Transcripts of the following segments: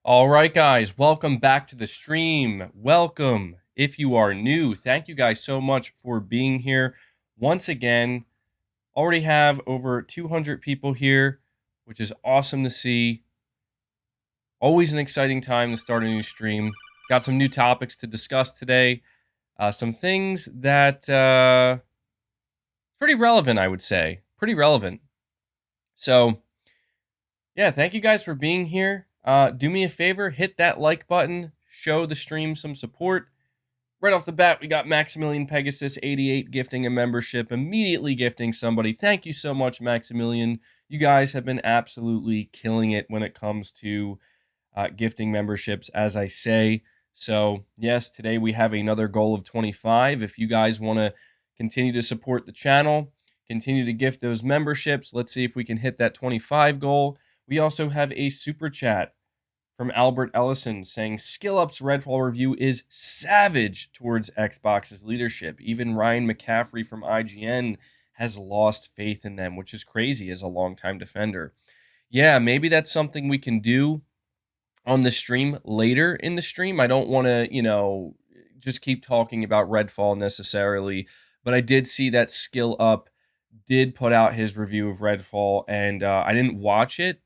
All right, guys, welcome back to the stream. Welcome. If you are new, thank you guys so much for being here. Once again, already have over 200 people here, which is awesome to see. Always an exciting time to start a new stream. Got some new topics to discuss today. Some things that pretty relevant, I would say. Pretty relevant. So, yeah, thank you guys for being here. Do me a favor, hit that like button, show the stream some support. Right off the bat, we got Maximilian Pegasus 88 gifting a membership, immediately gifting somebody. Thank you so much, Maximilian. You guys have been absolutely killing it when it comes to gifting memberships, as I say. So, yes, today we have another goal of 25. If you guys want to continue to support the channel, continue to gift those memberships, let's see if we can hit that 25 goal. We also have a super chat from Albert Ellison saying, Skill Up's Redfall review is savage towards Xbox's leadership. Even Ryan McCaffrey from IGN has lost faith in them, which is crazy as a longtime defender. Yeah, maybe that's something we can do on the stream later in the stream. I don't want to, just keep talking about Redfall necessarily, but I did see that Skill Up did put out his review of Redfall, and I didn't watch it,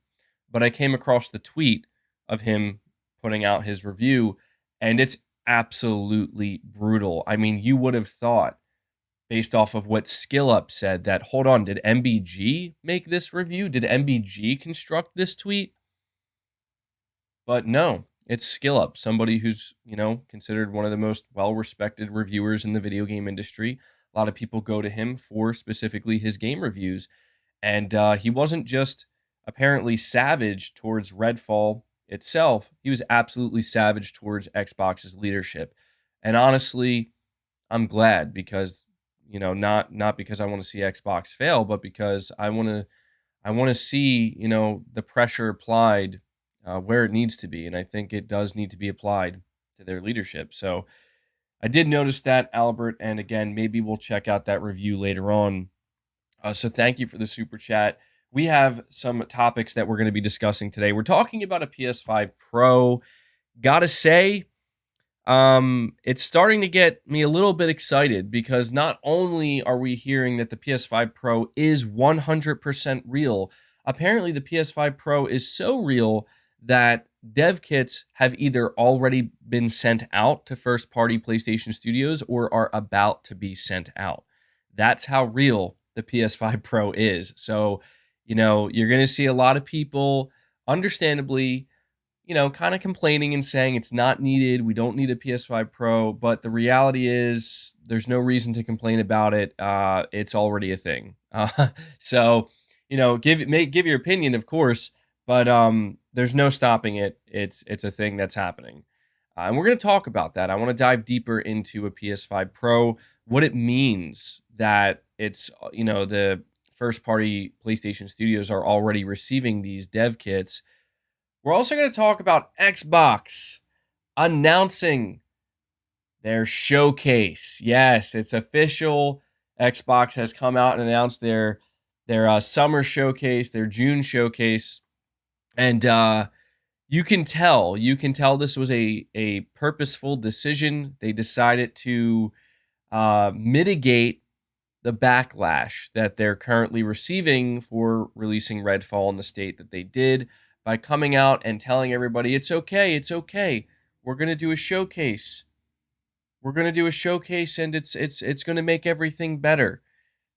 but I came across the tweet of him putting out his review, and it's absolutely brutal. I mean, you would have thought, based off of what Skill Up said, that, hold on, did MBG make this review? Did MBG construct this tweet? But no, it's Skill Up, somebody who's, considered one of the most well-respected reviewers in the video game industry. A lot of people go to him for specifically his game reviews, and he wasn't just apparently savage towards Redfall itself, he was absolutely savage towards Xbox's leadership. And honestly, I'm glad, because not because I want to see Xbox fail, but because I want to see the pressure applied where it needs to be, and I think it does need to be applied to their leadership. So I did notice that, Albert, and again, maybe we'll check out that review later on. So thank you for the super chat. We have some topics that we're going to be discussing today. We're talking about a PS5 Pro. Gotta say, it's starting to get me a little bit excited, because not only are we hearing that the PS5 Pro is 100% real, apparently the PS5 Pro is so real that dev kits have either already been sent out to first-party PlayStation studios or are about to be sent out. That's how real the PS5 Pro is. So, you're going to see a lot of people, understandably, kind of complaining and saying it's not needed. We don't need a PS5 Pro. But the reality is there's no reason to complain about it. It's already a thing. So, give your opinion, of course, but there's no stopping it. It's a thing that's happening. And we're going to talk about that. I want to dive deeper into a PS5 Pro, what it means that it's, the first-party PlayStation studios are already receiving these dev kits. We're also going to talk about Xbox announcing their showcase. Yes, it's official. Xbox has come out and announced their summer showcase, their June showcase, and you can tell this was a purposeful decision. They decided to mitigate the backlash that they're currently receiving for releasing Redfall in the state that they did, by coming out and telling everybody, it's okay. We're going to do a showcase. And it's going to make everything better.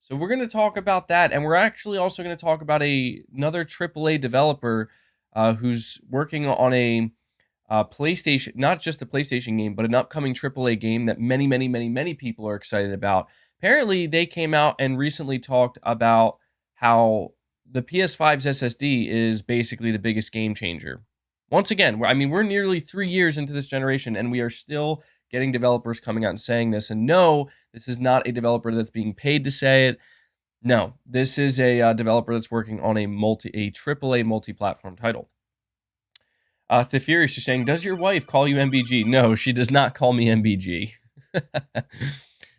So we're going to talk about that, and we're actually also going to talk about another AAA developer who's working on a PlayStation, not just a PlayStation game, but an upcoming AAA game that many people are excited about. Apparently, they came out and recently talked about how the PS5's SSD is basically the biggest game changer. Once again, we're nearly 3 years into this generation, and we are still getting developers coming out and saying this. And no, this is not a developer that's being paid to say it. No, this is a developer that's working on a AAA multi-platform title. The Furious is saying, does your wife call you MBG? No, she does not call me MBG.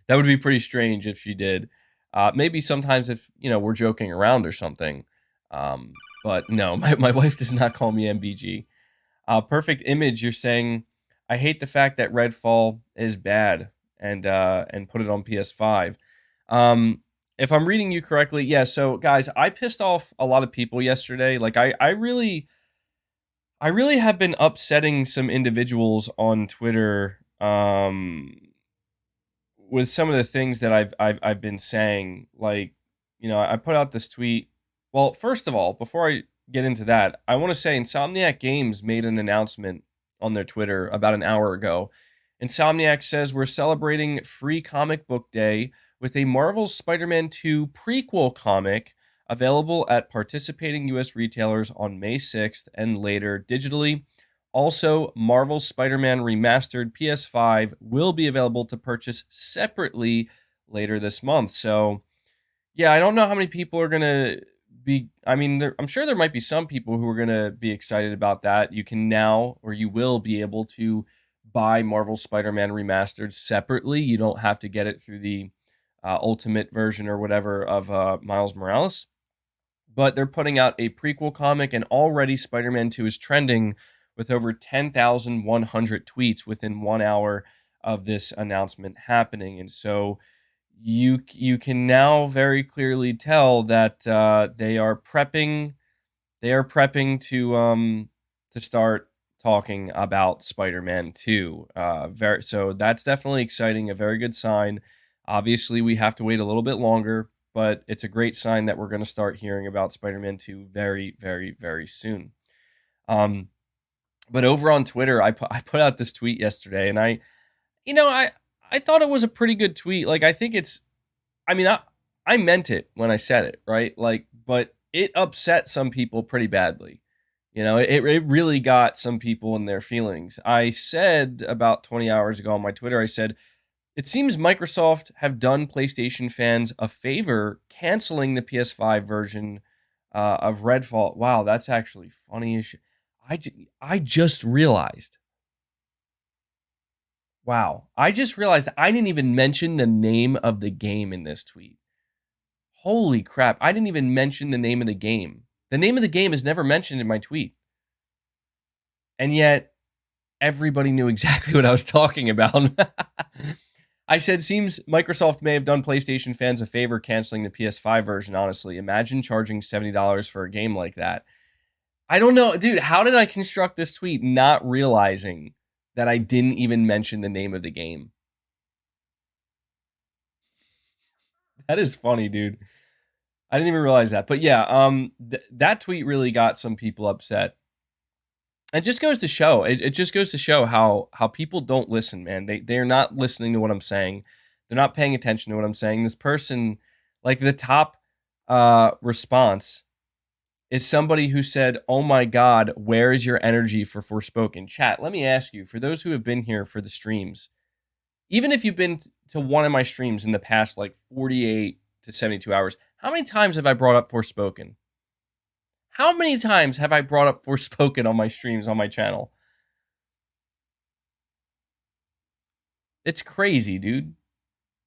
That would be pretty strange if she did. Maybe sometimes if, we're joking around or something. But no, my wife does not call me MBG. Perfect Image, you're saying, I hate the fact that Redfall is bad and put it on PS5. Um, if I'm reading you correctly, yeah. So guys, I pissed off a lot of people yesterday. Like I really have been upsetting some individuals on Twitter. With some of the things that I've been saying, like, I put out this tweet. Well, first of all, before I get into that, I want to say Insomniac Games made an announcement on their Twitter about an hour ago. Insomniac says we're celebrating Free Comic Book Day with a Marvel's Spider-Man 2 prequel comic available at participating US retailers on May 6th and later digitally. Also, Marvel's Spider-Man Remastered PS5 will be available to purchase separately later this month. So, yeah, I don't know how many people are going to be. I mean, I'm sure there might be some people who are going to be excited about that. You can now, or you will be able to buy Marvel Spider-Man Remastered separately. You don't have to get it through the Ultimate version or whatever of Miles Morales. But they're putting out a prequel comic, and already Spider-Man 2 is trending with over 10,100 tweets within 1 hour of this announcement happening. And so you can now very clearly tell that they are prepping to start talking about Spider-Man 2. So that's definitely exciting, a very good sign. Obviously, we have to wait a little bit longer, but it's a great sign that we're going to start hearing about Spider-Man 2 very, very, very soon. Um, but over on Twitter, I put out this tweet yesterday, and I thought it was a pretty good tweet. Like, I think it's, I mean, I meant it when I said it, right? Like, but it upset some people pretty badly. It really got some people in their feelings. I said about 20 hours ago on my Twitter, I said, it seems Microsoft have done PlayStation fans a favor canceling the PS5 version of Redfall. Wow, that's actually funny as shit. I just realized. Wow, I just realized that I didn't even mention the name of the game in this tweet. Holy crap, I didn't even mention the name of the game. The name of the game is never mentioned in my tweet. And yet, everybody knew exactly what I was talking about. I said, seems Microsoft may have done PlayStation fans a favor canceling the PS5 version, honestly. Imagine charging $70 for a game like that. I don't know. Dude, how did I construct this tweet not realizing that I didn't even mention the name of the game? That is funny, dude. I didn't even realize that. But yeah, that tweet really got some people upset. It just goes to show. It just goes to show how people don't listen, man. They're not listening to what I'm saying. They're not paying attention to what I'm saying. This person, like the top response, is somebody who said, "Oh my God, where is your energy for Forspoken?" Chat. Let me ask you, for those who have been here for the streams, even if you've been to one of my streams in the past, like 48 to 72 hours, how many times have I brought up Forspoken? How many times have I brought up Forspoken on my streams on my channel? It's crazy, dude.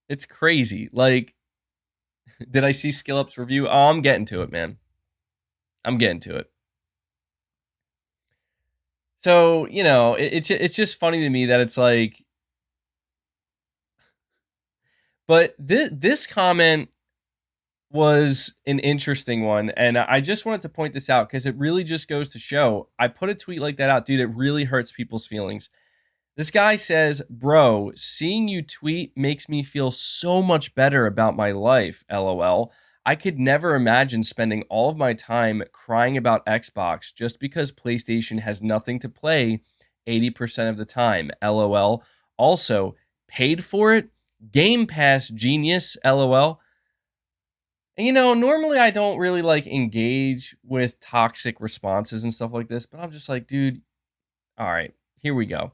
It's crazy. Like, did I see Skill Up's review? Oh, I'm getting to it, man. I'm getting to it. So, it's just funny to me that it's like, but this comment was an interesting one, and I just wanted to point this out because it really just goes to show. I put a tweet like that out, dude. It really hurts people's feelings. This guy says, "Bro, seeing you tweet makes me feel so much better about my life, lol. I could never imagine spending all of my time crying about Xbox just because PlayStation has nothing to play 80% of the time, lol. Also, paid for it? Game Pass genius, lol." And normally I don't really like engage with toxic responses and stuff like this, but I'm just like, dude, all right, here we go.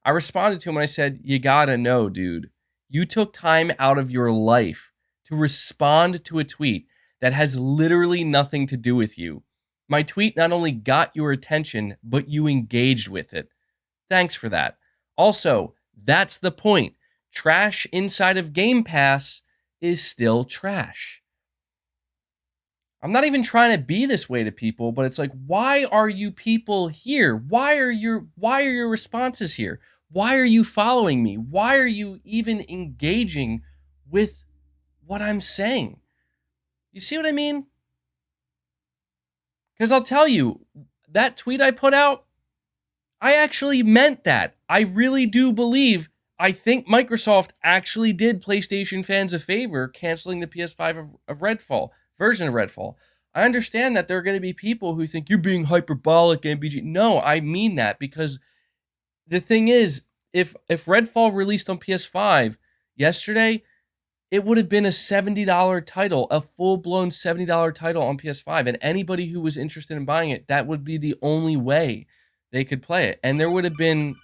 I responded to him and I said, you gotta know, dude, you took time out of your life to respond to a tweet that has literally nothing to do with you. My tweet not only got your attention, but you engaged with it. Thanks for that. Also, that's the point. Trash inside of Game Pass is still trash. I'm not even trying to be this way to people, but it's like, why are you people here? Why are your responses here? Why are you following me? Why are you even engaging with what I'm saying? You see what I mean? Because I'll tell you, that tweet I put out, I actually meant that. I really do believe, I think Microsoft actually did PlayStation fans a favor canceling the PS5 of Redfall, version of Redfall. I understand that there are going to be people who think you're being hyperbolic, MBG. No, I mean that because the thing is, if Redfall released on PS5 yesterday, it would have been a $70 title, a full-blown $70 title on PS5. And anybody who was interested in buying it, that would be the only way they could play it. And there would have been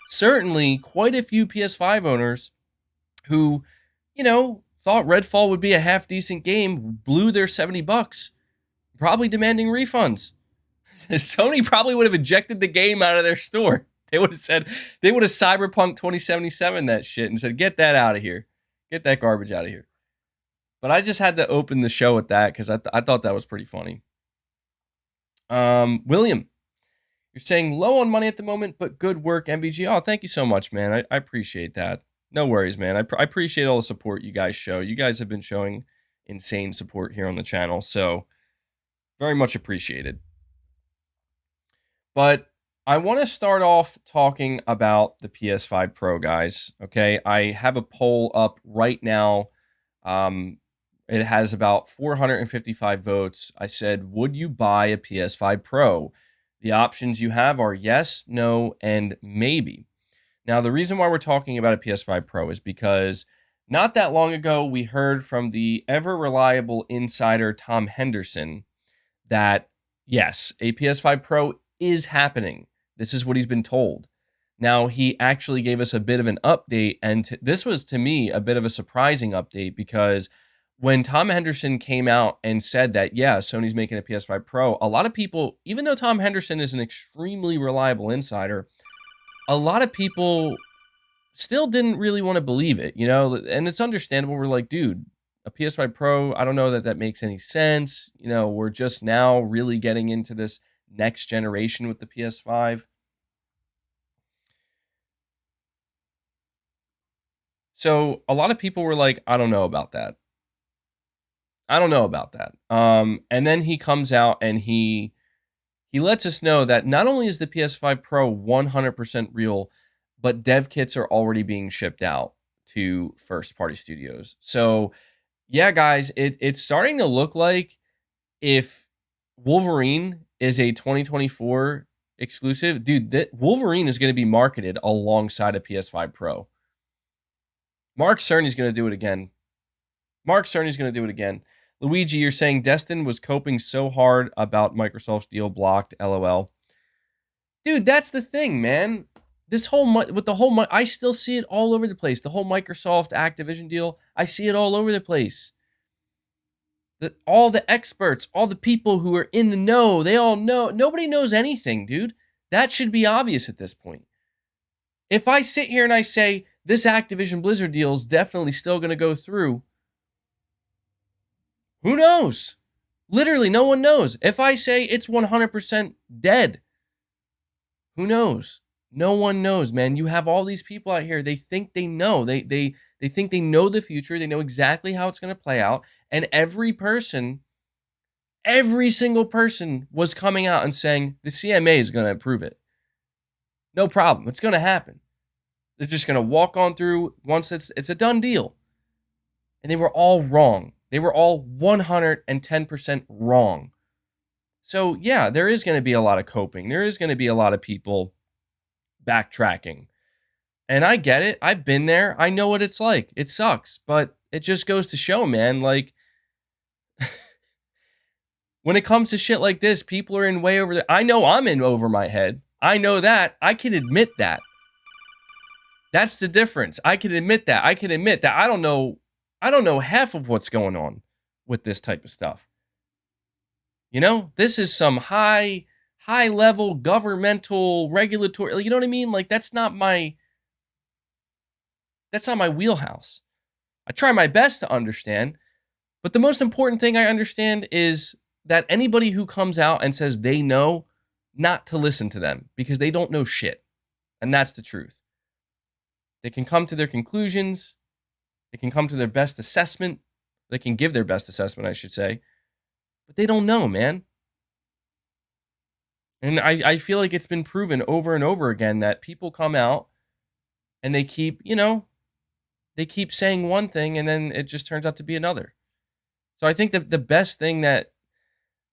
certainly quite a few PS5 owners who, thought Redfall would be a half-decent game, blew their $70, probably demanding refunds. Sony probably would have ejected the game out of their store. They would have Cyberpunk 2077 that shit and said, get that out of here. Get that garbage out of here. But I just had to open the show with that because I thought that was pretty funny. William, you're saying low on money at the moment, but good work, MBG. Oh, thank you so much, man. I appreciate that. No worries, man. I appreciate all the support you guys show. You guys have been showing insane support here on the channel, so very much appreciated. But I want to start off talking about the PS5 Pro, guys. Okay, I have a poll up right now. It has about 455 votes. I said, would you buy a PS5 Pro? The options you have are yes, no, and maybe. Now, the reason why we're talking about a PS5 Pro is because not that long ago, we heard from the ever-reliable insider Tom Henderson that, yes, a PS5 Pro is happening. This is what he's been told. Now, he actually gave us a bit of an update, and this was, to me, a bit of a surprising update because when Tom Henderson came out and said that, yeah, Sony's making a PS5 Pro, a lot of people, even though Tom Henderson is an extremely reliable insider, a lot of people still didn't really want to believe it, and it's understandable. We're like, dude, a PS5 Pro, I don't know that makes any sense. We're just now really getting into this next generation with the PS5. So a lot of people were like, I don't know about that. And then he comes out and he lets us know that not only is the PS5 Pro 100% real, but dev kits are already being shipped out to first-party studios. So, yeah, guys, it's starting to look like if Wolverine is a 2024 exclusive, dude, that Wolverine is going to be marketed alongside a PS5 Pro. Mark Cerny's going to do it again. Luigi, you're saying Destin was coping so hard about Microsoft's deal blocked, LOL. Dude, that's the thing, man. I still see it all over the place. The whole Microsoft Activision deal, I see it all over the place. All the experts, all the people who are in the know, they all know. Nobody knows anything, dude. That should be obvious at this point. If I sit here and I say this Activision Blizzard deal is definitely still going to go through, who knows? Literally, no one knows. If I say it's 100% dead, who knows? No one knows, man. You have all these people out here. They think they know. They think they know the future. They know exactly how it's going to play out. And every single person was coming out and saying the CMA is going to approve it. No problem. It's going to happen. They're just going to walk on through once it's a done deal. And they were all wrong. They were all 110% wrong. So, yeah, there is going to be a lot of coping. There is going to be a lot of people backtracking. And I get it. I've been there. I know what it's like. It sucks. But it just goes to show, man, like, when it comes to shit like this, people are in way over there. I know I'm in over my head. I know that. I can admit that. That's the difference. I can admit that. I can admit that I don't know half of what's going on with this type of stuff. This is some high level governmental regulatory, you know what I mean? Like that's not my wheelhouse. I try my best to understand, but the most important thing I understand is that anybody who comes out and says they know, not to listen to them because they don't know shit. And that's the truth. They can come to their conclusions, they can come to their best assessment, they can give their best assessment, I should say, but they don't know, man. And I feel like it's been proven over and over again that people come out and they keep, they keep saying one thing and then it just turns out to be another. So I think that the best thing that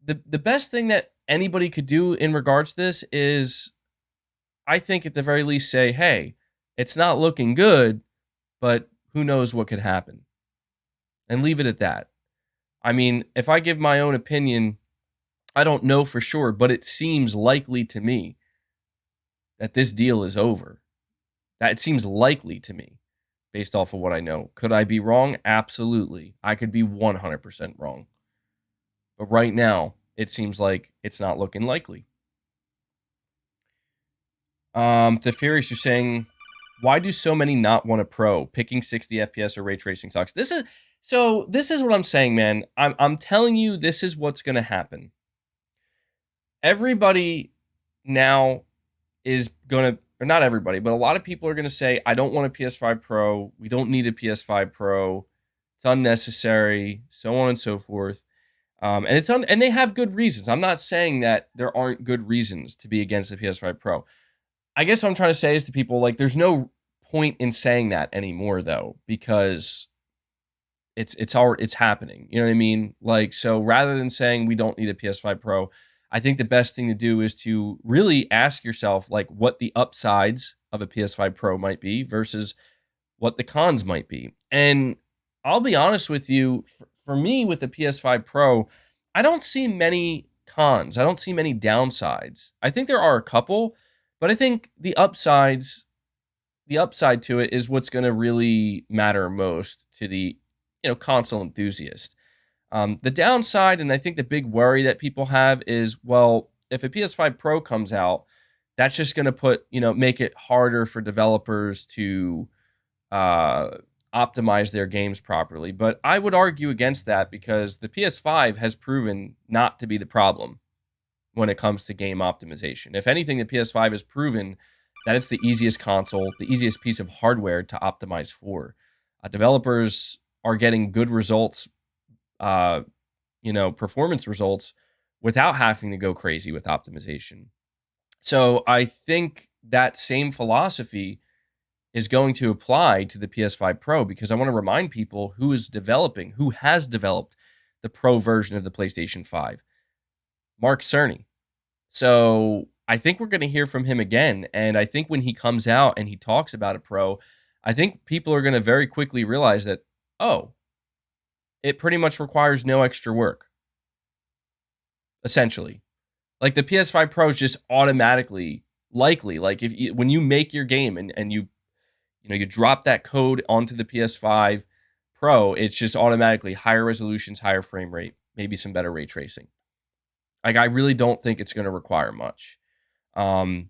the best thing that anybody could do in regards to this is, I think at the very least say, hey, it's not looking good, but who knows what could happen. And leave it at that. I mean, if I give my own opinion, I don't know for sure, but it seems likely to me that this deal is over. That it seems likely to me based off of what I know. Could I be wrong? Absolutely. I could be 100% wrong. But right now, it seems like it's not looking likely. The Furious, you're saying, why do so many not want a pro? Picking 60 FPS or ray tracing sucks. This is what I'm saying, man. I'm telling you, this is what's gonna happen. Everybody now is gonna, or not everybody, but a lot of people are gonna say, I don't want a PS5 Pro. We don't need a PS5 Pro. It's unnecessary, so on and so forth. And they have good reasons. I'm not saying that there aren't good reasons to be against the PS5 Pro. I guess what I'm trying to say is to people, like, there's no point in saying that anymore, though, because it's happening. You know what I mean? Like, so rather than saying we don't need a PS5 Pro, I think the best thing to do is to really ask yourself, like, what the upsides of a PS5 Pro might be versus what the cons might be. And I'll be honest with you, for me with the PS5 Pro, I don't see many cons. I don't see many downsides. I think there are a couple, but I think the upside to it is what's going to really matter most to the console enthusiast. The downside, and I think the big worry that people have is, well, if a PS5 Pro comes out, that's just going to make it harder for developers to optimize their games properly. But I would argue against that because the PS5 has proven not to be the problem when it comes to game optimization. If anything, the PS5 has proven that it's the easiest console, the easiest piece of hardware to optimize for. Developers are getting good results, performance results without having to go crazy with optimization. So I think that same philosophy is going to apply to the PS5 Pro because I want to remind people who has developed the Pro version of the PlayStation 5. Mark Cerny. So I think we're going to hear from him again. And I think when he comes out and he talks about a Pro, I think people are going to very quickly realize that, oh, it pretty much requires no extra work. Essentially. Like the PS5 Pro is just automatically likely. Like when you make your game and you drop that code onto the PS5 Pro, it's just automatically higher resolutions, higher frame rate, maybe some better ray tracing. Like, I really don't think it's going to require much. And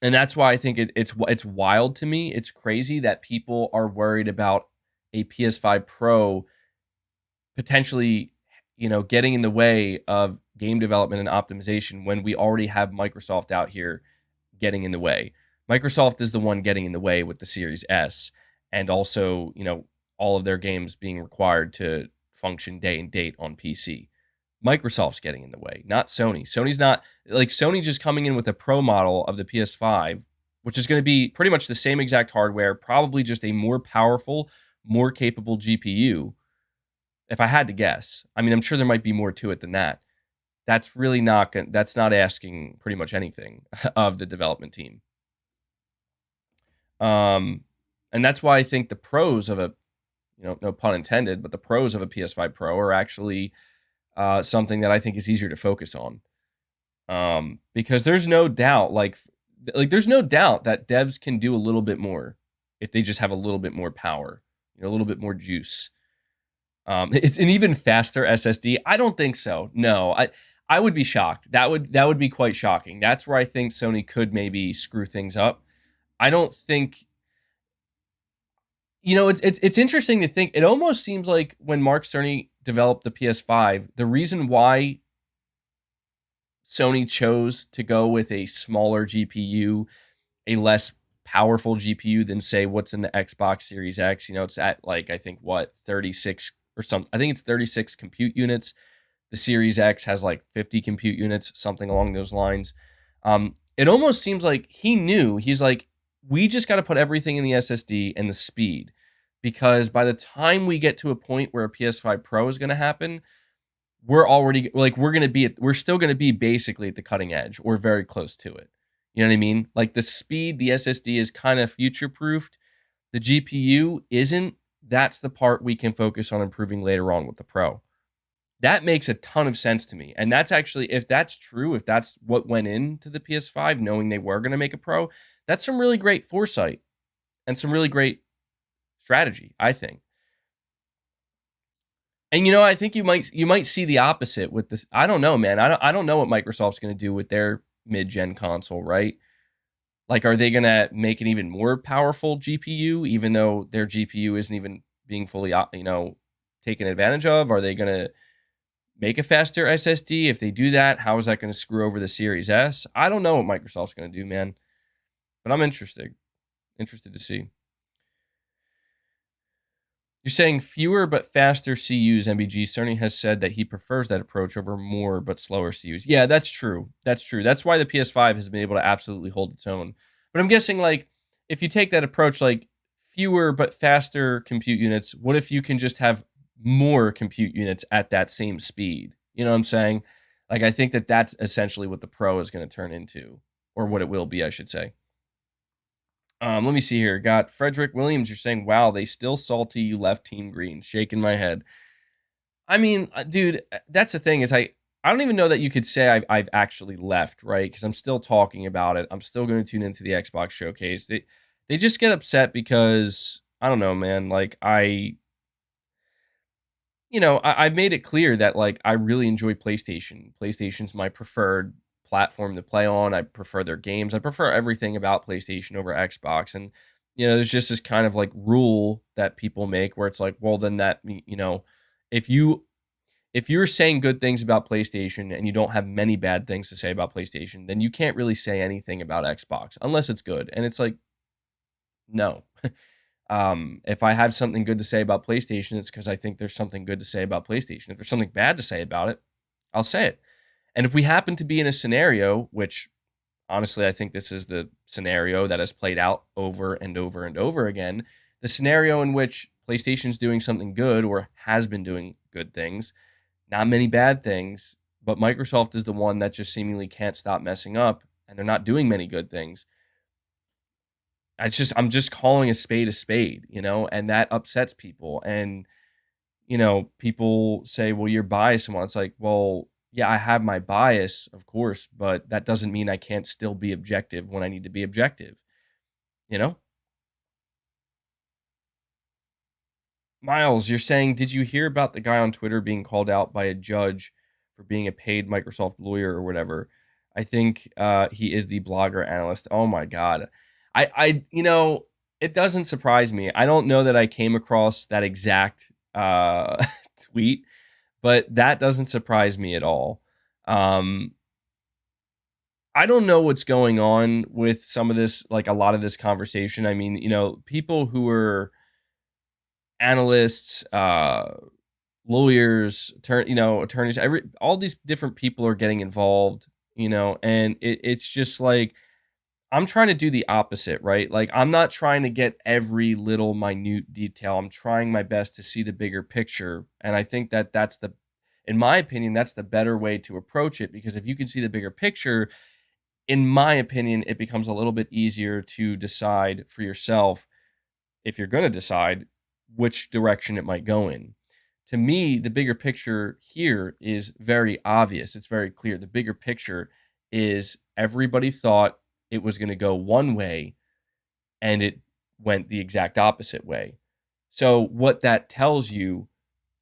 that's why I think it's wild to me. It's crazy that people are worried about a PS5 Pro potentially, getting in the way of game development and optimization when we already have Microsoft out here getting in the way. Microsoft is the one getting in the way with the Series S, and also, all of their games being required to function day and date on PC. Microsoft's getting in the way, not Sony. Sony's not, like, Sony just coming in with a Pro model of the PS5, which is going to be pretty much the same exact hardware, probably just a more powerful, more capable GPU. If I had to guess, I mean, I'm sure there might be more to it than that. That's not asking pretty much anything of the development team. And that's why I think the pros of no pun intended, but the pros of a PS5 Pro are actually something that I think is easier to focus on. Because there's no doubt, there's no doubt that devs can do a little bit more if they just have a little bit more power, a little bit more juice. It's an even faster SSD. I don't think so. No, I would be shocked. That would be quite shocking. That's where I think Sony could maybe screw things up. I don't think. It's interesting to think. It almost seems like when Mark Cerny developed the PS5, the reason why Sony chose to go with a smaller GPU, a less powerful GPU than say what's in the Xbox Series X. You know, it's at like I think what 36 or something. I think it's 36 compute units. The Series X has like 50 compute units, something along those lines. It almost seems like he knew. He's like, we just got to put everything in the SSD and the speed, because by the time we get to a point where a PS5 Pro is going to happen, we're already like we're still going to be basically at the cutting edge or very close to it. You know what I mean? Like the speed, the SSD is kind of future proofed. The GPU isn't. That's the part we can focus on improving later on with the Pro. That makes a ton of sense to me. And that's actually, if that's true, if that's what went into the PS5, knowing they were going to make a Pro, that's some really great foresight and some really great strategy, I think. And I think you might see the opposite with this. I don't know, man. I don't know what Microsoft's going to do with their mid-gen console, right? Like, are they going to make an even more powerful GPU, even though their GPU isn't even being fully, taken advantage of? Are they going to make a faster SSD? If they do that, how is that going to screw over the Series S? I don't know what Microsoft's going to do, man. But I'm interested to see. You're saying fewer but faster CUs, MBG. Cerny has said that he prefers that approach over more but slower CUs. Yeah, that's true. That's true. That's why the PS5 has been able to absolutely hold its own. But I'm guessing, like, if you take that approach, like, fewer but faster compute units, what if you can just have more compute units at that same speed? You know what I'm saying? Like, I think that that's essentially what the Pro is going to turn into, or what it will be, I should say. Let me see here. Got Frederick Williams. You're saying, wow, they still salty. You left Team Green. Shaking my head. I mean, dude, that's the thing is I don't even know that you could say I've actually left, right? Because I'm still talking about it. I'm still going to tune into the Xbox showcase. They just get upset because I don't know, man. Like I've made it clear that like I really enjoy PlayStation. PlayStation's my preferred platform to play on. I prefer their games. I prefer everything about PlayStation over Xbox. And there's just this kind of like rule that people make where it's like, well, then if you're saying good things about PlayStation and you don't have many bad things to say about PlayStation, then you can't really say anything about Xbox unless it's good. And it's like, no. If I have something good to say about PlayStation, it's because I think there's something good to say about PlayStation. If there's something bad to say about it, I'll say it. And if we happen to be in a scenario, which honestly, I think this is the scenario that has played out over and over and over again, the scenario in which PlayStation's doing something good or has been doing good things, not many bad things, but Microsoft is the one that just seemingly can't stop messing up, and they're not doing many good things. I'm just calling a spade, and that upsets people. And, people say, well, you're biased. Someone, it's like, well, yeah, I have my bias, of course, but that doesn't mean I can't still be objective when I need to be objective, you know? Miles, you're saying, did you hear about the guy on Twitter being called out by a judge for being a paid Microsoft lawyer or whatever? I think he is the blogger analyst. Oh my God. It doesn't surprise me. I don't know that I came across that exact tweet, but that doesn't surprise me at all. I don't know what's going on with some of this, like a lot of this conversation. I mean, people who are analysts, lawyers, attorneys, all these different people are getting involved, and it's just like I'm trying to do the opposite, right? Like I'm not trying to get every little minute detail. I'm trying my best to see the bigger picture, and I think that in my opinion, that's the better way to approach it, because if you can see the bigger picture, in my opinion, it becomes a little bit easier to decide for yourself, if you're going to decide, which direction it might go in. To me, the bigger picture here is very obvious. It's very clear. The bigger picture is everybody thought it was going to go one way and it went the exact opposite way. So what that tells you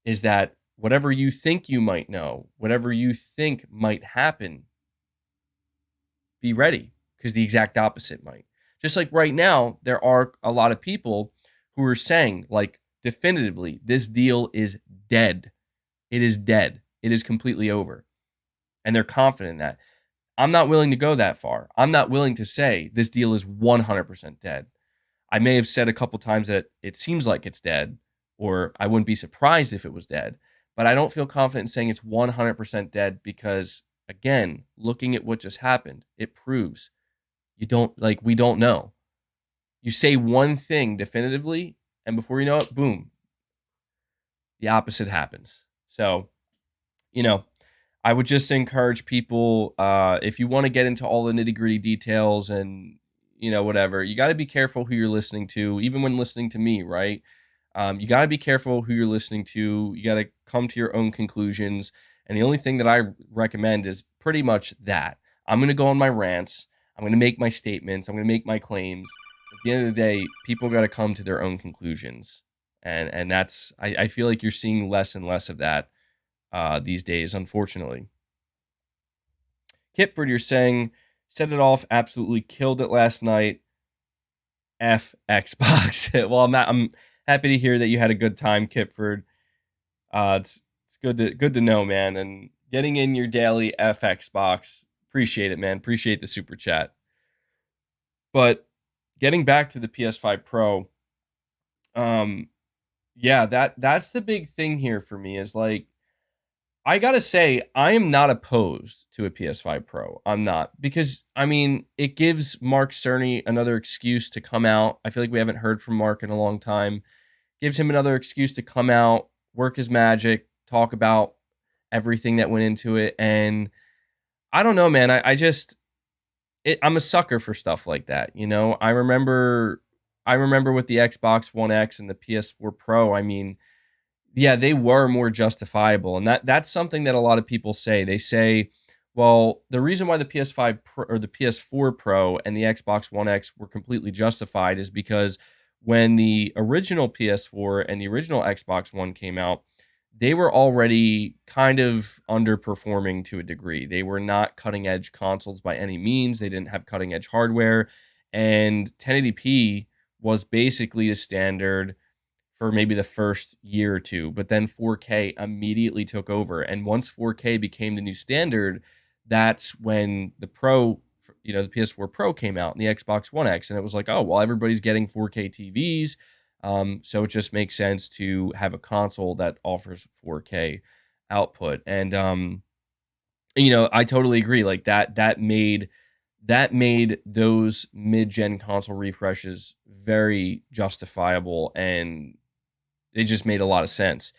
is that whatever you think you might know, whatever you think might happen, be ready, because the exact opposite might. Just like right now, there are a lot of people who are saying, like, definitively, this deal is dead. It is dead. It is completely over. And they're confident in that. I'm not willing to go that far. I'm not willing to say this deal is 100% dead. I may have said a couple times that it seems like it's dead, or I wouldn't be surprised if it was dead, but I don't feel confident in saying it's 100% dead because, again, looking at what just happened, it proves we don't know. You say one thing definitively, and before you know it, boom, the opposite happens. So, you know, I would just encourage people, if you want to get into all the nitty gritty details and, whatever, you got to be careful who you're listening to, even when listening to me, right? You got to be careful who you're listening to. You got to come to your own conclusions. And the only thing that I recommend is pretty much that. I'm going to go on my rants. I'm going to make my statements. I'm going to make my claims. At the end of the day, people got to come to their own conclusions. And that's, I feel like you're seeing less and less of that these days, unfortunately. Kipford, you're saying, set it off, absolutely killed it last night. F Xbox. Well, I'm happy to hear that you had a good time, Kipford. It's good to know, man. And getting in your daily F Xbox, appreciate it, man. Appreciate the super chat. But getting back to the PS5 Pro, yeah, that's the big thing here for me is like, I gotta say, I am not opposed to a PS5 Pro. I'm not. Because, I mean, it gives Mark Cerny another excuse to come out. I feel like we haven't heard from Mark in a long time. Gives him another excuse to come out, work his magic, talk about everything that went into it. And I don't know, man. I'm a sucker for stuff like that. I remember with the Xbox One X and the PS4 Pro, I mean, yeah, they were more justifiable. And that's something that a lot of people say. They say, well, the reason why the PS5 Pro, or the PS4 Pro and the Xbox One X were completely justified is because when the original PS4 and the original Xbox One came out, they were already kind of underperforming to a degree. They were not cutting edge consoles by any means. They didn't have cutting edge hardware. And 1080p was basically the standard for maybe the first year or two, but then 4K immediately took over. And once 4K became the new standard, that's when the Pro, the PS4 Pro came out and the Xbox One X. And it was like, oh, well, everybody's getting 4K TVs. So it just makes sense to have a console that offers 4K output. And, I totally agree. Like that made those mid-gen console refreshes very justifiable, and they just made a lot of sense.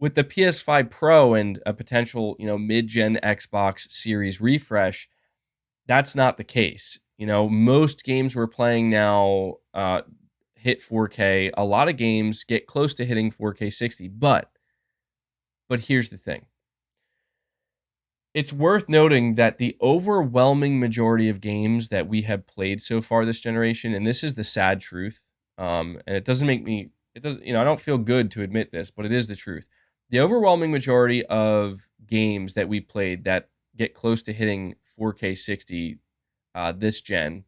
With the PS5 Pro and a potential, mid-gen Xbox Series refresh, that's not the case. Most games we're playing now hit 4K. A lot of games get close to hitting 4K 60, but here's the thing. It's worth noting that the overwhelming majority of games that we have played so far this generation, and this is the sad truth, and it doesn't, I don't feel good to admit this, but it is the truth. The overwhelming majority of games that we played that get close to hitting 4K 60 this gen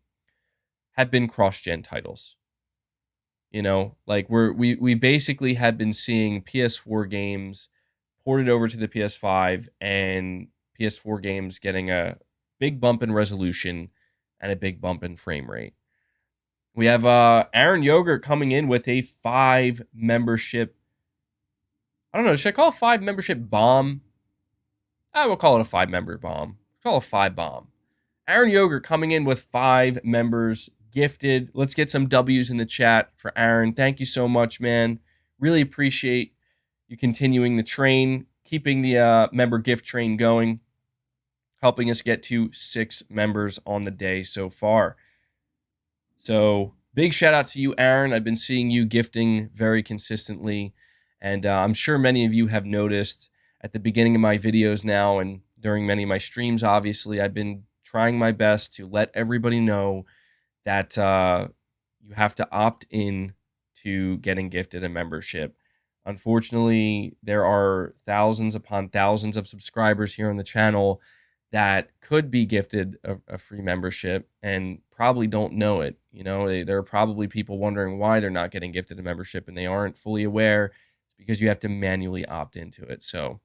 have been cross-gen titles. We basically have been seeing PS4 games ported over to the PS5 and PS4 games getting a big bump in resolution and a big bump in frame rate. We have Aaron Yogurt coming in with a 5 membership. I don't know. Should I call it 5 membership bomb? I will call it a 5 member bomb. Call it a 5 bomb. Aaron Yogurt coming in with 5 members gifted. Let's get some W's in the chat for Aaron. Thank you so much, man. Really appreciate you continuing the train, keeping the member gift train going, helping us get to 6 members on the day so far. So big shout out to you, Aaron. I've been seeing you gifting very consistently, and I'm sure many of you have noticed at the beginning of my videos now and during many of my streams, obviously, I've been trying my best to let everybody know that you have to opt in to getting gifted a membership. Unfortunately, there are thousands upon thousands of subscribers here on the channel that could be gifted a free membership and probably don't know it. There are probably people wondering why they're not getting gifted a membership and they aren't fully aware. It's because you have to manually opt into it. So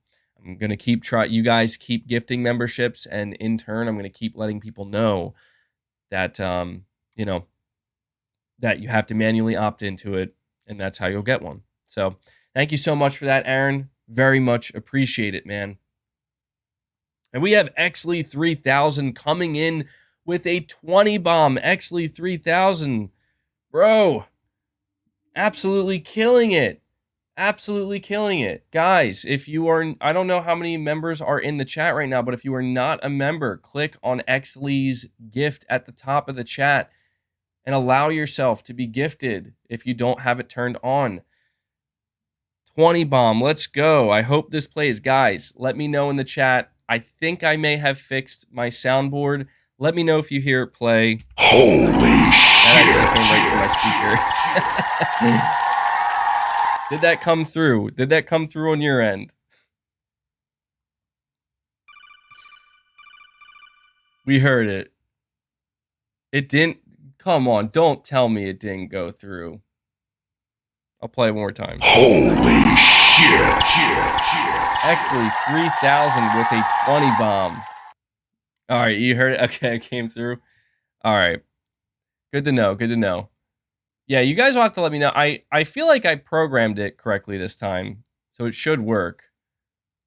I'm going to keep you guys keep gifting memberships, and in turn, I'm going to keep letting people know that, you know, that you have to manually opt into it, and that's how you'll get one. So thank you so much for that, Aaron. Very much appreciate it, man. And we have Exley 3000 coming in with a 20 bomb. Exley 3000, bro, absolutely killing it. Absolutely killing it. Guys, if you are, I don't know how many members are in the chat right now, but if you are not a member, click on Exley's gift at the top of the chat and allow yourself to be gifted if you don't have it turned on. 20 bomb, let's go. I hope this plays. Guys, let me know in the chat. I think I may have fixed my soundboard. Let me know if you hear it play. Holy shit. That actually came right from my speaker. Did that come through? Did that come through on your end? We heard it. It didn't. Come on, don't tell me it didn't go through. I'll play it one more time. Holy shit. Actually, 3000 with a 20 bomb. All right, you heard it? Okay, it came through. All right. Good to know. Good to know. Yeah, you guys will have to let me know. I feel like I programmed it correctly this time, so it should work.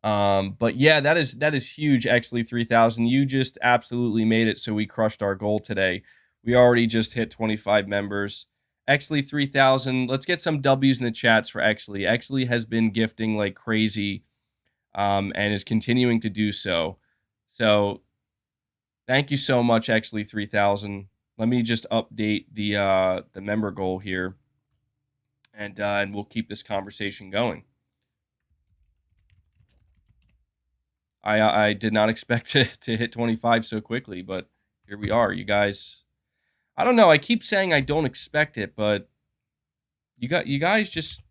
But yeah, that is huge, Actually, 3000. You just absolutely made it so we crushed our goal today. We already just hit 25 members. Actually, 3000. Let's get some W's in the chats for Actually. Actually has been gifting like crazy, and is continuing to do so. So thank you so much, Actually, 3000. Let me just update the member goal here, and we'll keep this conversation going. I did not expect to hit 25 so quickly, but here we are, you guys. I don't know. I keep saying I don't expect it, but you guys just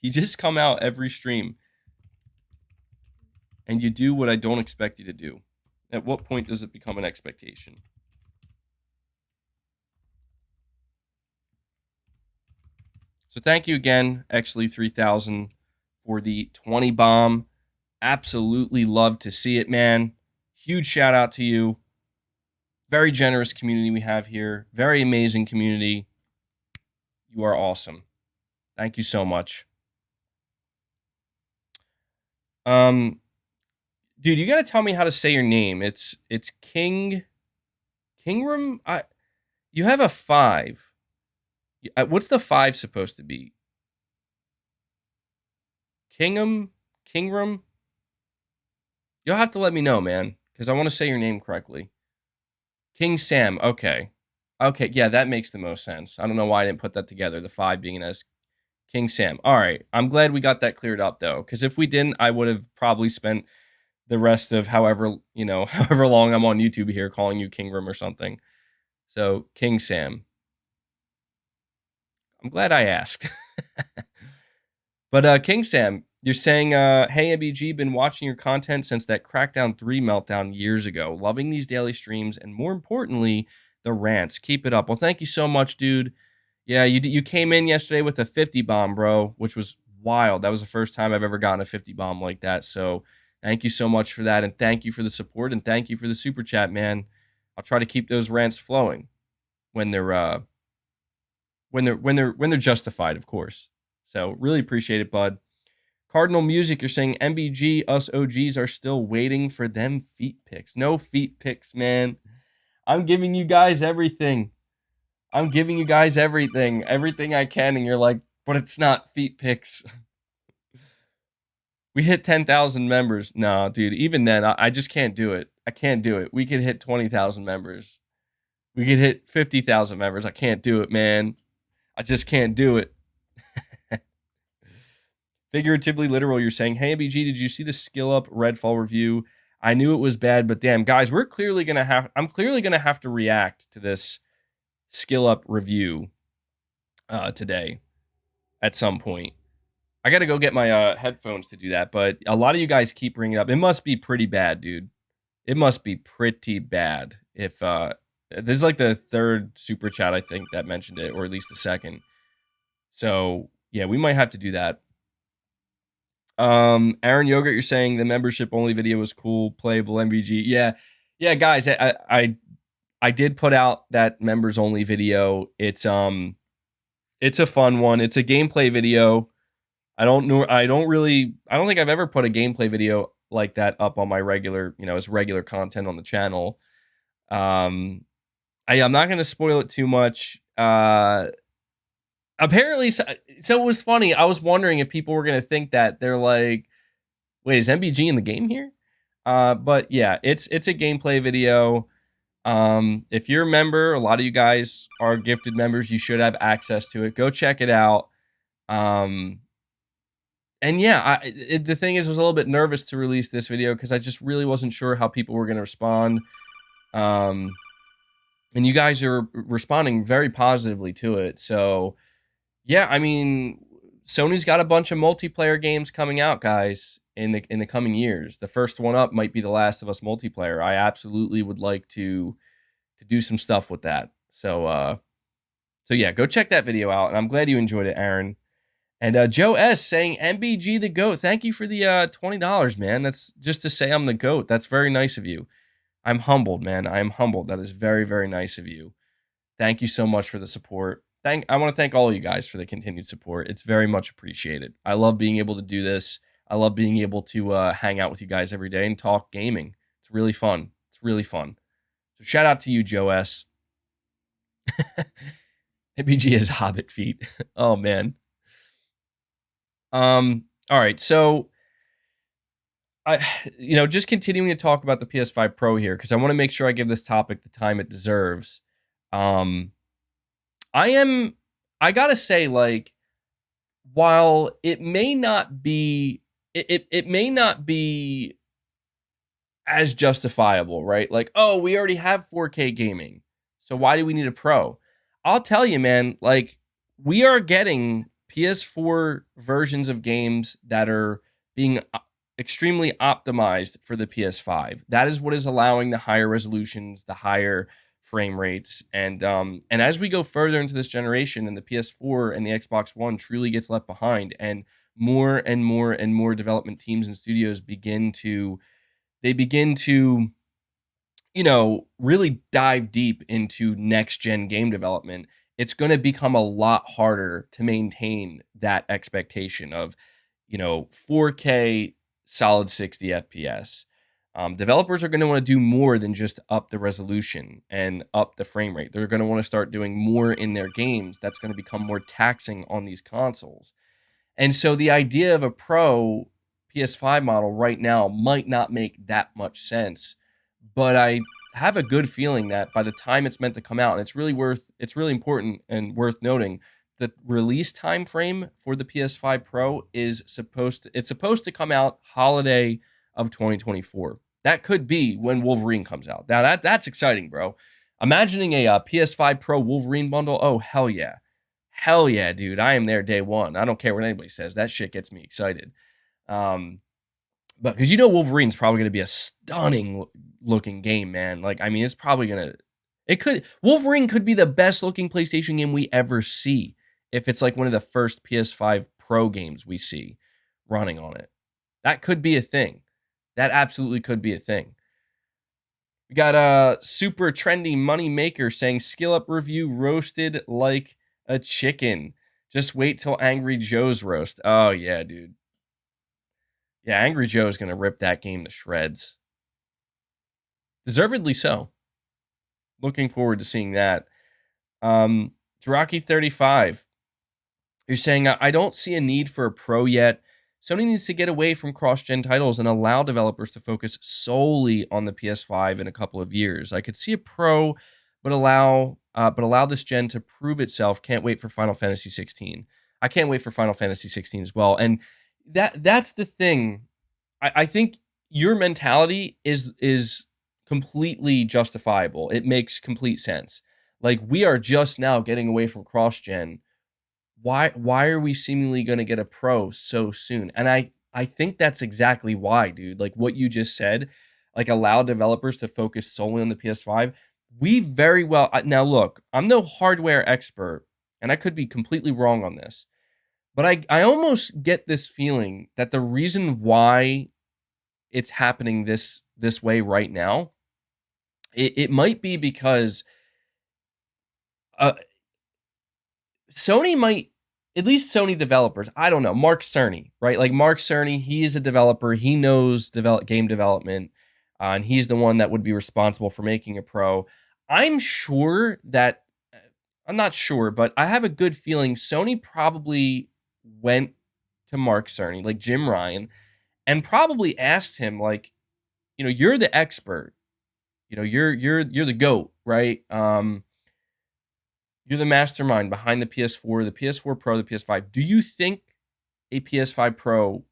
you just come out every stream and you do what I don't expect you to do. At what point does it become an expectation? So thank you again, Actually 3000, for the 20 bomb. Absolutely love to see it, man. Huge shout out to you. Very generous community we have here. Very amazing community. You are awesome. Thank you so much. Dude, you gotta tell me how to say your name. It's Kingram. You have a 5. What's the 5 supposed to be? Kingram. You'll have to let me know, man, because I want to say your name correctly. King Sam. Okay. Okay, yeah, that makes the most sense. I don't know why I didn't put that together, the 5 being as King Sam. All right, I'm glad we got that cleared up, though, because if we didn't, I would have probably spent the rest of however long I'm on YouTube here calling you Kingram or something. So, King Sam. I'm glad I asked. But, King Sam, you're saying, hey, MBG, been watching your content since that Crackdown 3 meltdown years ago. Loving these daily streams, and more importantly, the rants. Keep it up. Well, thank you so much, dude. Yeah, you came in yesterday with a 50 bomb, bro, which was wild. That was the first time I've ever gotten a 50 bomb like that. So thank you so much for that, and thank you for the support, and thank you for the super chat, man. I'll try to keep those rants flowing when they're justified, of course. So really appreciate it, bud. Cardinal Music, you're saying MBG, us OGs are still waiting for them feet pics. No feet pics, man. I'm giving you guys everything. Everything I can, and you're like, but it's not feet pics. We hit 10,000 members. Nah, dude, even then, I just can't do it. I can't do it. We could hit 20,000 members. We could hit 50,000 members. I can't do it, man. I just can't do it. Figuratively literal, you're saying, hey, MBG, did you see the Skill Up Redfall review? I knew it was bad, but damn, guys, I'm clearly going to have to react to this Skill Up review today at some point. I got to go get my headphones to do that, but a lot of you guys keep bringing it up. It must be pretty bad, dude. It must be pretty bad if this is like the 3rd super chat, I think, that mentioned it, or at least the 2nd. So, yeah, we might have to do that. Aaron Yogurt, you're saying the membership only video was cool, playable MVG. Yeah, yeah, guys, I did put out that members only video. It's a fun one. It's a gameplay video. I don't think I've ever put a gameplay video like that up on my regular, as regular content on the channel. Um, I'm not going to spoil it too much. Apparently, so it was funny. I was wondering if people were going to think that they're like, wait, is MBG in the game here? But yeah, it's a gameplay video. If you're a member, a lot of you guys are gifted members. You should have access to it. Go check it out. And yeah, the thing is, I was a little bit nervous to release this video because I just really wasn't sure how people were going to respond. And you guys are responding very positively to it. So yeah, I mean, Sony's got a bunch of multiplayer games coming out, guys, in the coming years. The first one up might be The Last of Us multiplayer. I absolutely would like to do some stuff with that. So yeah, go check that video out. And I'm glad you enjoyed it, Aaron. And Joe S saying MBG the GOAT. Thank you for the $20, man. That's just to say I'm the GOAT. That's very nice of you. I'm humbled, man. I am humbled. That is very, very nice of you. Thank you so much for the support. I want to thank all of you guys for the continued support. It's very much appreciated. I love being able to do this. I love being able to hang out with you guys every day and talk gaming. It's really fun. It's really fun. So shout out to you, Joe S. MBG is Hobbit feet. Oh, man. All right. So just continuing to talk about the PS5 Pro here, because I want to make sure I give this topic the time it deserves. I gotta say, like, while it may not be, it may not be as justifiable, right? Like, oh, we already have 4K gaming, so why do we need a Pro? I'll tell you, man, like, we are getting PS4 versions of games that are being extremely optimized for the PS5. That is what is allowing the higher resolutions, the higher frame rates, and as we go further into this generation, and the PS4 and the Xbox One truly gets left behind, and more and more and more development teams and studios begin to really dive deep into next gen game development, it's going to become a lot harder to maintain that expectation of 4K solid 60 FPS. Developers are going to want to do more than just up the resolution and up the frame rate. They're going to want to start doing more in their games. That's going to become more taxing on these consoles. And so the idea of a Pro PS5 model right now might not make that much sense, but I have a good feeling that by the time it's meant to come out, and it's really important and worth noting, the release time frame for the PS5 Pro is supposed to come out holiday of 2024. That could be when Wolverine comes out. Now that's exciting, bro. Imagining a PS5 Pro Wolverine bundle. Oh, hell yeah. Hell yeah, dude. I am there day one. I don't care what anybody says. That shit gets me excited. But because Wolverine's probably going to be a stunning looking game, man. Like, I mean, it's probably going to... Wolverine could be the best looking PlayStation game we ever see if it's like one of the first PS5 Pro games we see running on it. That could be a thing. That absolutely could be a thing. We got a super trendy money maker saying skill up review roasted like a chicken. Just wait till Angry Joe's roast. Oh yeah, dude. Yeah, Angry Joe's gonna rip that game to shreds. Deservedly so. Looking forward to seeing that. Jiraki35. You're saying I don't see a need for a Pro yet. Sony needs to get away from cross-gen titles and allow developers to focus solely on the PS5 in a couple of years. I could see a Pro, but allow this gen to prove itself. Can't wait for Final Fantasy 16. I can't wait for Final Fantasy 16 as well. And that's the thing. I think your mentality is completely justifiable. It makes complete sense. Like, we are just now getting away from cross-gen. Why are we seemingly going to get a Pro so soon? And I think that's exactly why, dude. Like what you just said, like allow developers to focus solely on the PS5. We very well... Now look, I'm no hardware expert, and I could be completely wrong on this, But I almost get this feeling that the reason why it's happening this way right now, it might be because uh, Sony might, at least Sony developers, I don't know, Mark Cerny, right? Like Mark Cerny, he is a developer. He knows game development, and he's the one that would be responsible for making a pro. I'm sure that, I'm not sure, but I have a good feeling Sony probably went to Mark Cerny, like Jim Ryan, and probably asked him, like, you're the expert. You're the GOAT, right? You're the mastermind behind the PS4, the PS4 Pro, the PS5. Do you think a PS5 Pro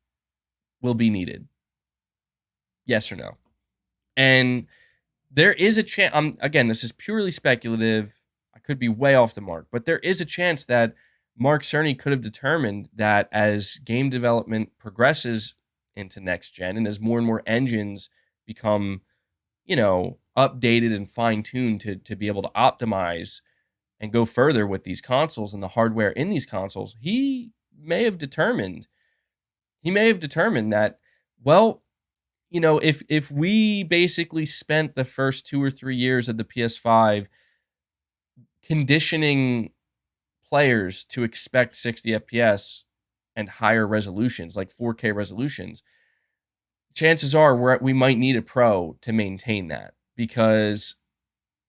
will be needed? Yes or no? And there is a chance. Again, this is purely speculative. I could be way off the mark, but there is a chance that Mark Cerny could have determined that as game development progresses into next gen and as more and more engines become, updated and fine tuned to be able to optimize and go further with these consoles and the hardware in these consoles, he may have determined that, well, if we basically spent the first 2 or 3 years of the PS5 conditioning players to expect 60 FPS and higher resolutions, like 4K resolutions, chances are we might need a Pro to maintain that. Because,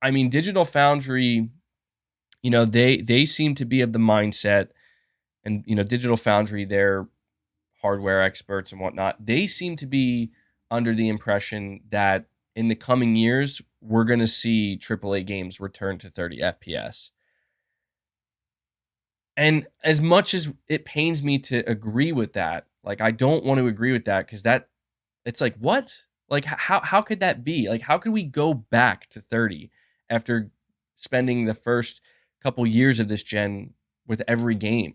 I mean, Digital Foundry, they seem to be of the mindset, and Digital Foundry, they're hardware experts and whatnot. They seem to be under the impression that in the coming years we're going to see AAA games return to 30 FPS. And as much as it pains me to agree with that, like I don't want to agree with that because it's like, what? Like how could that be? Like how could we go back to 30 after spending the first couple years of this gen with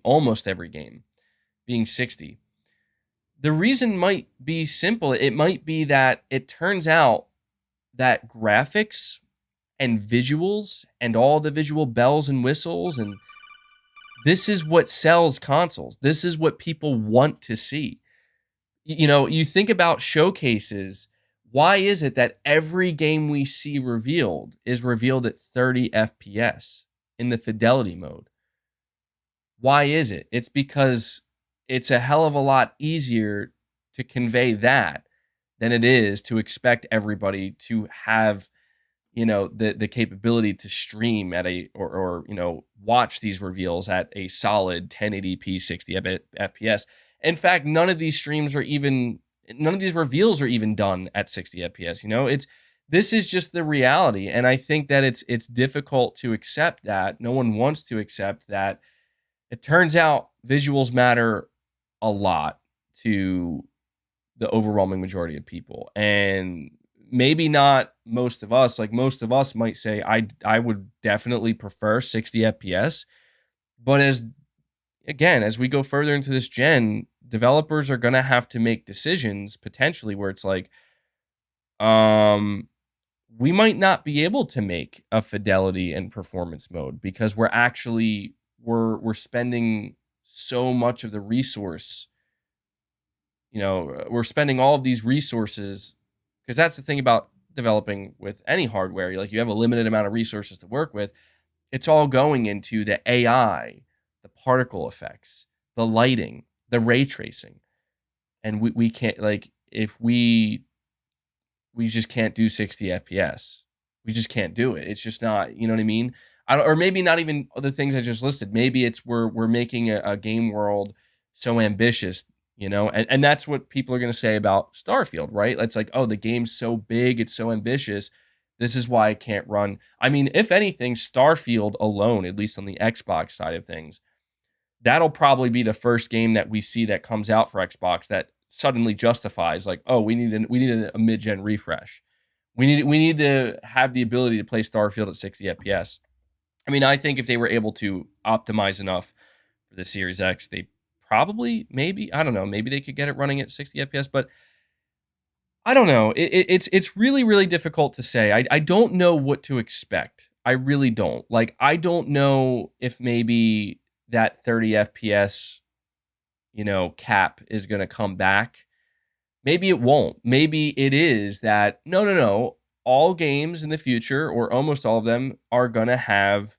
almost every game being 60? The reason might be simple. It might be that it turns out that graphics and visuals and all the visual bells and whistles, and this is what sells consoles. This is what people want to see. You think about showcases. Why is it that every game we see revealed is revealed at 30 FPS in the fidelity mode? Why is it? It's because it's a hell of a lot easier to convey that than it is to expect everybody to have, the capability to stream at or watch these reveals at a solid 1080p 60 FPS. In fact, none of these reveals are even done at 60 FPS. This is just the reality, and I think that it's difficult to accept that. No one wants to accept that. It turns out visuals matter a lot to the overwhelming majority of people, and maybe not most of us. Like most of us might say, I would definitely prefer 60 FPS, but as we go further into this gen, developers are going to have to make decisions potentially where it's like, we might not be able to make a fidelity and performance mode because we're spending so much of the resource. We're spending all of these resources because that's the thing about developing with any hardware. Like you have a limited amount of resources to work with. It's all going into the AI, the particle effects, the lighting, the ray tracing. And we can't, like, if we just can't do 60 FPS. We just can't do it. It's just not, you know what I mean? Or maybe not even the things I just listed. Maybe it's we're making a game world so ambitious, and that's what people are going to say about Starfield, right? It's like, oh, the game's so big, it's so ambitious. This is why it can't run. I mean, if anything, Starfield alone, at least on the Xbox side of things, that'll probably be the first game that we see that comes out for Xbox that suddenly justifies, like, oh, we need a mid-gen refresh. We need to have the ability to play Starfield at 60 FPS. I mean, I think if they were able to optimize enough for the Series X, they probably, maybe, I don't know, maybe they could get it running at 60 FPS, but I don't know. It's really, really difficult to say. I don't know what to expect. I really don't. Like, I don't know if maybe that 30 FPS cap is going to come back. Maybe it won't. Maybe it is that no. All games in the future, or almost all of them, are going to have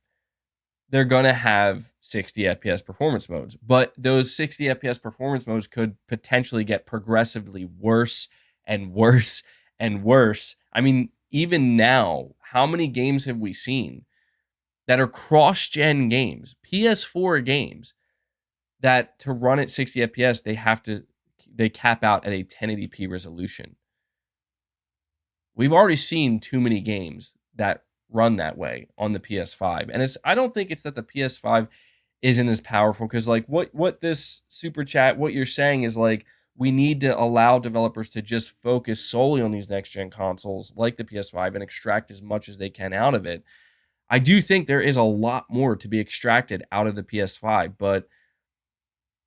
60 FPS performance modes. But those 60 FPS performance modes could potentially get progressively worse and worse and worse. I mean, even now, how many games have we seen that are cross-gen games, PS4 games, that to run at 60 FPS, they cap out at a 1080p resolution. We've already seen too many games that run that way on the PS5. And I don't think it's that the PS5 isn't as powerful, because like what this super chat, what you're saying is like, we need to allow developers to just focus solely on these next gen consoles like the PS5 and extract as much as they can out of it. I do think there is a lot more to be extracted out of the PS5, but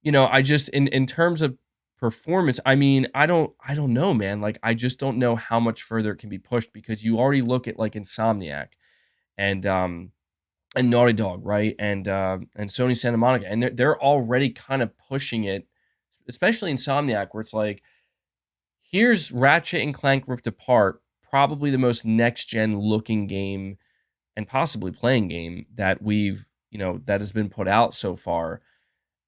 I just in terms of performance, I mean, I don't know, man. Like, I just don't know how much further it can be pushed, because you already look at like Insomniac and Naughty Dog, right? And Sony Santa Monica, and they're already kind of pushing it, especially Insomniac, where it's like, here's Ratchet and Clank Rift Apart, probably the most next gen looking game and possibly playing game that that has been put out so far.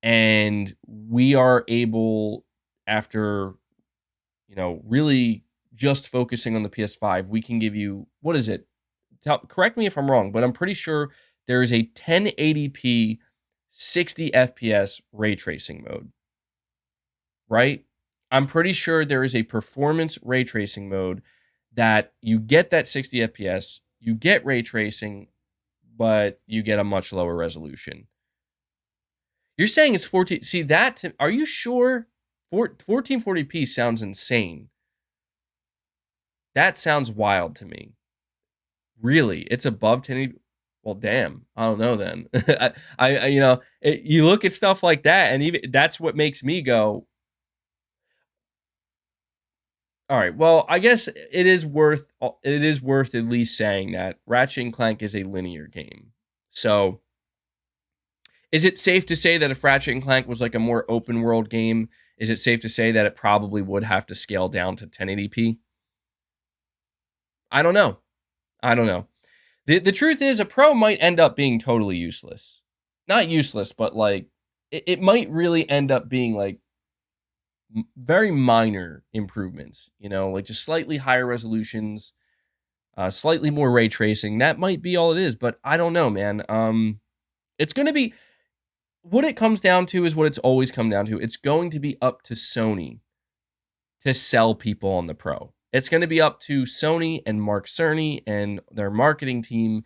And we are able, after, really just focusing on the PS5, we can give you, what is it? Correct me if I'm wrong, but I'm pretty sure there is a 1080p 60 FPS ray tracing mode, right? I'm pretty sure there is a performance ray tracing mode that you get that 60 FPS, you get ray tracing, but you get a much lower resolution. You're saying it's 14. See that? Are you sure? 1440p sounds insane. That sounds wild to me. Really, it's above 1080. Well, damn. I don't know then. You look at stuff like that, and even that's what makes me go, all right. Well, I guess it is worth at least saying that Ratchet and Clank is a linear game. So, is it safe to say that if Ratchet and Clank was like a more open world game, is it safe to say that it probably would have to scale down to 1080p? I don't know. The truth is, a Pro might end up being totally useless. Not useless, but like it might really end up being like very minor improvements, like just slightly higher resolutions, slightly more ray tracing. That might be all it is, but I don't know, man. It's going to be, what it comes down to is what it's always come down to. It's going to be up to Sony to sell people on the Pro. It's going to be up to Sony and Mark Cerny and their marketing team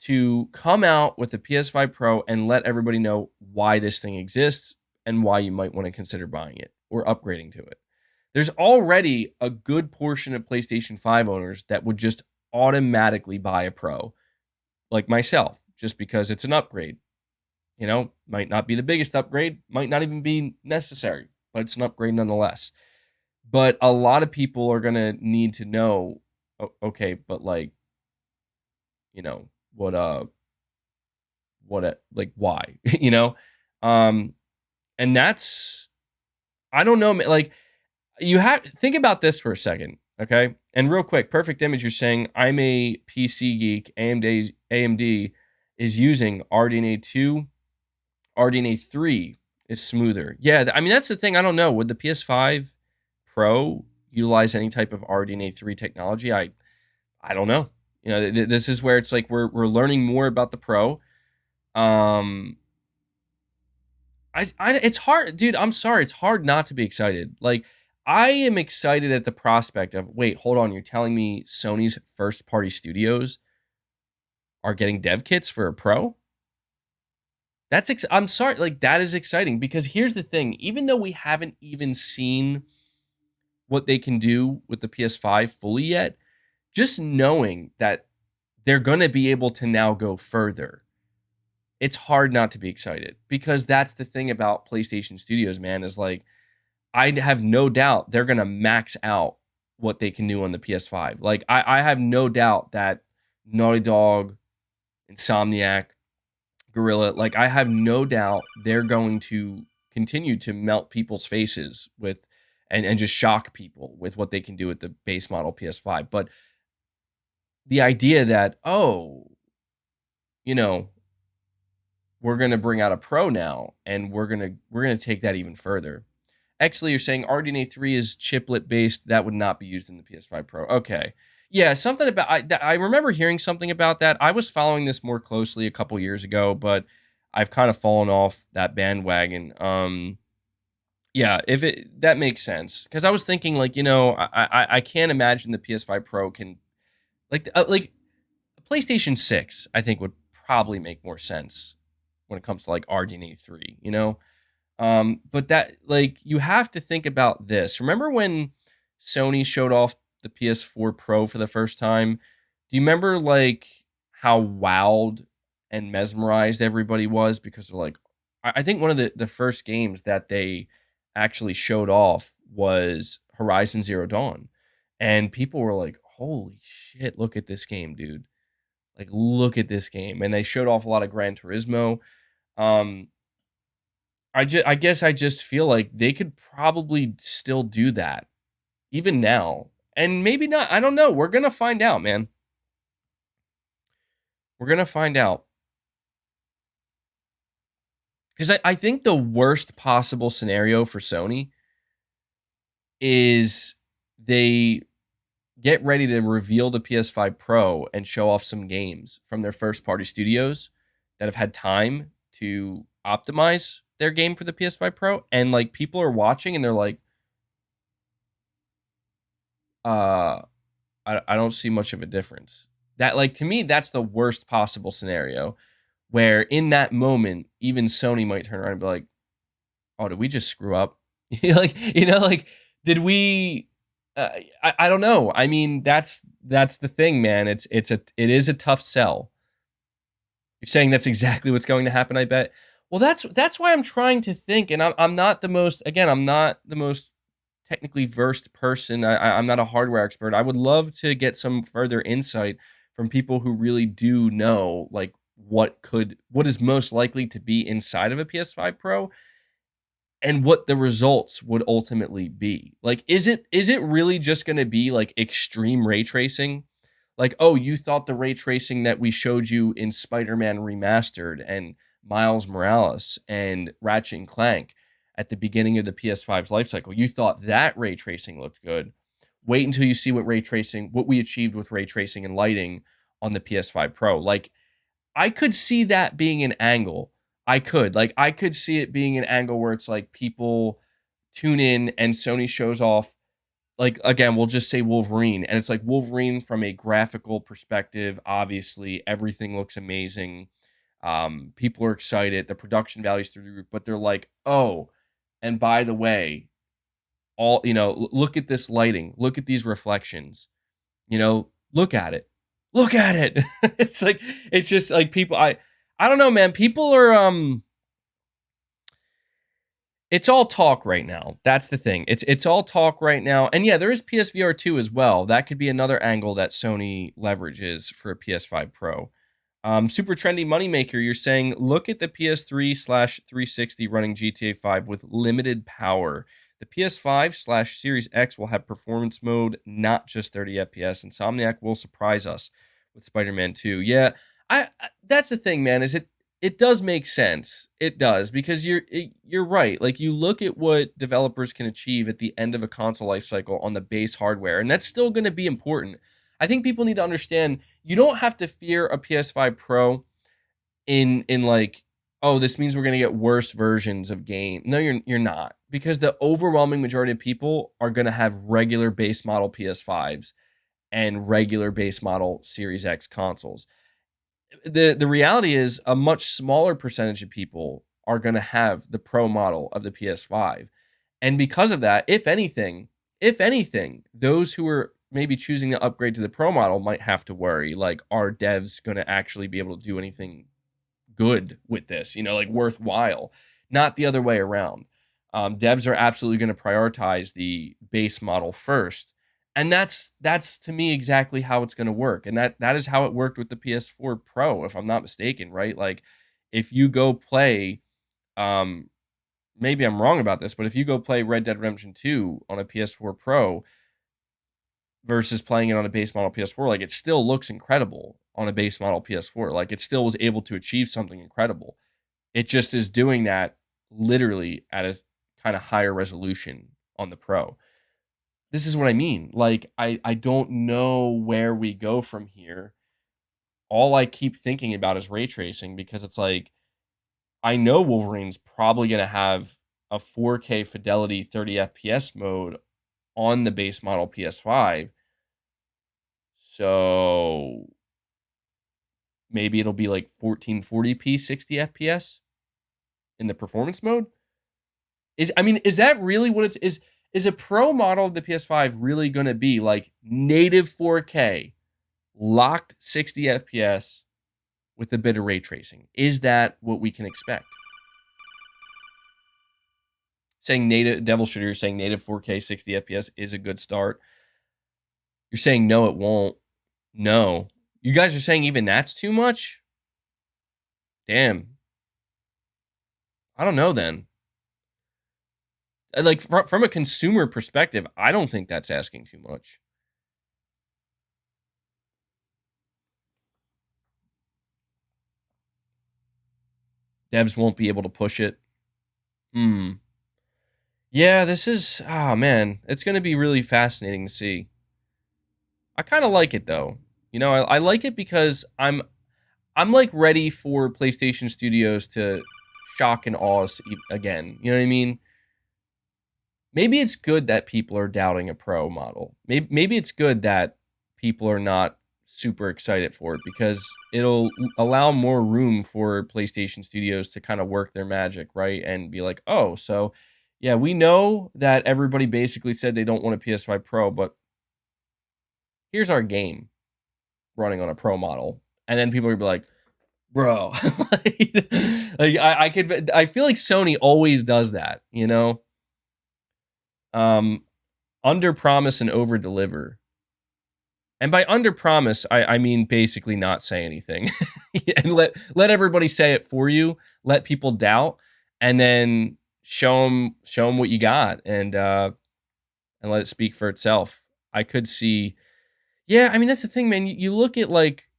to come out with the PS5 Pro and let everybody know why this thing exists and why you might want to consider buying it or upgrading to it. There's already a good portion of PlayStation 5 owners that would just automatically buy a Pro, like myself, just because it's an upgrade. Might not be the biggest upgrade, might not even be necessary, but it's an upgrade nonetheless. But a lot of people are going to need to know, okay, but like, like, why, and that's, I don't know, like, you have think about this for a second, okay? And real quick, Perfect Image, you're saying, I'm a PC geek. AMD is using RDNA 2, RDNA 3 is smoother. Yeah, I mean, that's the thing. I don't know. Would the PS5 Pro utilize any type of RDNA 3 technology? I don't know. This is where it's like we're learning more about the Pro. It's hard, dude. I'm sorry. It's hard not to be excited. Like, I am excited at the prospect of, wait, hold on. You're telling me Sony's first party studios are getting dev kits for a Pro? I'm sorry. Like, that is exciting, because here's the thing. Even though we haven't even seen what they can do with the PS5 fully yet, just knowing that they're going to be able to now go further, it's hard not to be excited, because that's the thing about PlayStation Studios, man, is like, I have no doubt they're going to max out what they can do on the PS5. Like, I have no doubt that Naughty Dog, Insomniac, Gorilla, like, I have no doubt they're going to continue to melt people's faces with and just shock people with what they can do with the base model PS5. But the idea that, oh, you know, we're gonna bring out a Pro now, and we're gonna take that even further. Actually, you're saying RDNA 3 is chiplet based. That would not be used in the PS5 Pro. Okay. Yeah, something about I remember hearing something about that. I was following this more closely a couple years ago, but I've kind of fallen off that bandwagon. Yeah, if it that makes sense, because I was thinking like, I can't imagine the PS5 Pro can like PlayStation 6. I think would probably make more sense when it comes to like RDNA 3. But that, like, you have to think about this. Remember when Sony showed off the PS4 Pro for the first time? Do you remember like how wowed and mesmerized everybody was? Because they're like, I think one of the first games that they actually showed off was Horizon Zero Dawn. And people were like, holy shit, look at this game, dude. Like, look at this game. And they showed off a lot of Gran Turismo. Um, I guess I just feel like they could probably still do that even now. And maybe not. I don't know. We're going to find out, man. We're going to find out. Because I think the worst possible scenario for Sony is they get ready to reveal the PS5 Pro and show off some games from their first party studios that have had time to optimize their game for the PS5 Pro. And like people are watching and they're like, uh, I don't see much of a difference. That, like, to me, that's the worst possible scenario, where in that moment, even Sony might turn around and be like, oh, did we just screw up? Like, did we? I don't know. I mean, that's the thing, man. It is a tough sell. You're saying that's exactly what's going to happen, I bet. Well, that's why I'm trying to think, and I'm not the most, again, I'm not the most technically versed person. I'm not a hardware expert. I would love to get some further insight from people who really do know, like, what is most likely to be inside of a PS5 Pro and what the results would ultimately be. Like, is it really just going to be like extreme ray tracing? Like, oh, you thought the ray tracing that we showed you in Spider-Man Remastered and Miles Morales and Ratchet and Clank at the beginning of the PS5's life cycle, you thought that ray tracing looked good. Wait until you see what we achieved with ray tracing and lighting on the PS5 Pro. Like, I could see that being an angle. I could see it being an angle where it's like people tune in and Sony shows off, like, again, we'll just say Wolverine, and it's like Wolverine from a graphical perspective. Obviously, everything looks amazing. People are excited. The production values through the roof, but they're like, oh, and by the way, look at this lighting. Look at these reflections. Look at it. Look at it. It's just like people. I don't know, man. People are It's all talk right now. That's the thing. It's all talk right now. And yeah, there is PSVR 2 as well. That could be another angle that Sony leverages for a PS5 Pro. Super trendy moneymaker, you're saying, look at the PS3/360 running GTA 5 with limited power. The PS5/Series X will have performance mode, not just 30 FPS. Insomniac will surprise us with Spider-Man 2. Yeah, that's the thing, man, is it does make sense. It does, because you're right. Like, you look at what developers can achieve at the end of a console lifecycle on the base hardware, and that's still going to be important. I think people need to understand you don't have to fear a PS5 Pro in like, oh, this means we're going to get worse versions of game. No, you're not, because the overwhelming majority of people are going to have regular base model PS5s and regular base model Series X consoles. The reality is a much smaller percentage of people are going to have the pro model of the PS5. And because of that, if anything, those who are maybe choosing to upgrade to the pro model might have to worry, like, are devs going to actually be able to do anything good with this, like worthwhile, not the other way around. Devs are absolutely going to prioritize the base model first. And that's to me exactly how it's going to work. And that is how it worked with the PS4 Pro, if I'm not mistaken, right? Like, if you go play maybe I'm wrong about this, but if you go play Red Dead Redemption 2 on a PS4 Pro versus playing it on a base model PS4, like it still looks incredible on a base model PS4. Like it still was able to achieve something incredible. It just is doing that literally at a kind of higher resolution on the Pro. This is what I mean. Like I don't know where we go from here. All I keep thinking about is ray tracing because it's like I know Wolverine's probably going to have a 4K fidelity 30 FPS mode on the base model PS5. So maybe it'll be like 1440p 60 FPS in the performance mode. Is that really what is a pro model of the PS5 really going to be like native 4K locked 60 FPS with a bit of ray tracing? Is that what we can expect? Saying native Devil Shooter, you're saying native 4K 60 FPS is a good start. You're saying no, it won't. No. You guys are saying even that's too much? Damn. I don't know then. Like from a consumer perspective, I don't think that's asking too much. Devs won't be able to push it. Yeah, this is, oh man, it's going to be really fascinating to see. I kind of like it though. You know, I like it because I'm like ready for PlayStation Studios to shock and awe us again. You know what I mean? Maybe it's good that people are doubting a pro model. Maybe it's good that people are not super excited for it because it'll allow more room for PlayStation Studios to kind of work their magic, right? And be like, oh, so yeah, we know that everybody basically said they don't want a PS5 Pro, but here's our game running on a pro model. And then people will be like, bro, I feel like Sony always does that, you know? Under promise and over deliver. And by under promise, I mean basically not say anything and let everybody say it for you. Let people doubt, and then show them what you got, and let it speak for itself. I could see, yeah. I mean that's the thing, man. You look at like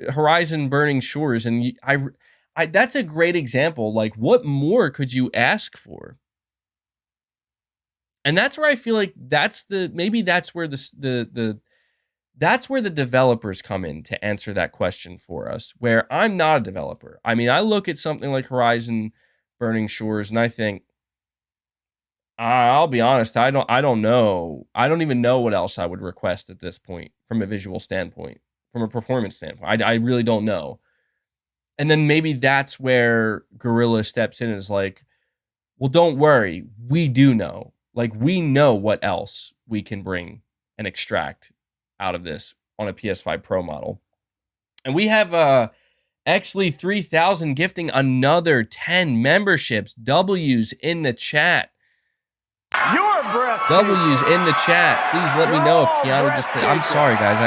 Horizon Burning Shores, and I that's a great example. Like, what more could you ask for? And that's where I feel like maybe that's where that's where the developers come in to answer that question for us, where I'm not a developer. I mean, I look at something like Horizon Burning Shores and I think, I'll be honest, I don't know. I don't even know what else I would request at this point from a visual standpoint, from a performance standpoint. I really don't know. And then maybe that's where Guerrilla steps in and is like, well, don't worry. We do know. Like, we know what else we can bring and extract out of this on a PS5 Pro model. And we have Exley 3000 gifting another 10 memberships. W's in the chat. Your breath. W's in the chat. Please let me know if Keanu just played. I'm sorry, guys.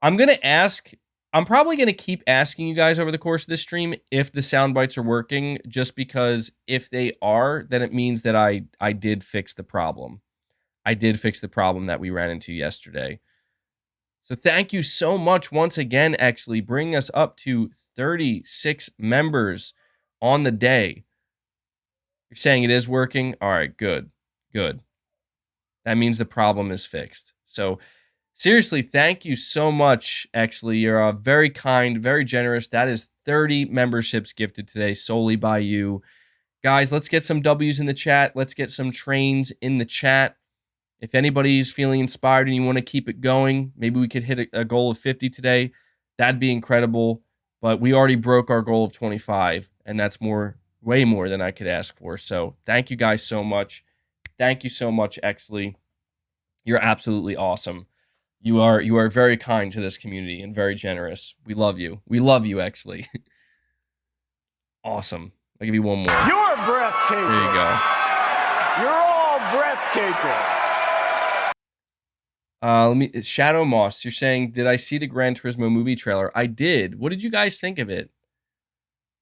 I'm going to ask. I'm probably going to keep asking you guys over the course of this stream if the sound bites are working, just because if they are, then it means that I did fix the problem. I did fix the problem that we ran into yesterday. So thank you so much once again, Exley, bringing us up to 36 members on the day. You're saying it is working? All right, good. Good. That means the problem is fixed. So seriously, thank you so much, Exley. You're very kind, very generous. That is 30 memberships gifted today solely by you. Guys, let's get some W's in the chat. Let's get some trains in the chat. If anybody's feeling inspired and you want to keep it going, maybe we could hit a goal of 50 today. That'd be incredible. But we already broke our goal of 25, and that's way more than I could ask for. So thank you guys so much. Thank you so much, Exley. You're absolutely awesome. You are very kind to this community and very generous. We love you. We love you, Exley. Awesome. I'll give you one more. You're breathtaking. There you go. You're all breathtaking. Shadow Moss, you're saying, did I see the Gran Turismo movie trailer? I did. What did you guys think of it?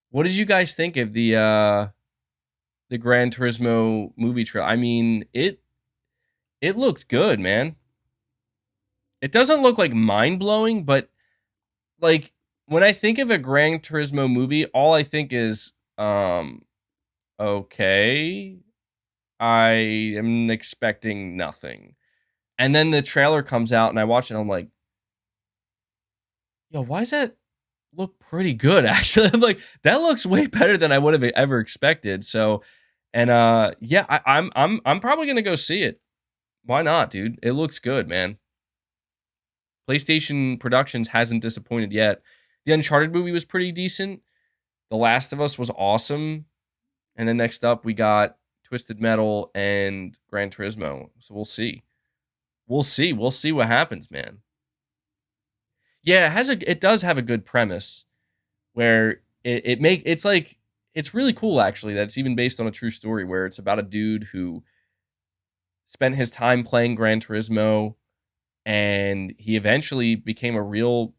What did you guys think of the the Gran Turismo movie trailer. I mean, it looked good, man. It doesn't look like mind blowing, but like when I think of a Gran Turismo movie, all I think is, okay, I am expecting nothing. And then the trailer comes out and I watch it and I'm like, yo, why does that look pretty good actually? I'm like, that looks way better than I would have ever expected. So, and yeah, I'm probably gonna go see it. Why not, dude? It looks good, man. PlayStation Productions hasn't disappointed yet. The Uncharted movie was pretty decent. The Last of Us was awesome. And then next up, we got Twisted Metal and Gran Turismo. So we'll see. We'll see. We'll see what happens, man. Yeah, it does have a good premise where it's really cool actually that it's even based on a true story where it's about a dude who spent his time playing Gran Turismo and he eventually became a real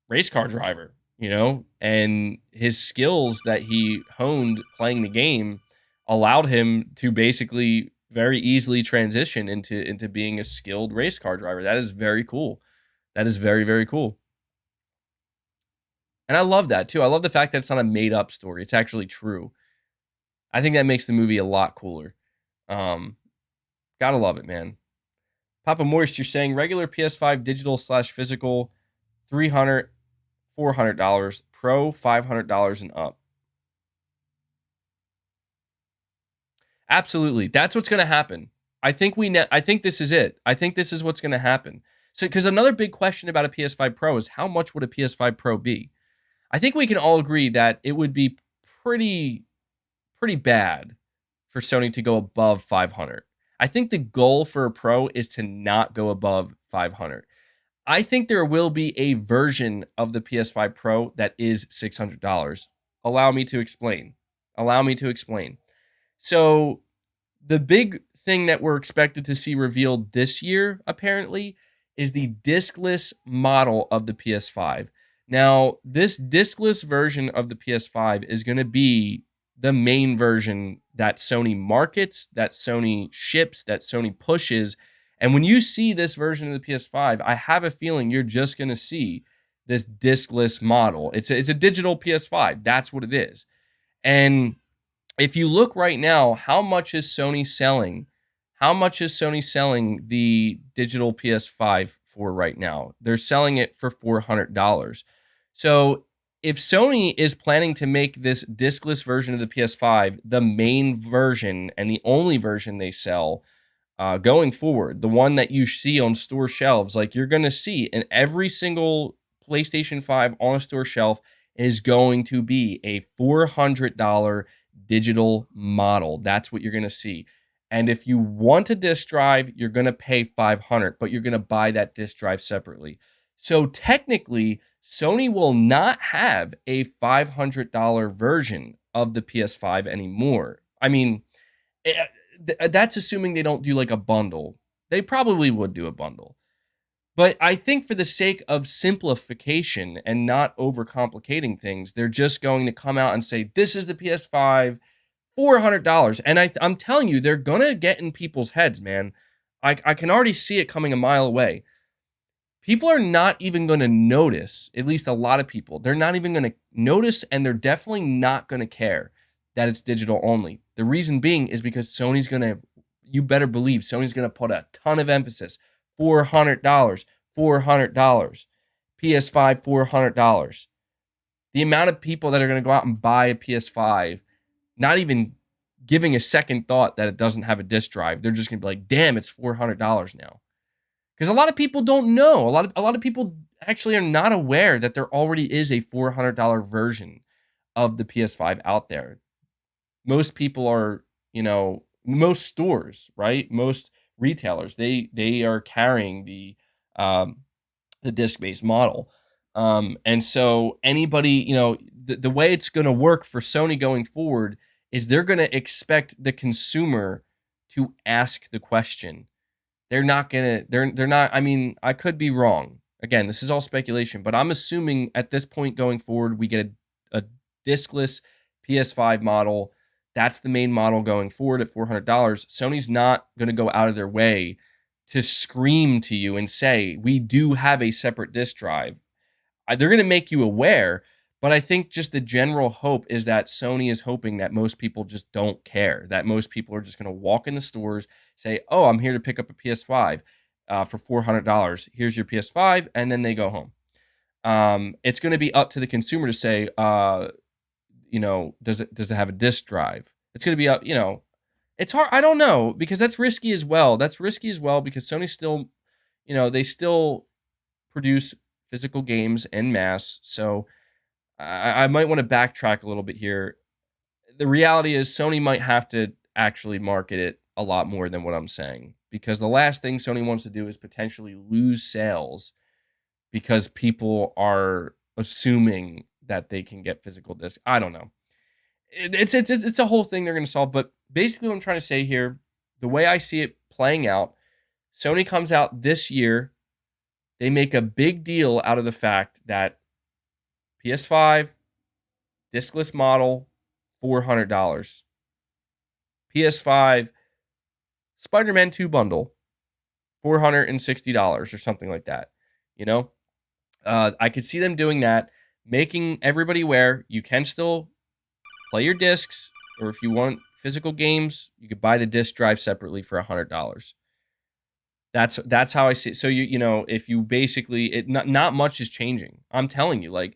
race car driver, and his skills that he honed playing the game allowed him to basically very easily transition into being a skilled race car driver. That is very cool. That is very, very cool. And I love that too. I love the fact that it's not a made up story. It's actually true. I think that makes the movie a lot cooler. Gotta love it, man. Papa Moist, you're saying regular PS5 digital / physical, $300, $400, Pro $500 and up. Absolutely, that's what's going to happen. I think this is it. I think this is what's going to happen. So, because another big question about a PS5 Pro is how much would a PS5 Pro be? I think we can all agree that it would be pretty bad for Sony to go above 500. I think the goal for a Pro is to not go above 500. I think there will be a version of the PS5 Pro that is $600. Allow me to explain. So, the big thing that we're expected to see revealed this year, apparently, is the discless model of the PS5. Now, this discless version of the PS5 is going to be the main version that Sony markets, that Sony ships, that Sony pushes. And when you see this version of the PS5, I have a feeling you're just going to see this discless model. It's a digital PS5. That's what it is. And if you look right now, how much is Sony selling? How much is Sony selling the digital PS5 for right now? They're selling it for $400. So if Sony is planning to make this discless version of the PS5 the main version and the only version they sell going forward, the one that you see on store shelves, like you're going to see in every single PlayStation 5 on a store shelf is going to be a $400 digital model. That's what you're going to see. And if you want a disk drive, you're going to pay $500, but you're going to buy that disk drive separately. So technically, Sony will not have a $500 version of the PS5 anymore. I mean, that's assuming they don't do like a bundle. They probably would do a bundle. But I think for the sake of simplification and not overcomplicating things, they're just going to come out and say, this is the PS5, $400. And I'm telling you, they're going to get in people's heads, man. I can already see it coming a mile away. People are not even going to notice, at least a lot of people. They're not even going to notice, and they're definitely not going to care that it's digital only. The reason being is because Sony's going to, you better believe, Sony's going to put a ton of emphasis. $400, $400, PS5, $400. The amount of people that are going to go out and buy a PS5, not even giving a second thought that it doesn't have a disc drive, they're just going to be like, damn, it's $400 now. Because a lot of people don't know. A lot of people actually are not aware that there already is a $400 version of the PS5 out there. Most people are, most stores, right? Most retailers, they are carrying the disc-based model. And so anybody, the way it's going to work for Sony going forward is they're going to expect the consumer to ask the question. They're not I mean, I could be wrong. Again, this is all speculation, but I'm assuming at this point going forward, we get a discless PS5 model That's the main model going forward at $400. Sony's not going to go out of their way to scream to you and say, we do have a separate disk drive. They're going to make you aware, but I think just the general hope is that Sony is hoping that most people just don't care, that most people are just going to walk in the stores, say, oh, I'm here to pick up a PS5 for $400. Here's your PS5, and then they go home. It's going to be up to the consumer to say, does it have a disk drive? It's going to be up, it's hard. I don't know, because that's risky as well. That's risky as well because Sony still, they still produce physical games en masse. So I might want to backtrack a little bit here. The reality is Sony might have to actually market it a lot more than what I'm saying, because the last thing Sony wants to do is potentially lose sales because people are assuming that they can get physical discs. I don't know. It's a whole thing they're going to solve. But basically what I'm trying to say here, the way I see it playing out, Sony comes out this year. They make a big deal out of the fact that PS5, diskless model, $400. PS5, Spider-Man 2 bundle, $460 or something like that. I could see them doing that, making everybody aware you can still play your discs, or if you want physical games, you could buy the disc drive separately for $100. That's how I see it. So if you basically not much is changing. I'm telling you, like,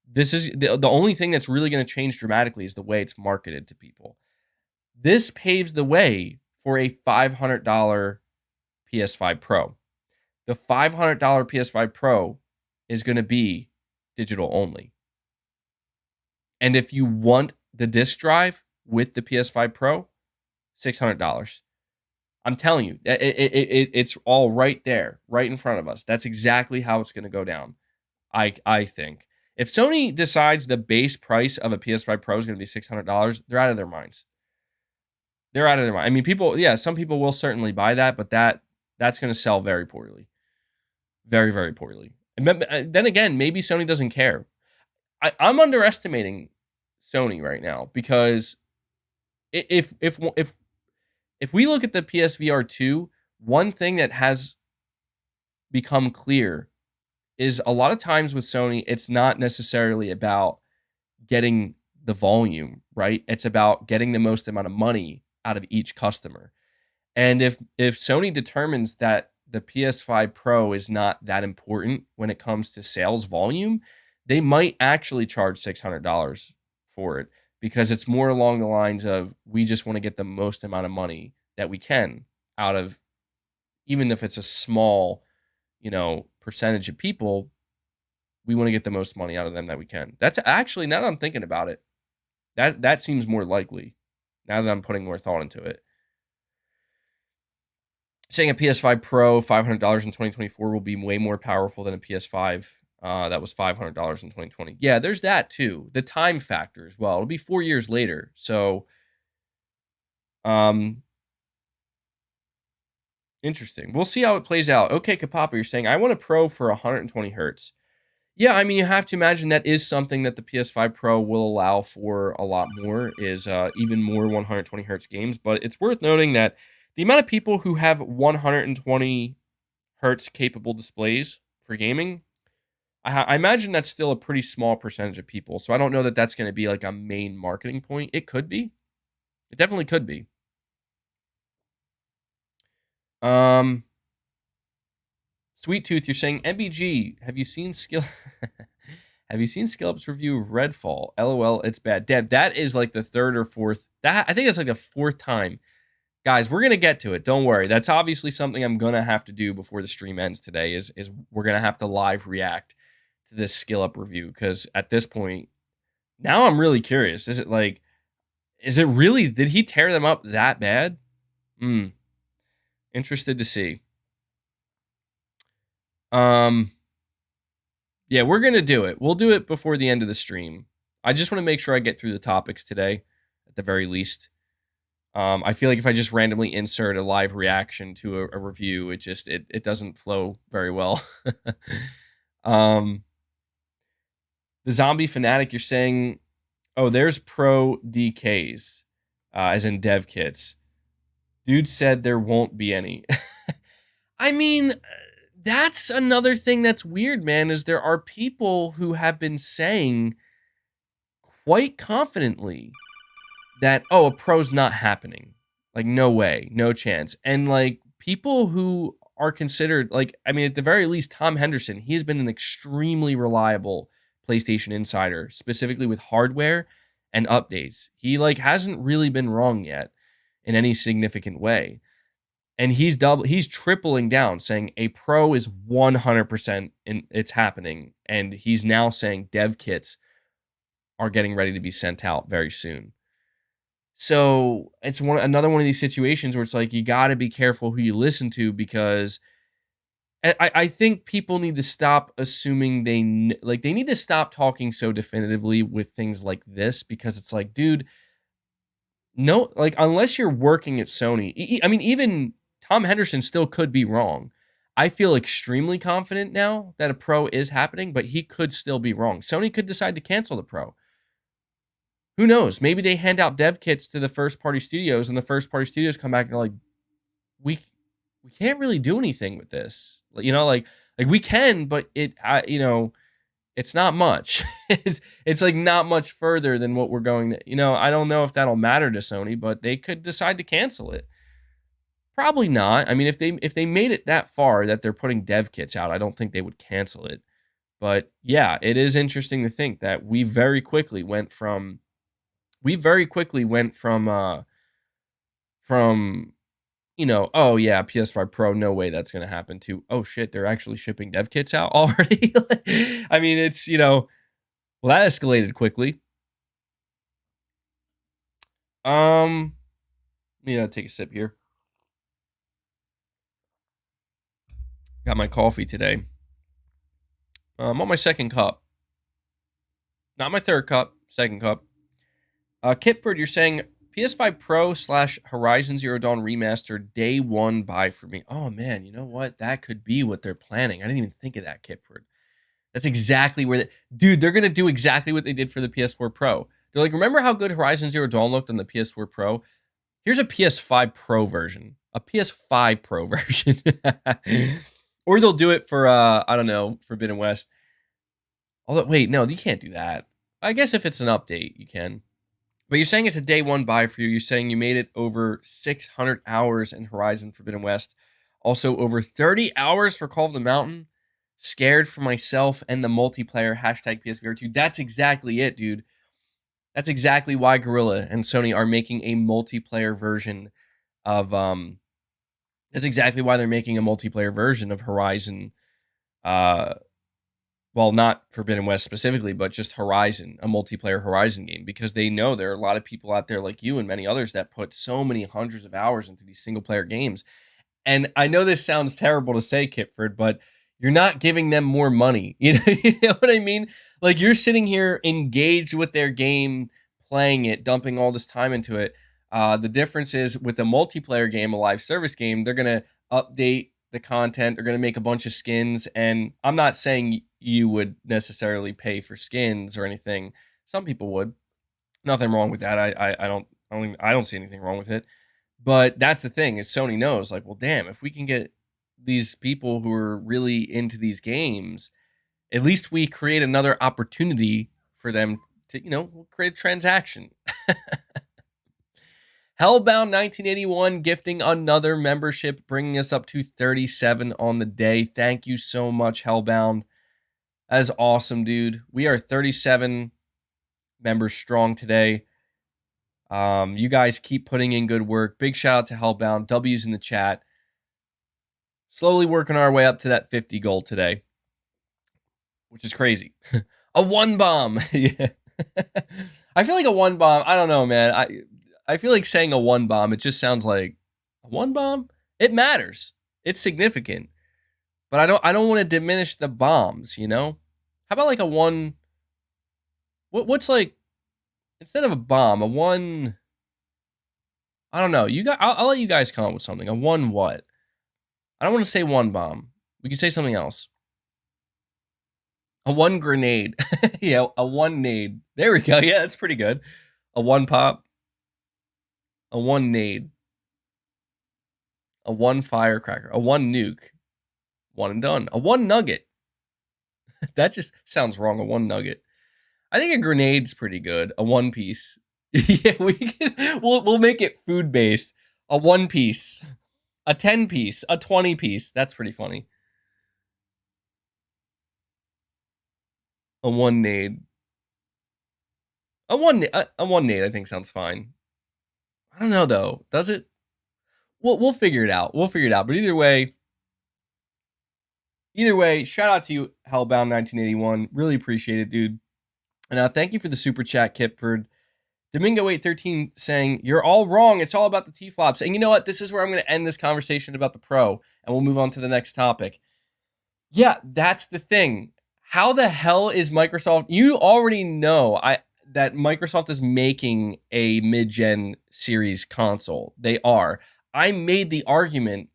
this is the only thing that's really going to change dramatically is the way it's marketed to people. This paves the way for a $500 PS5 Pro. The $500 PS5 Pro is going to be digital only. And if you want the disc drive with the PS5 Pro, $600. I'm telling you, it's all right there, right in front of us. That's exactly how it's going to go down, I think. If Sony decides the base price of a PS5 Pro is going to be $600, they're out of their minds. They're out of their mind. I mean, some people will certainly buy that, but that's going to sell very poorly. Very, very poorly. And then again, maybe Sony doesn't care. I'm underestimating Sony right now, because if we look at the PSVR 2, one thing that has become clear is a lot of times with Sony, it's not necessarily about getting the volume, right? It's about getting the most amount of money out of each customer. And if Sony determines that the PS5 Pro is not that important when it comes to sales volume, they might actually charge $600 for it, because it's more along the lines of, we just want to get the most amount of money that we can out of, even if it's a small, percentage of people, we want to get the most money out of them that we can. That's actually, now that I'm thinking about it, that seems more likely now that I'm putting more thought into it. Saying a PS5 Pro, $500 in 2024 will be way more powerful than a PS5 that was $500 in 2020. Yeah, there's that too. The time factor as well. It'll be 4 years later. So, interesting. We'll see how it plays out. Okay, Kapapa, you're saying, I want a Pro for 120 hertz. Yeah, I mean, you have to imagine that is something that the PS5 Pro will allow for a lot more, is even more 120 hertz games. But it's worth noting that the amount of people who have 120 hertz capable displays for gaming, I imagine that's still a pretty small percentage of people. So I don't know that that's going to be like a main marketing point. It could be. It definitely could be. Sweet Tooth, you're saying, MBG, have you seen have you seen Skillup's review of Redfall? LOL, it's bad. Damn, that is like the third or fourth. I think it's like the fourth time. Guys, we're gonna get to it. Don't worry. That's obviously something I'm gonna have to do before the stream ends today. Is we're gonna have to live react to this Skillup review, because at this point, now I'm really curious. Is it really? Did he tear them up that bad? Interested to see. Yeah, we're gonna do it. We'll do it before the end of the stream. I just want to make sure I get through the topics today, at the very least. I feel like if I just randomly insert a live reaction to a review, it doesn't flow very well. The Zombie Fanatic, you're saying, oh, there's Pro DKs. as in dev kits. Dude said there won't be any. I mean, that's another thing that's weird, man, is there are people who have been saying quite confidently that, oh, a pro's not happening. Like, no way, no chance. And like people who are considered, like, I mean, at the very least, Tom Henderson, he has been an extremely reliable PlayStation insider, specifically with hardware and updates. He like hasn't really been wrong yet in any significant way. And he's tripling down, saying a pro is 100% in it's happening. And he's now saying dev kits are getting ready to be sent out very soon. So it's another one of these situations where it's like you got to be careful who you listen to, because I think people need to stop assuming they need to stop talking so definitively with things like this, because it's like, dude, no, like unless you're working at Sony, I mean, even Tom Henderson still could be wrong. I feel extremely confident now that a pro is happening, but he could still be wrong. Sony could decide to cancel the pro. Who knows? Maybe they hand out dev kits to the first party studios, and the first party studios come back and are like, we can't really do anything with this. You know, like we can, but it's not much. it's like not much further than what we're going to. I don't know if that'll matter to Sony, but they could decide to cancel it. Probably not. I mean, if they made it that far that they're putting dev kits out, I don't think they would cancel it. But yeah, it is interesting to think that we very quickly went from oh yeah, PS5 Pro, no way that's going to happen, to, oh shit, they're actually shipping dev kits out already. I mean, it's, well, that escalated quickly. Take a sip here. Got my coffee today. I'm on my second cup. Not my third cup, second cup. Kitford, you're saying PS5 Pro / Horizon Zero Dawn Remaster day one buy for me. Oh man, you know what? That could be what they're planning. I didn't even think of that, Kitford. That's exactly where dude, they're gonna do exactly what they did for the PS4 Pro. They're like, remember how good Horizon Zero Dawn looked on the PS4 Pro? Here's a PS5 Pro version. A PS5 Pro version. Or they'll do it for I don't know, Forbidden West. Although, wait, no, you can't do that. I guess if it's an update, you can. But you're saying it's a day one buy for you. You're saying you made it over 600 hours in Horizon Forbidden West. Also over 30 hours for Call of the Mountain. Scared for myself and the multiplayer. Hashtag PSVR2. That's exactly it, dude. That's exactly why Guerrilla and Sony are making a multiplayer version of that's exactly why they're making a multiplayer version of Horizon. Well, not Forbidden West specifically, but just Horizon, a multiplayer Horizon game, because they know there are a lot of people out there like you and many others that put so many hundreds of hours into these single player games. And I know this sounds terrible to say, Kitford, but you're not giving them more money. You know what I mean? Like, you're sitting here engaged with their game, playing it, dumping all this time into it. The difference is with a multiplayer game, a live service game, they're going to update the content. They're going to make a bunch of skins. And I'm not saying you would necessarily pay for skins or anything. Some people would. Nothing wrong with that. I don't see anything wrong with it. But that's the thing, is Sony knows, like, well, damn, if we can get these people who are really into these games, at least we create another opportunity for them to, create a transaction. Hellbound 1981 gifting another membership, bringing us up to 37 on the day. Thank you so much, Hellbound. That is awesome, dude. We are 37 members strong today. You guys keep putting in good work. Big shout out to Hellbound. W's in the chat. Slowly working our way up to that 50 goal today, which is crazy. A one bomb. Yeah. I feel like a one bomb. I don't know, man. I feel like saying a one bomb, it just sounds like a one bomb. It matters. It's significant. But I don't want to diminish the bombs, How about like a one? What's like, instead of a bomb, a one? I don't know. I'll let you guys come up with something. A one what? I don't want to say one bomb. We can say something else. A one grenade. Yeah, a one nade. There we go. Yeah, that's pretty good. A one pop. A 1 nade. A 1 firecracker. A 1 nuke. 1 and done. A 1 nugget. That just sounds wrong. A 1 nugget. I think a grenade's pretty good. A 1 piece. Yeah, we'll make it food based. A 1 piece. A 10 piece. A 20 piece. That's pretty funny. A 1 nade. A 1 nade I think sounds fine. I don't know though. Does it? We'll figure it out. We'll figure it out. But either way, shout out to you, Hellbound 1981. Really appreciate it, dude. And thank you for the super chat, Kipford. Domingo813 saying, you're all wrong. It's all about the T-flops. And you know what? This is where I'm going to end this conversation about the Pro, and we'll move on to the next topic. Yeah, that's the thing. How the hell is Microsoft? You already know that Microsoft is making a mid-gen series console. They are. I made the argument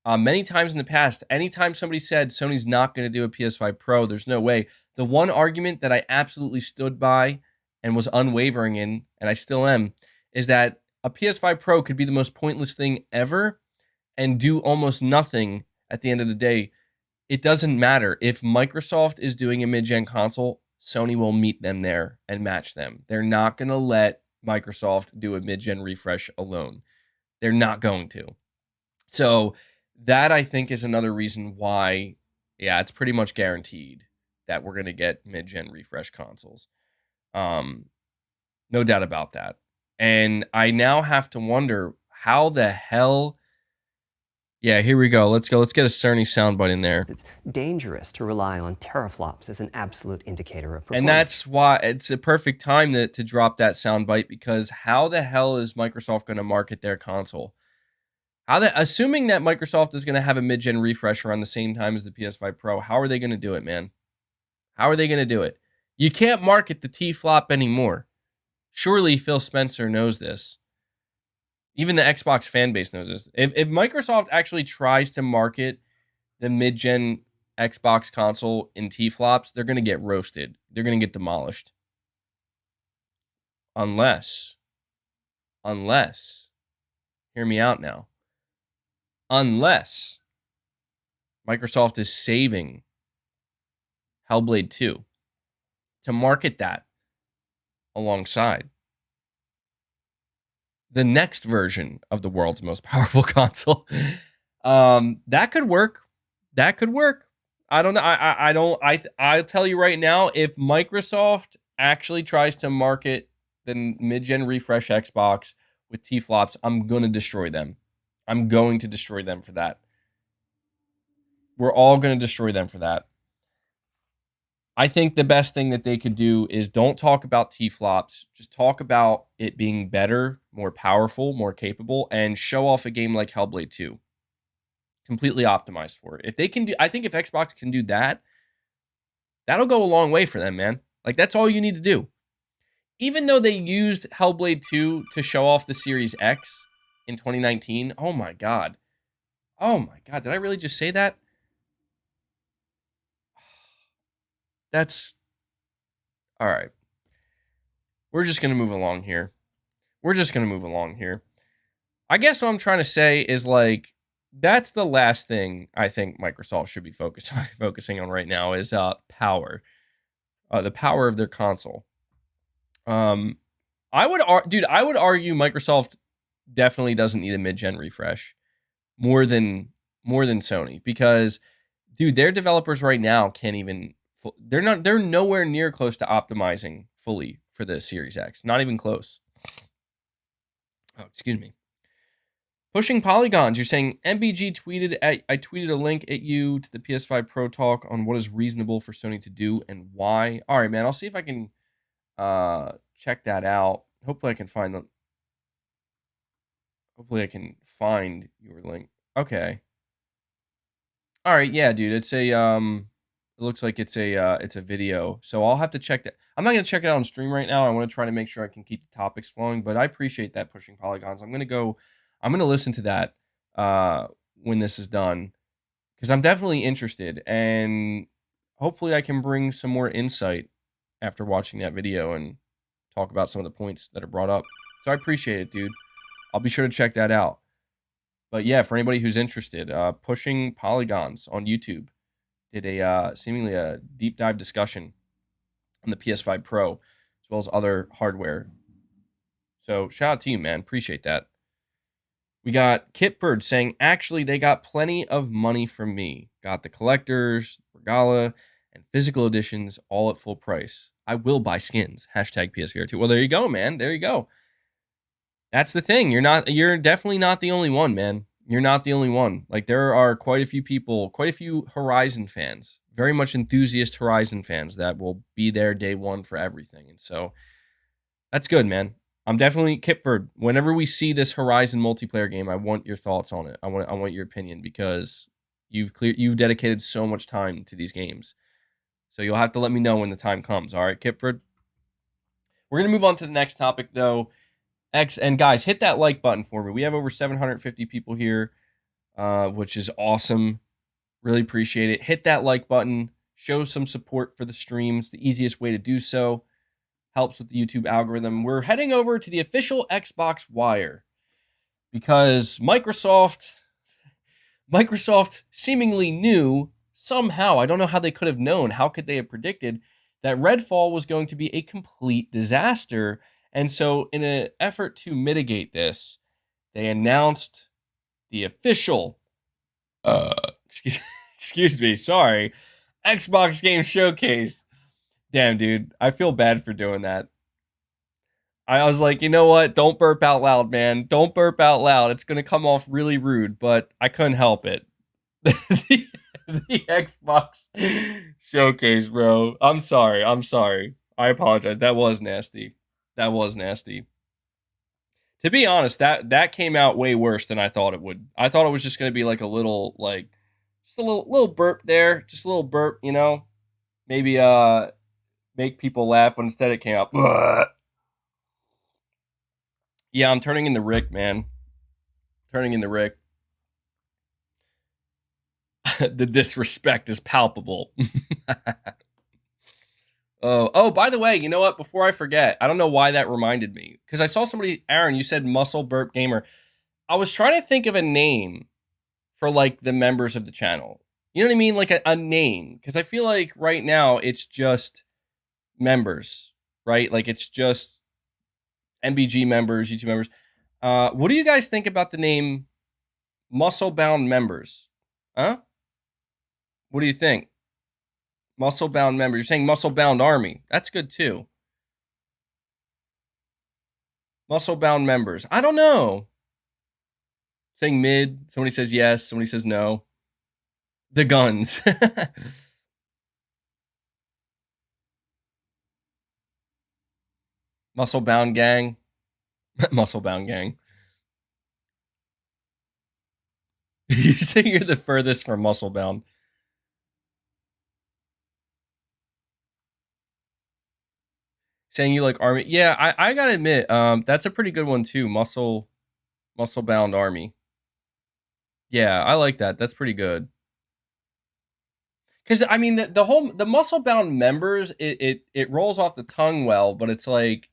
many times in the past. Anytime somebody said Sony's not going to do a PS5 Pro, there's no way. The one argument that I absolutely stood by and was unwavering in, and I still am, is that a PS5 Pro could be the most pointless thing ever and do almost nothing at the end of the day. It doesn't matter. If Microsoft is doing a mid-gen console, Sony will meet them there and match them. They're not going to let Microsoft do a mid-gen refresh alone. They're not going to. So that, I think, is another reason why, yeah, it's pretty much guaranteed that we're going to get mid-gen refresh consoles. No doubt about that. And I now have to wonder how the hell... Yeah, here we go. Let's go. Let's get a Cerny soundbite in there. It's dangerous to rely on teraflops as an absolute indicator of performance. And that's why it's a perfect time to drop that soundbite, because how the hell is Microsoft going to market their console? Assuming that Microsoft is going to have a mid-gen refresh around the same time as the PS5 Pro, how are they going to do it, man? How are they going to do it? You can't market the T-flop anymore. Surely Phil Spencer knows this. Even the Xbox fan base knows this. If Microsoft actually tries to market the mid-gen Xbox console in T-flops, they're going to get roasted. They're going to get demolished. Unless, hear me out now. Unless Microsoft is saving Hellblade 2 to market that alongside the next version of the world's most powerful console. That could work. That could work. I don't know. I'll tell you right now, if Microsoft actually tries to market the mid-gen refresh Xbox with T-flops, I'm going to destroy them. I'm going to destroy them for that. We're all going to destroy them for that. I think the best thing that they could do is don't talk about T-flops. Just talk about it being better, more powerful, more capable, and show off a game like Hellblade 2. Completely optimized for it. If they can do, I think if Xbox can do that, that'll go a long way for them, man. Like, that's all you need to do. Even though they used Hellblade 2 to show off the Series X in 2019, oh my God. Oh my God, did I really just say that? That's... All right. We're just going to move along here. I guess what I'm trying to say is, like, that's the last thing I think Microsoft should be focusing on right now is power. The power of their console. I would argue Microsoft definitely doesn't need a mid-gen refresh more than Sony, because, dude, their developers right now can't even... They're nowhere near close to optimizing fully for the Series X. Not even close. Oh, excuse me. Pushing Polygons, you're saying MBG tweeted I tweeted a link at you to the PS5 Pro talk on what is reasonable for Sony to do and why. All right, man. I'll see if I can check that out. Hopefully I can find your link. Okay. All right, yeah, dude. It's a it looks like it's a video. So I'll have to check that. I'm not going to check it out on stream right now. I want to try to make sure I can keep the topics flowing, but I appreciate that, Pushing Polygons. I'm going to listen to that when this is done, because I'm definitely interested, and hopefully I can bring some more insight after watching that video and talk about some of the points that are brought up. So I appreciate it, dude. I'll be sure to check that out. But yeah, for anybody who's interested, Pushing Polygons on YouTube did a seemingly a deep dive discussion on the PS5 Pro as well as other hardware. So shout out to you, man. Appreciate that. We got Kitbird saying, actually, they got plenty of money from me. Got the collectors, regala, and physical editions all at full price. I will buy skins. Hashtag PSVR2. Well, there you go, man. There you go. That's the thing. You're definitely not the only one, man. You're not the only one. Like, there are quite a few people, quite a few Horizon fans, very much enthusiast Horizon fans that will be there day one for everything. And so that's good, man. I'm definitely Kipford. Whenever we see this Horizon multiplayer game, I want your thoughts on it. I want your opinion because you've dedicated so much time to these games. So you'll have to let me know when the time comes. All right, Kipford. We're gonna move on to the next topic though. And guys, hit that like button for me. We have over 750 people here, which is awesome. Really appreciate it. Hit that like button. Show some support for the streams. The easiest way to do so. Helps with the YouTube algorithm. We're heading over to the official Xbox Wire because Microsoft seemingly knew somehow. I don't know how they could have known. How could they have predicted that Redfall was going to be a complete disaster? And so in an effort to mitigate this, they announced the official, excuse me, sorry, Xbox Game Showcase. Damn, dude, I feel bad for doing that. I was like, you know what? Don't burp out loud, man. Don't burp out loud. It's going to come off really rude, but I couldn't help it. the Xbox Showcase, bro. I'm sorry. I apologize. That was nasty. To be honest, that came out way worse than I thought it would. I thought it was just going to be like a little, like, just a little burp there. Just a little burp, you know? Maybe, make people laugh, when instead it came out. Bleh. Yeah, I'm turning in the Rick, man. Turning in the Rick. The disrespect is palpable. Oh, by the way, you know what? Before I forget, I don't know why that reminded me. Because I saw somebody, Aaron, you said Muscle Burp Gamer. I was trying to think of a name for, like, the members of the channel. You know what I mean? Like a name. Because I feel like right now it's just members, right? Like it's just MBG members, YouTube members. What do you guys think about the name Muscle Bound Members? Huh? What do you think? Muscle Bound Members. You're saying Muscle Bound Army. That's good too. Muscle Bound Members. I don't know. Saying mid. Somebody says yes. Somebody says no. The guns. Muscle Bound Gang. Muscle Bound Gang. You say you're the furthest from Muscle Bound. Saying you like Army. Yeah, I gotta admit, that's a pretty good one too. Muscle Bound Army. Yeah, I like that. That's pretty good. Because I mean, the Muscle Bound Members, it rolls off the tongue well, but it's like,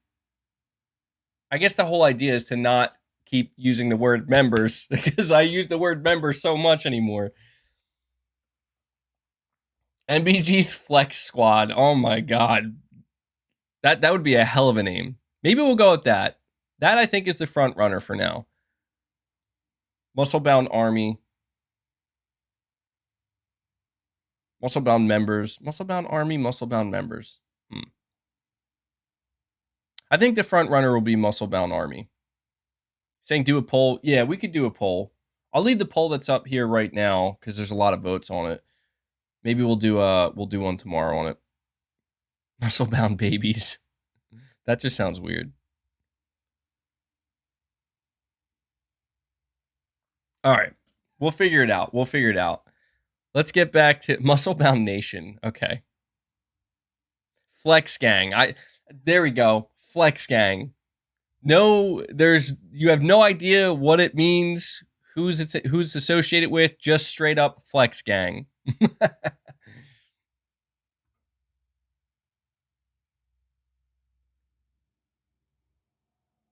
I guess the whole idea is to not keep using the word members because I use the word members so much anymore. MBG's Flex Squad. Oh my god. That would be a hell of a name. Maybe we'll go with that. That I think is the front runner for now. Muscle Bound Army. Muscle Bound Members. Muscle Bound Army, Muscle Bound Members. I think the front runner will be Muscle Bound Army. Saying do a poll. Yeah, we could do a poll. I'll leave the poll that's up here right now because there's a lot of votes on it. Maybe we'll do one tomorrow on it. Muscle Bound Babies. That just sounds weird. All right. We'll figure it out. Let's get back to Muscle Bound Nation. Okay. Flex Gang. There we go. Flex Gang. No, you have no idea what it means, who's associated with, just straight up Flex Gang.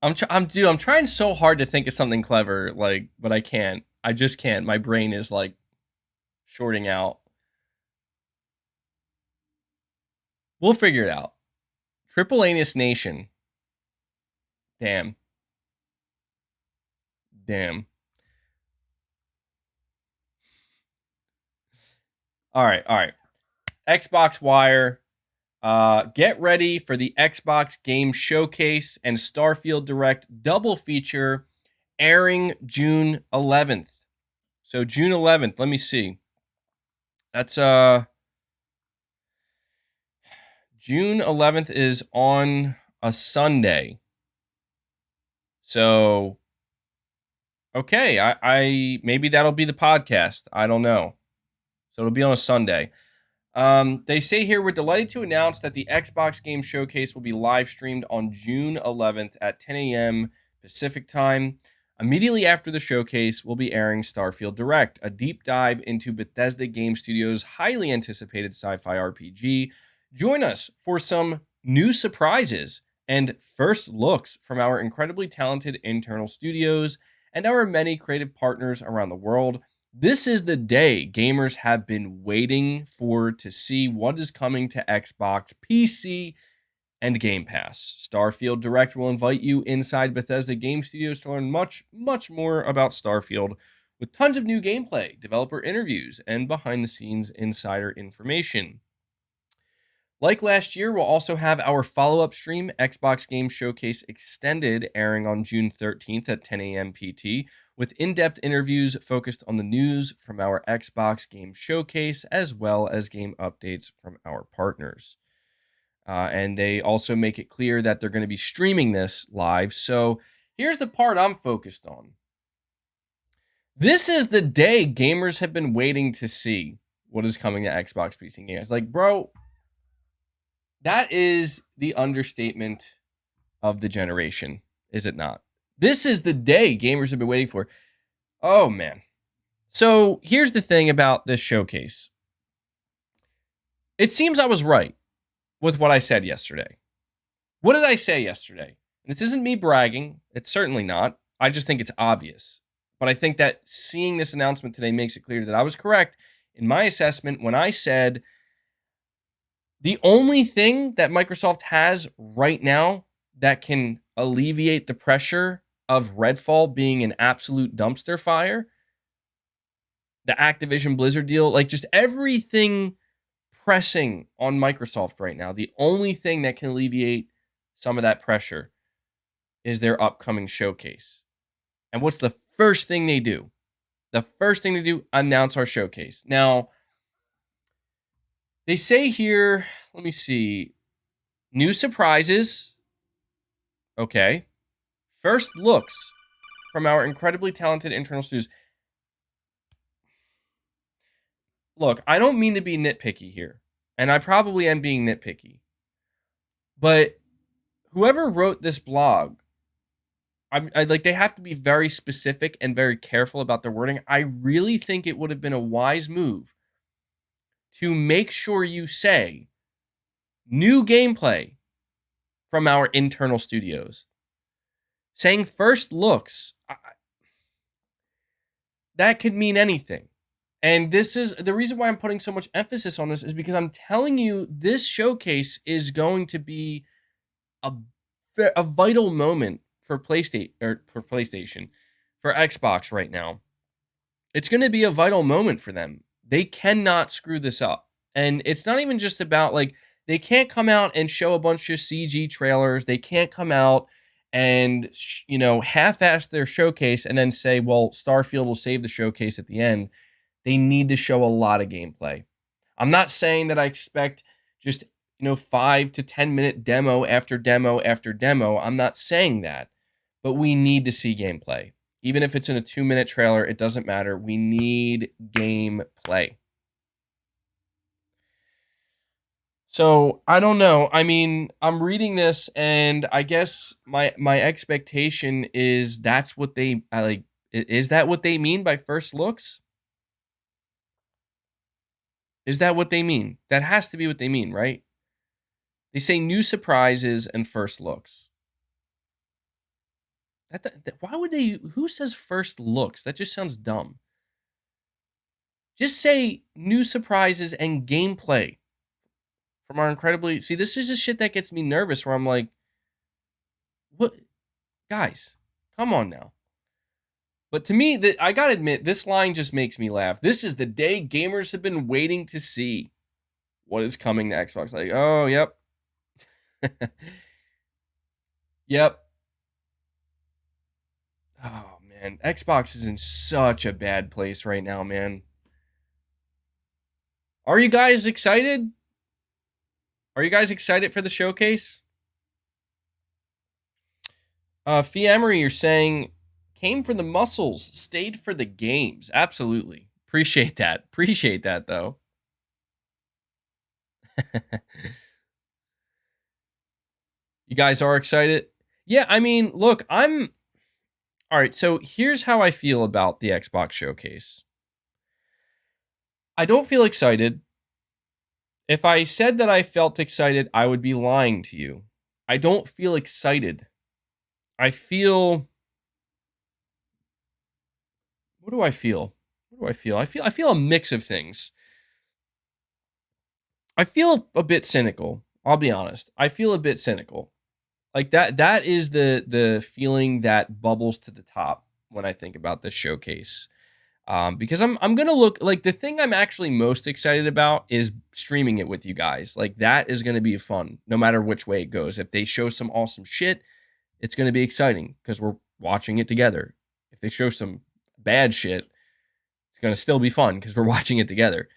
I'm trying so hard to think of something clever, like, but I can't. I just can't. My brain is like shorting out. We'll figure it out. Triple Anus Nation. Damn. Damn. All right, all right. Xbox Wire. Get ready for the Xbox Game Showcase and Starfield Direct double feature airing June 11th. So June 11th, let me see. That's June 11th is on a Sunday. So okay, I maybe that'll be the podcast. I don't know. So it'll be on a Sunday. They say here, we're delighted to announce that the Xbox Game Showcase will be live streamed on June 11th at 10 a.m. Pacific time. Immediately after the showcase, we'll be airing Starfield Direct, a deep dive into Bethesda Game Studios' highly anticipated sci-fi RPG. Join us for some new surprises and first looks from our incredibly talented internal studios and our many creative partners around the world. This is the day gamers have been waiting for to see what is coming to Xbox, PC, and Game Pass. Starfield Direct will invite you inside Bethesda Game Studios to learn much, much more about Starfield with tons of new gameplay, developer interviews, and behind-the-scenes insider information. Like last year, we'll also have our follow-up stream, Xbox Game Showcase Extended, airing on June 13th at 10 a.m. PT, with in-depth interviews focused on the news from our Xbox Game Showcase, as well as game updates from our partners. And they also make it clear that they're going to be streaming this live. So here's the part I'm focused on. This is the day gamers have been waiting to see what is coming to Xbox, PC, and games. Like, bro, that is the understatement of the generation, is it not? This is the day gamers have been waiting for. Oh, man. So here's the thing about this showcase. It seems I was right with what I said yesterday. What did I say yesterday? This isn't me bragging. It's certainly not. I just think it's obvious. But I think that seeing this announcement today makes it clear that I was correct in my assessment when I said the only thing that Microsoft has right now that can alleviate the pressure of Redfall being an absolute dumpster fire, the Activision Blizzard deal, like just everything pressing on Microsoft right now, the only thing that can alleviate some of that pressure is their upcoming showcase. And what's the first thing they do? The first thing they do, announce our showcase. Now, they say here, let me see, new surprises. Okay. First looks from our incredibly talented internal studios. Look, I don't mean to be nitpicky here, and I probably am being nitpicky. But whoever wrote this blog, I like they have to be very specific and very careful about their wording. I really think it would have been a wise move to make sure you say new gameplay from our internal studios. Saying first looks, that could mean anything. And this is the reason why I'm putting so much emphasis on this is because I'm telling you this showcase is going to be a vital moment for PlayStation, for Xbox right now. It's going to be a vital moment for them. They cannot screw this up. And it's not even just about like they can't come out and show a bunch of CG trailers. They can't come out and half-ass their showcase and then say, well, Starfield will save the showcase at the end. They need to show a lot of gameplay. I'm not saying that I expect just 5 to 10 minute demo after demo after demo. I'm not saying that, but we need to see gameplay. Even if it's in a 2-minute trailer, it doesn't matter. We need gameplay. So I don't know. I mean, I'm reading this, and I guess my expectation is that's what they like. Is that what they mean by first looks? Is that what they mean? That has to be what they mean, right? They say new surprises and first looks. Why would they? Who says first looks? That just sounds dumb. Just say new surprises and gameplay from our incredibly. See, this is the shit that gets me nervous. Where I'm like, what, guys? Come on now. But to me, I gotta admit, this line just makes me laugh. This is the day gamers have been waiting to see. What is coming to Xbox? Like, oh, yep. Yep. Oh, man. Xbox is in such a bad place right now, man. Are you guys excited? Are you guys excited for the showcase? Fee Emery, you're saying, came for the muscles, stayed for the games. Absolutely. Appreciate that, though. You guys are excited? Yeah, I mean, look, all right, so here's how I feel about the Xbox showcase. I don't feel excited. If I said that I felt excited, I would be lying to you. I don't feel excited. I feel... What do I feel? I feel a mix of things. I feel a bit cynical. I'll be honest. I feel a bit cynical. Like that is the feeling that bubbles to the top when I think about this showcase. Because I'm gonna look, like, the thing I'm actually most excited about is streaming it with you guys. Like, that is gonna be fun, no matter which way it goes. If they show some awesome shit, it's gonna be exciting because we're watching it together. If they show some bad shit, it's gonna still be fun because we're watching it together.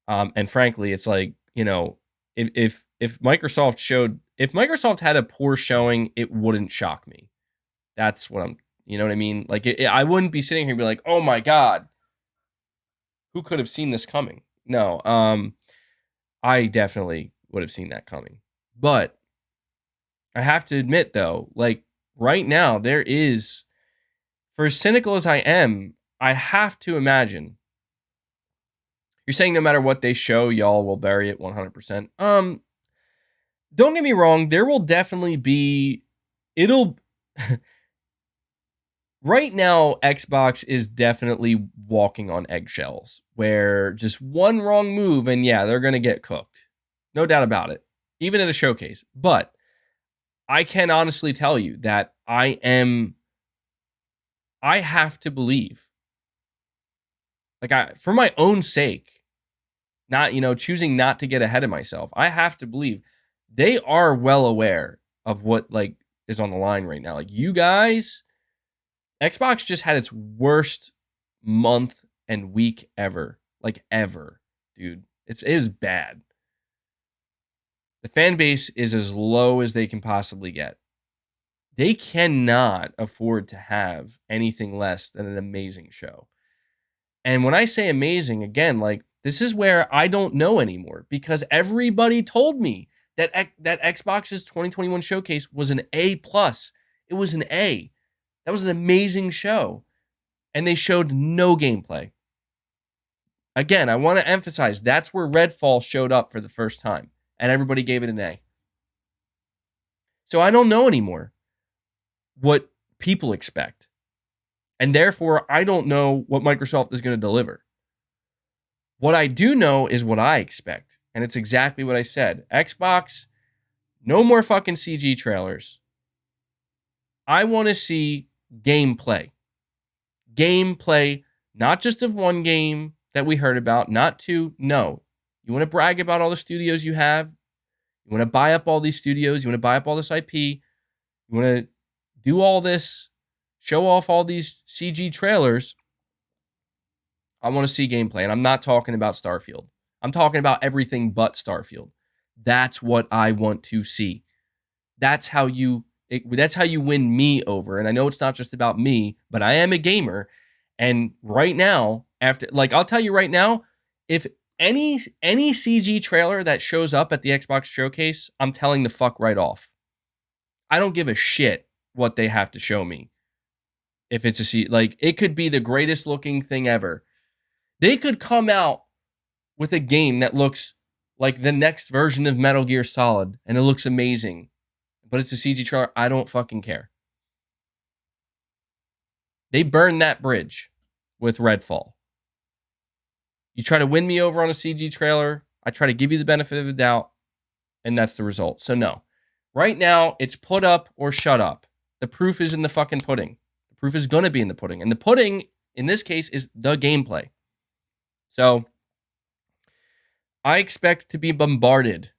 And frankly, it's like, if Microsoft had a poor showing, it wouldn't shock me. That's what you know what I mean? Like, I wouldn't be sitting here and be like, oh my God, who could have seen this coming? No, I definitely would have seen that coming. But I have to admit, though, like, right now, there is, for as cynical as I am, I have to imagine. You're saying no matter what they show, y'all will bury it 100%. Don't get me wrong, there will definitely be, right now, Xbox is definitely walking on eggshells, where just one wrong move and yeah, they're going to get cooked. No doubt about it, even at a showcase. But I can honestly tell you that I have to believe, like, for my own sake, not, choosing not to get ahead of myself, I have to believe they are well aware of what, like, is on the line right now. Like, you guys, Xbox just had its worst month and week ever. Like, ever, dude. It is bad. The fan base is as low as they can possibly get. They cannot afford to have anything less than an amazing show. And when I say amazing, again, like, this is where I don't know anymore, because everybody told me that Xbox's 2021 showcase was an A+. It was an A. That was an amazing show. And they showed no gameplay. Again, I want to emphasize, that's where Redfall showed up for the first time, and everybody gave it an A. So I don't know anymore what people expect. And therefore, I don't know what Microsoft is going to deliver. What I do know is what I expect. And it's exactly what I said. Xbox, no more fucking CG trailers. I want to see gameplay. Gameplay, not just of one game that we heard about, not two. No. You want to brag about all the studios you have. You want to buy up all these studios. You want to buy up all this IP. You want to do all this, show off all these CG trailers. I want to see gameplay. And I'm not talking about Starfield. I'm talking about everything but Starfield. That's what I want to see. That's how you win me over. And I know it's not just about me, but I am a gamer. And right now, I'll tell you right now, if any CG trailer that shows up at the Xbox showcase, I'm telling the fuck right off. I don't give a shit what they have to show me. If it's it could be the greatest looking thing ever. They could come out with a game that looks like the next version of Metal Gear Solid, and it looks amazing, but it's a CG trailer. I don't fucking care. They burned that bridge with Redfall. You try to win me over on a CG trailer, I try to give you the benefit of the doubt, and that's the result. So no. Right now, it's put up or shut up. The proof is in the fucking pudding. The proof is going to be in the pudding. And the pudding, in this case, is the gameplay. So I expect to be bombarded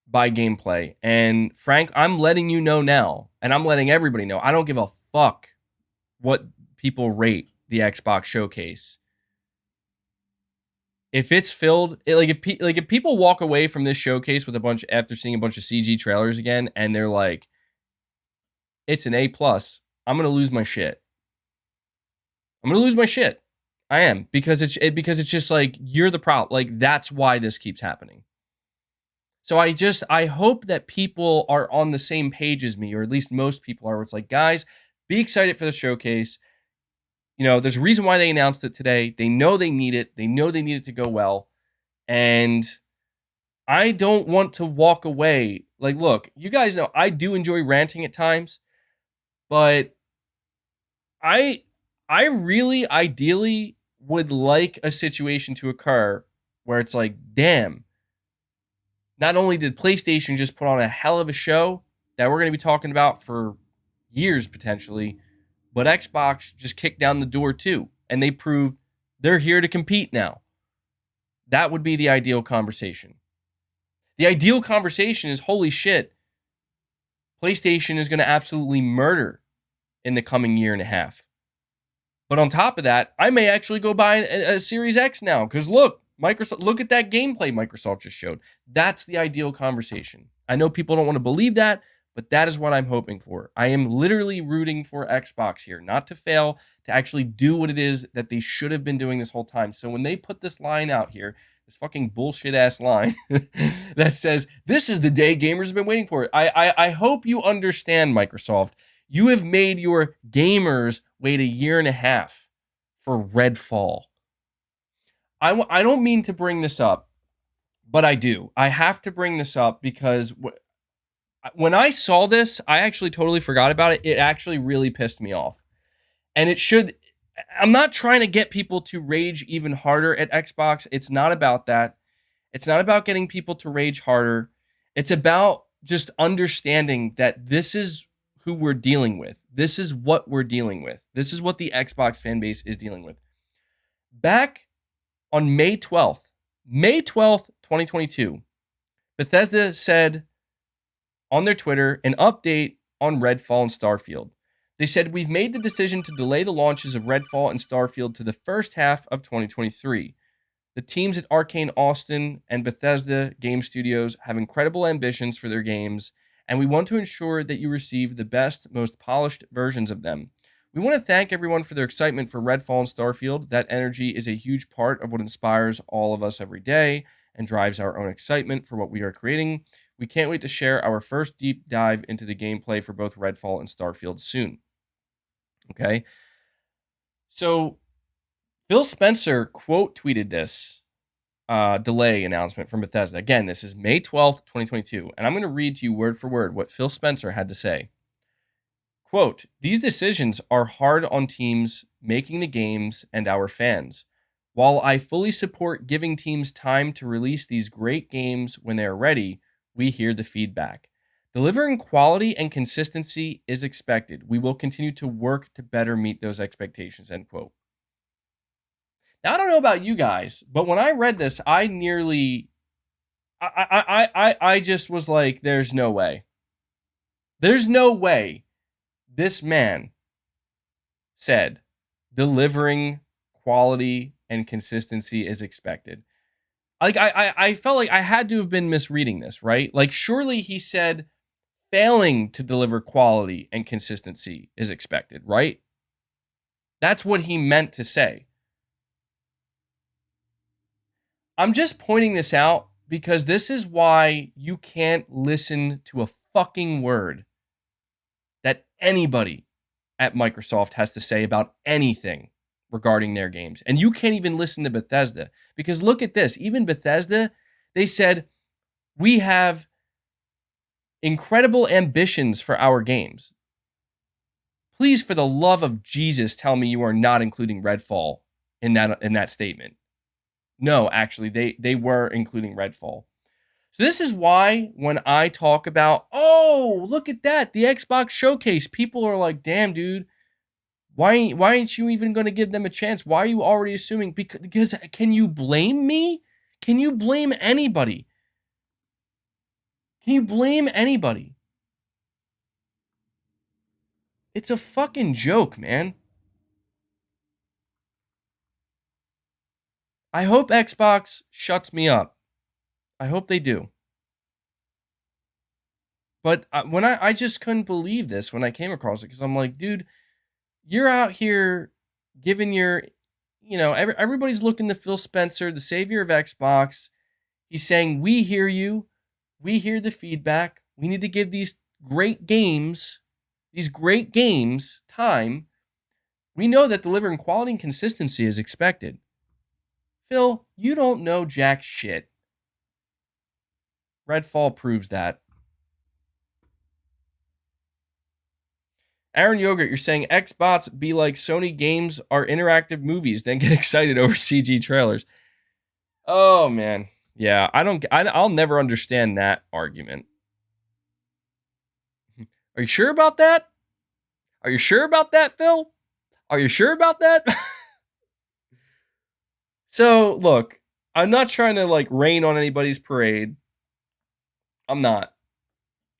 by gameplay. And Frank, I'm letting you know now, and I'm letting everybody know, I don't give a fuck what people rate the Xbox showcase. If it's filled, if people walk away from this showcase with after seeing a bunch of CG trailers again, and they're like, it's an A+, I'm gonna lose my shit. I'm gonna lose my shit. I am, because it's just like, you're the problem. Like, that's why this keeps happening. So I hope that people are on the same page as me, or at least most people are, where it's like, guys, be excited for the showcase. You know, there's a reason why they announced it today. They know they need it. They know they need it to go well. And I don't want to walk away. Like, look, you guys know I do enjoy ranting at times, but I really ideally would like a situation to occur where it's like, damn, not only did PlayStation just put on a hell of a show that we're going to be talking about for years potentially, but Xbox just kicked down the door too, and they proved they're here to compete now. That would be the ideal conversation. The ideal conversation is, holy shit, PlayStation is going to absolutely murder in the coming year and a half. But on top of that, I may actually go buy a Series X now, because look, Microsoft, look at that gameplay Microsoft just showed. That's the ideal conversation. I know people don't want to believe that, but that is what I'm hoping for. I am literally rooting for Xbox here, not to fail, to actually do what it is that they should have been doing this whole time. So when they put this line out here, this fucking bullshit ass line that says, this is the day gamers have been waiting for, I hope you understand, Microsoft. You have made your gamers wait a year and a half for Redfall. I don't mean to bring this up, but I do. I have to bring this up because when I saw this, I actually totally forgot about it. It actually really pissed me off. And it should. I'm not trying to get people to rage even harder at Xbox. It's not about that. It's not about getting people to rage harder. It's about just understanding that this is who we're dealing with. This is what we're dealing with. This is what the Xbox fan base is dealing with. Back on May 12th, 2022, Bethesda said on their Twitter an update on Redfall and Starfield. They said, we've made the decision to delay the launches of Redfall and Starfield to the first half of 2023. The teams at Arcane Austin and Bethesda Game Studios have incredible ambitions for their games, and we want to ensure that you receive the best, most polished versions of them. We want to thank everyone for their excitement for Redfall and Starfield. That energy is a huge part of what inspires all of us every day and drives our own excitement for what we are creating. We can't wait to share our first deep dive into the gameplay for both Redfall and Starfield soon. Okay? So, Phil Spencer quote tweeted this delay announcement from Bethesda. Again, this is May 12th, 2022. And I'm going to read to you word for word what Phil Spencer had to say. Quote, these decisions are hard on teams making the games and our fans. While I fully support giving teams time to release these great games when they are ready, we hear the feedback. Delivering quality and consistency is expected. We will continue to work to better meet those expectations, end quote. Now, I don't know about you guys, but when I read this, I just was like, there's no way. There's no way this man said delivering quality and consistency is expected. Like, I felt like I had to have been misreading this, right? Like, surely he said failing to deliver quality and consistency is expected, right? That's what he meant to say. I'm just pointing this out because this is why you can't listen to a fucking word that anybody at Microsoft has to say about anything regarding their games. And you can't even listen to Bethesda because look at this. Even Bethesda, they said, we have incredible ambitions for our games. Please, for the love of Jesus, tell me you are not including Redfall in that statement. No, actually, they were including Redfall. So this is why when I talk about, oh, look at that, the Xbox showcase, people are like, damn, dude, why aren't you even going to give them a chance? Why are you already assuming? Because can you blame me? Can you blame anybody? Can you blame anybody? It's a fucking joke, man. I hope Xbox shuts me up. I hope they do. But when I just couldn't believe this when I came across it, because I'm like, dude, you're out here giving your, everybody's looking to Phil Spencer, the savior of Xbox. He's saying, we hear you. We hear the feedback. We need to give these great games time. We know that delivering quality and consistency is expected. Phil, you don't know jack shit. Redfall proves that. Aaron Yogurt, you're saying Xbox be like Sony games are interactive movies, then get excited over CG trailers. Oh, man. Yeah, I'll never understand that argument. Are you sure about that? Are you sure about that, Phil? Are you sure about that? So, look, I'm not trying to, rain on anybody's parade. I'm not.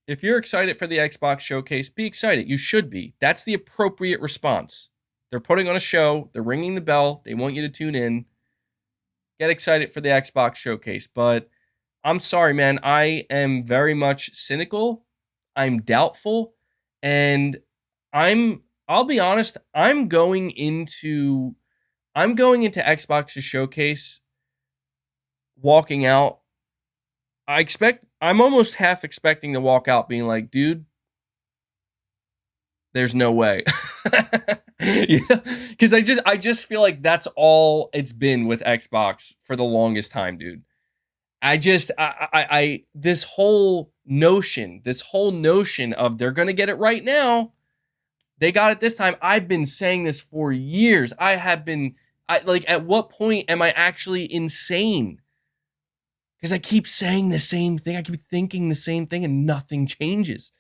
If you're excited for the Xbox showcase, be excited. You should be. That's the appropriate response. They're putting on a show. They're ringing the bell. They want you to tune in. Get excited for the Xbox showcase. But I'm sorry, man. I am very much cynical. I'm doubtful. And I'll be honest, I'm going into Xbox's showcase, walking out. I'm almost half expecting to walk out being like, dude, there's no way. Because I just feel like that's all it's been with Xbox for the longest time, dude. This whole notion of they're going to get it right now. They got it this time. I've been saying this for years. At what point am I actually insane? Because I keep saying the same thing. I keep thinking the same thing and nothing changes.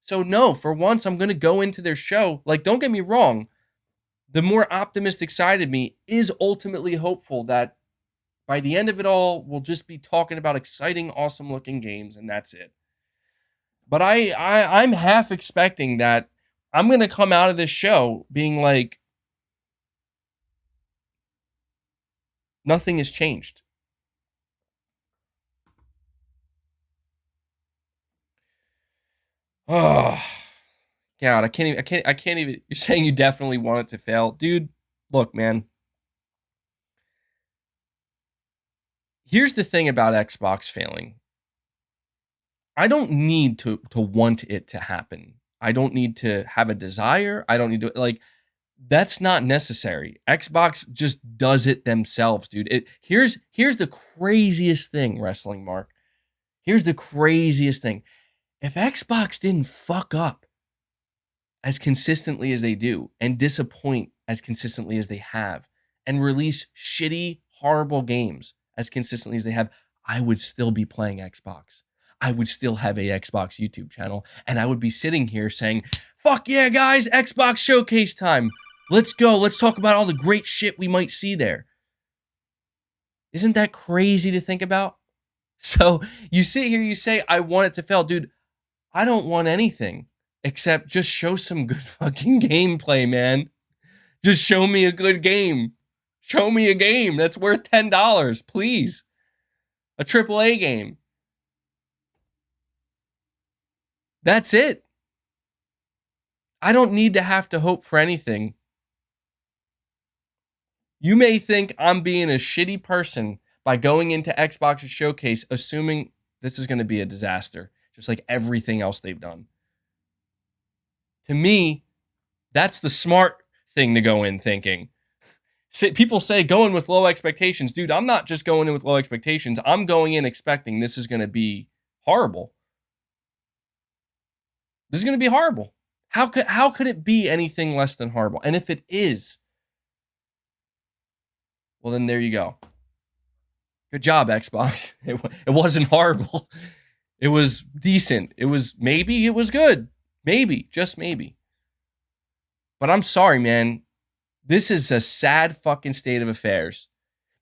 So no, for once, I'm going to go into their show. Don't get me wrong. The more optimistic side of me is ultimately hopeful that by the end of it all, we'll just be talking about exciting, awesome looking games, and that's it. But I'm half expecting that I'm going to come out of this show being like, nothing has changed. Oh, God, I can't even. You're saying you definitely want it to fail. Dude, look, man. Here's the thing about Xbox failing. I don't need to want it to happen. I don't need to have a desire. I don't need to, that's not necessary. Xbox just does it themselves, dude. Here's the craziest thing, Wrestling Mark. Here's the craziest thing. If Xbox didn't fuck up as consistently as they do and disappoint as consistently as they have and release shitty, horrible games as consistently as they have, I would still be playing Xbox. I would still have a Xbox YouTube channel and I would be sitting here saying, fuck yeah, guys, Xbox showcase time. Let's go. Let's talk about all the great shit we might see there. Isn't that crazy to think about? So you sit here, you say, I want it to fail. Dude, I don't want anything except just show some good fucking gameplay, man. Just show me a good game. Show me a game that's worth $10, please. A AAA game. That's it. I don't need to have to hope for anything. You may think I'm being a shitty person by going into Xbox's showcase assuming this is going to be a disaster, just like everything else they've done. To me, that's the smart thing to go in thinking. People say go in with low expectations. Dude, I'm not just going in with low expectations. I'm going in expecting this is going to be horrible. This is going to be horrible. How could it be anything less than horrible? And if it is, well, then there you go. Good job, Xbox. It wasn't horrible. It was decent. It was good. Maybe, just maybe. But I'm sorry, man. This is a sad fucking state of affairs.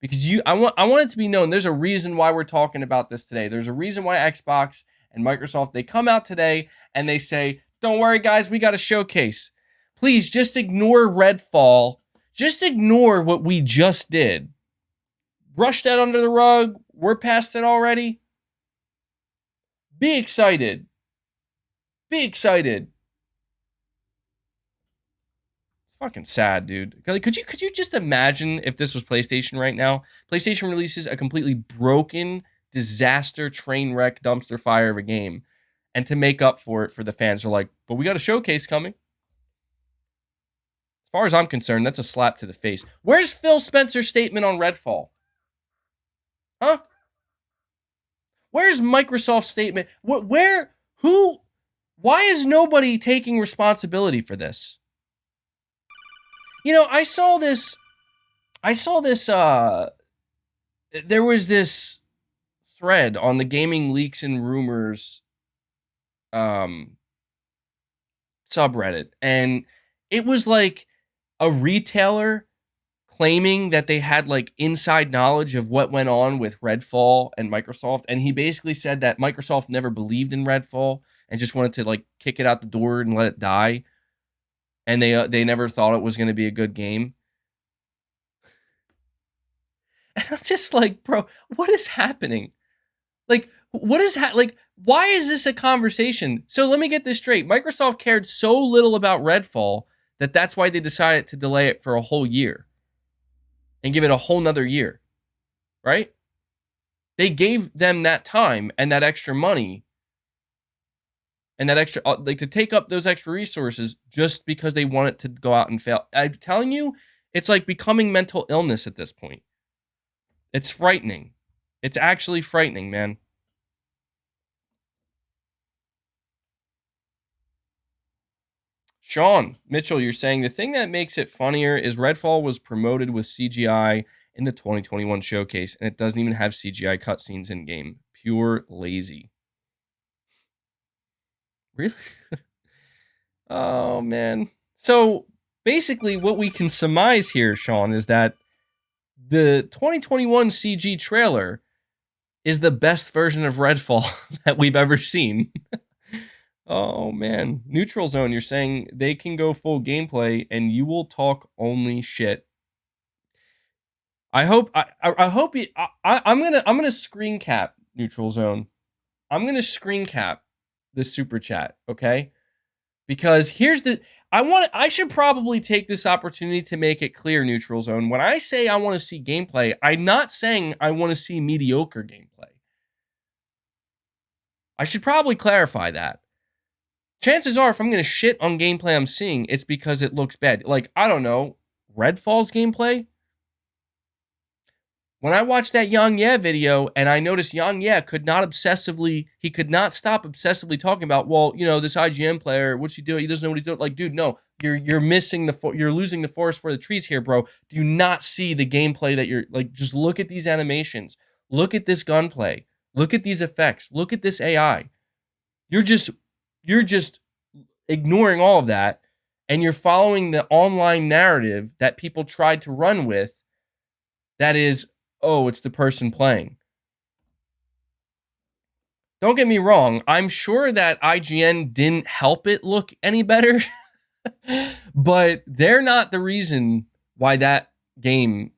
Because I want it to be known there's a reason why we're talking about this today. There's a reason why Xbox and Microsoft, they come out today and they say, don't worry, guys, we got a showcase. Please just ignore Redfall. Just ignore what we just did. Brush that under the rug. We're past it already. Be excited. Be excited. It's fucking sad, dude. Could you just imagine if this was PlayStation right now? PlayStation releases a completely broken, disaster, train wreck, dumpster fire of a game. And to make up for it for the fans, they're like, but we got a showcase coming. As far as I'm concerned, that's a slap to the face. Where's Phil Spencer's statement on Redfall? Huh? Where's Microsoft's statement? Why is nobody taking responsibility for this? You know, I saw this, there was this thread on the Gaming Leaks and Rumors subreddit, and it was like a retailer claiming that they had like inside knowledge of what went on with Redfall and Microsoft, and he basically said that Microsoft never believed in Redfall and just wanted to like kick it out the door and let it die, and they never thought it was going to be a good game. And I'm just like, bro, what is happening? Like, why is this a conversation? So let me get this straight. Microsoft cared so little about Redfall that that's why they decided to delay it for a whole year and give it a whole nother year, right? They gave them that time and that extra money and that extra, like, to take up those extra resources just because they want it to go out and fail. I'm telling you, it's like becoming mental illness at this point. It's frightening. It's actually frightening, man. Sean Mitchell, you're saying the thing that makes it funnier is Redfall was promoted with CGI in the 2021 showcase, and it doesn't even have CGI cutscenes in game. Pure lazy. Really? Oh, man. So basically, what we can surmise here, Sean, is that the 2021 CG trailer is the best version of Redfall that we've ever seen. Oh, man. Neutral Zone, you're saying they can go full gameplay and you will talk only shit. I hope I'm gonna screen cap Neutral Zone. I'm gonna screen cap this super chat, okay? Because here's the I should probably take this opportunity to make it clear, Neutral Zone. When I say I want to see gameplay, I'm not saying I want to see mediocre gameplay. I should probably clarify that. Chances are, if I'm going to shit on gameplay I'm seeing, it's because it looks bad. Like, I don't know, Redfall's gameplay? When I watched that Yang Ye video and I noticed Yang Ye could not stop obsessively talking about, well, you know, this IGN player, what's he doing? He doesn't know what he's doing. Like, dude, no, you're missing you're losing the forest for the trees here, bro. Do you not see the gameplay that you're, like, just look at these animations. Look at this gunplay. Look at these effects. Look at this AI. You're just ignoring all of that, and you're following the online narrative that people tried to run with. That is, oh, it's the person playing. Don't get me wrong. I'm sure that IGN didn't help it look any better, but they're not the reason why that game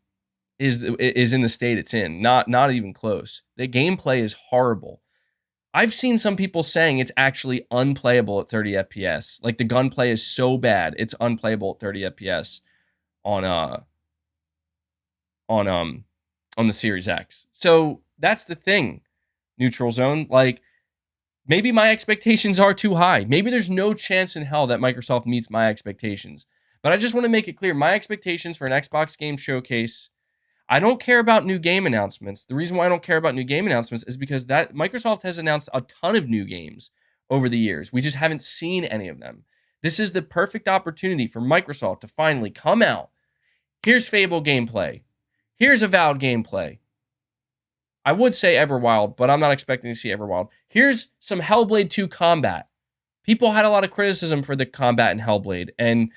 is in the state it's in. Not even close. The gameplay is horrible. I've seen some people saying it's actually unplayable at 30 FPS. Like, the gunplay is so bad, it's unplayable at 30 FPS on the Series X. So that's the thing, Neutral Zone. Like, maybe my expectations are too high. Maybe there's no chance in hell that Microsoft meets my expectations. But I just want to make it clear, my expectations for an Xbox game showcase, I don't care about new game announcements. The reason why I don't care about new game announcements is because that Microsoft has announced a ton of new games over the years. We just haven't seen any of them. This is the perfect opportunity for Microsoft to finally come out. Here's Fable gameplay. Here's Avowed gameplay. I would say Everwild, but I'm not expecting to see Everwild. Here's some Hellblade 2 combat. People had a lot of criticism for the combat in Hellblade, and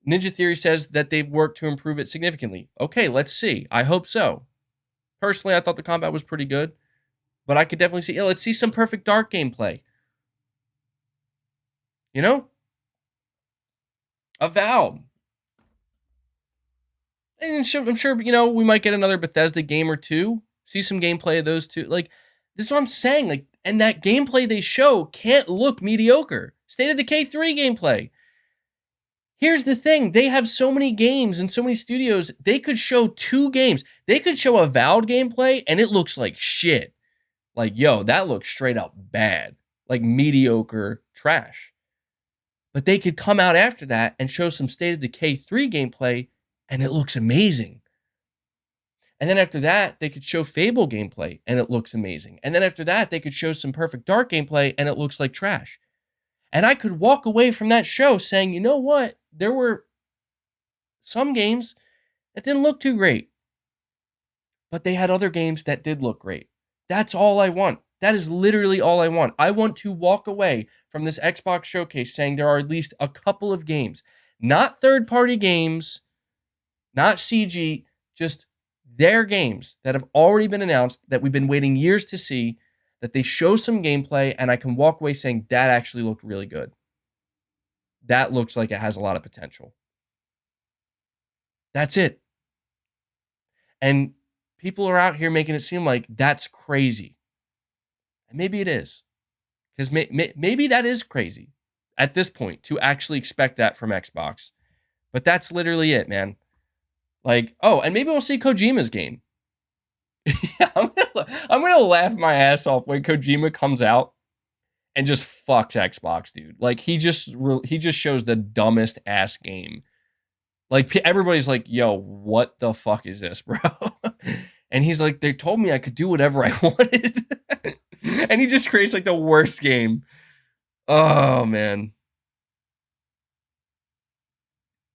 Ninja Theory says that they've worked to improve it significantly. Okay, let's see. I hope so. Personally, I thought the combat was pretty good, but I could definitely see, let's see some Perfect Dark gameplay. You know? Avowed. And I'm sure, we might get another Bethesda game or two. See some gameplay of those two. Like, this is what I'm saying. Like, and that gameplay they show can't look mediocre. State of Decay 3 gameplay. Here's the thing. They have so many games and so many studios. They could show 2 games. They could show Avowed gameplay and it looks like shit. Like, yo, that looks straight up bad. Like mediocre trash. But they could come out after that and show some State of Decay 3 gameplay and it looks amazing. And then after that, they could show Fable gameplay and it looks amazing. And then after that, they could show some Perfect Dark gameplay and it looks like trash. And I could walk away from that show saying, you know what? There were some games that didn't look too great. But they had other games that did look great. That's all I want. That is literally all I want. I want to walk away from this Xbox showcase saying there are at least a couple of games. Not third-party games, not CG, just their games that have already been announced that we've been waiting years to see, that they show some gameplay and I can walk away saying that actually looked really good. That looks like it has a lot of potential. That's it. And people are out here making it seem like that's crazy. And maybe it is. Because maybe that is crazy at this point to actually expect that from Xbox. But that's literally it, man. Like, oh, and maybe we'll see Kojima's game. Yeah, I'm gonna laugh my ass off when Kojima comes out and just fucks Xbox, dude. Like he just shows the dumbest ass game. Like everybody's like, "Yo, what the fuck is this, bro?" And he's like, "They told me I could do whatever I wanted," and he just creates like the worst game. Oh man.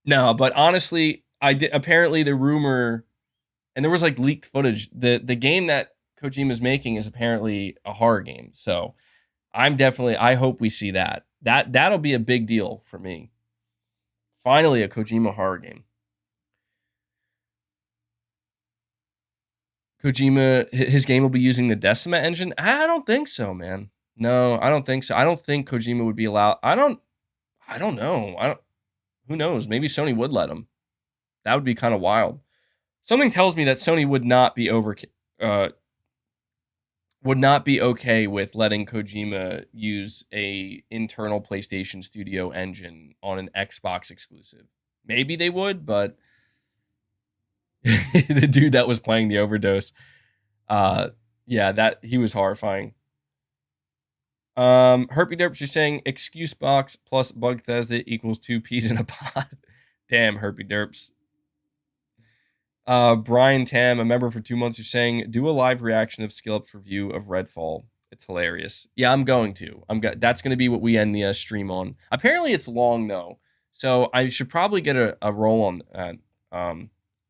No, but honestly, apparently the rumor. And there was like leaked footage. The game that Kojima's making is apparently a horror game. So I hope we see that. That'll be a big deal for me. Finally, a Kojima horror game. Kojima, his game will be using the Decima engine? I don't think so, man. No, I don't think so. I don't think Kojima would be allowed. I don't know. Who knows? Maybe Sony would let him. That would be kind of wild. Something tells me that Sony would not be okay with letting Kojima use a internal PlayStation Studio engine on an Xbox exclusive. Maybe they would, but the dude that was playing the Overdose, that he was horrifying. Herpy Derps, you're saying excuse box plus Bugthesda equals 2 peas in a pod. Damn, Herpy Derps. Brian Tam, a member for 2 months, you're saying, do a live reaction of SkillUp's review of Redfall. It's hilarious. Yeah, I'm going to. That's going to be what we end the stream on. Apparently it's long, though. So I should probably get a roll on that.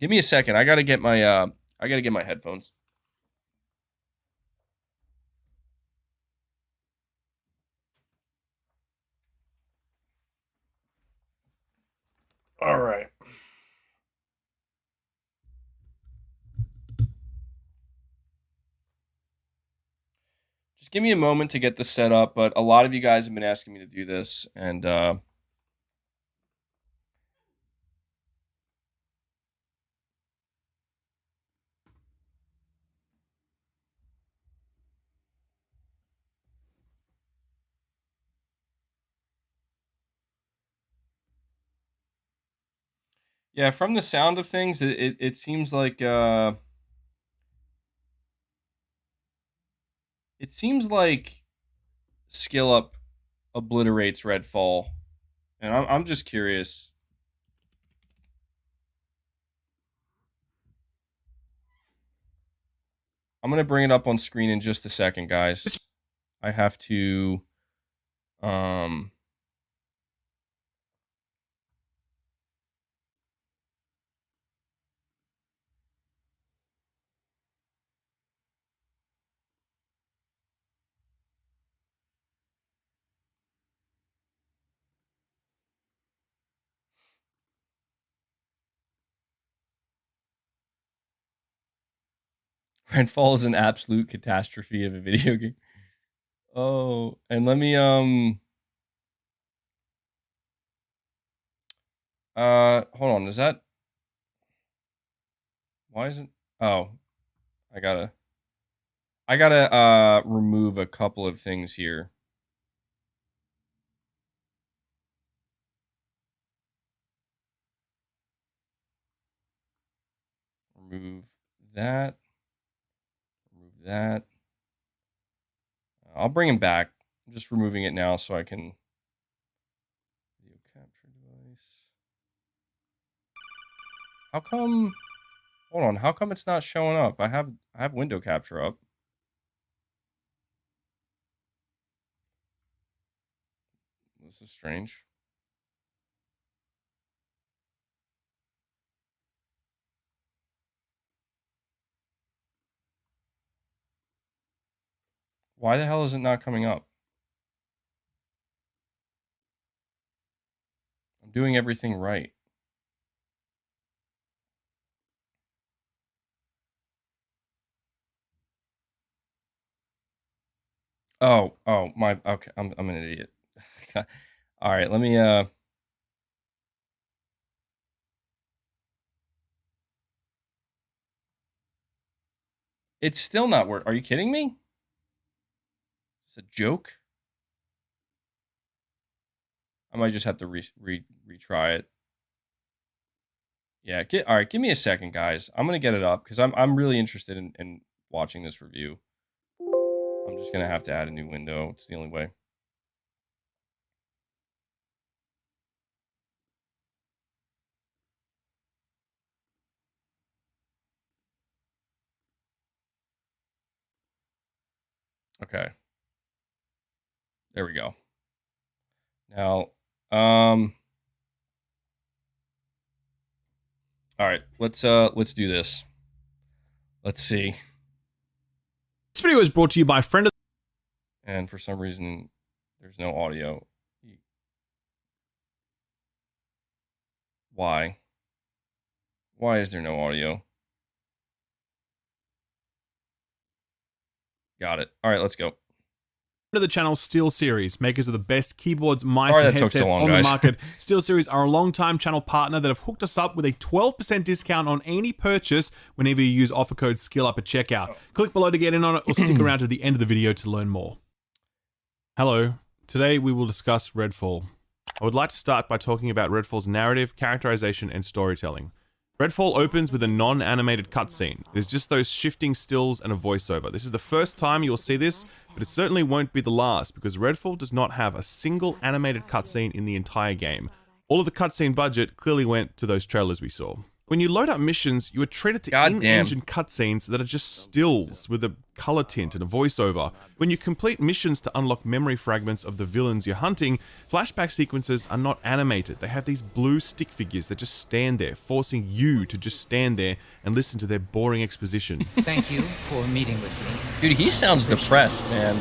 Give me a second. I got to get my headphones. All right. Just give me a moment to get this set up, but a lot of you guys have been asking me to do this, and yeah, from the sound of things, it seems like SkillUp obliterates Redfall, and I'm just curious. I'm gonna bring it up on screen in just a second, guys. I have to Redfall is an absolute catastrophe of a video game. Oh, and let me hold on, is that why isn't oh I gotta remove a couple of things here. Remove that. Remove that. I'll bring him back. I'm just removing it now so I can video capture device. How come hold on, how come it's not showing up? I have window capture up. This is strange. Why the hell is it not coming up? I'm doing everything right. Oh, my, okay, I'm an idiot. All right, let me, it's still not working. Are you kidding me? It's a joke. I might just have to retry it. Yeah, all right, give me a second, guys. I'm gonna get it up because I'm really interested in watching this review. I'm just gonna have to add a new window. It's the only way. Okay. There we go. Now, all right, let's do this. Let's see. This video is brought to you by friend of And for some reason, there's no audio. Why? Why is there no audio? Got it. All right, let's go. the channel, SteelSeries, makers of the best keyboards, mice, Sorry and that took so headsets long, on the guys. market. SteelSeries are a long-time channel partner that have hooked us up with a 12% discount on any purchase whenever you use offer code SKILLUP at checkout. Click below to get in on it, or stick around to the end of the video to learn more. Hello. Today we will discuss Redfall. I would like to start by talking about Redfall's narrative, characterization, and storytelling. Redfall opens with a non-animated cutscene. It is just those shifting stills and a voiceover. This is the first time you will see this, but it certainly won't be the last, because Redfall does not have a single animated cutscene in the entire game. All of the cutscene budget clearly went to those trailers we saw. When you load up missions, you are treated to in-engine cutscenes that are just stills with a color tint and a voiceover. When you complete missions to unlock memory fragments of the villains you're hunting, flashback sequences are not animated. They have these blue stick figures that just stand there, forcing you to just stand there and listen to their boring exposition. Thank you for meeting with me. Dude, he sounds depressed, man.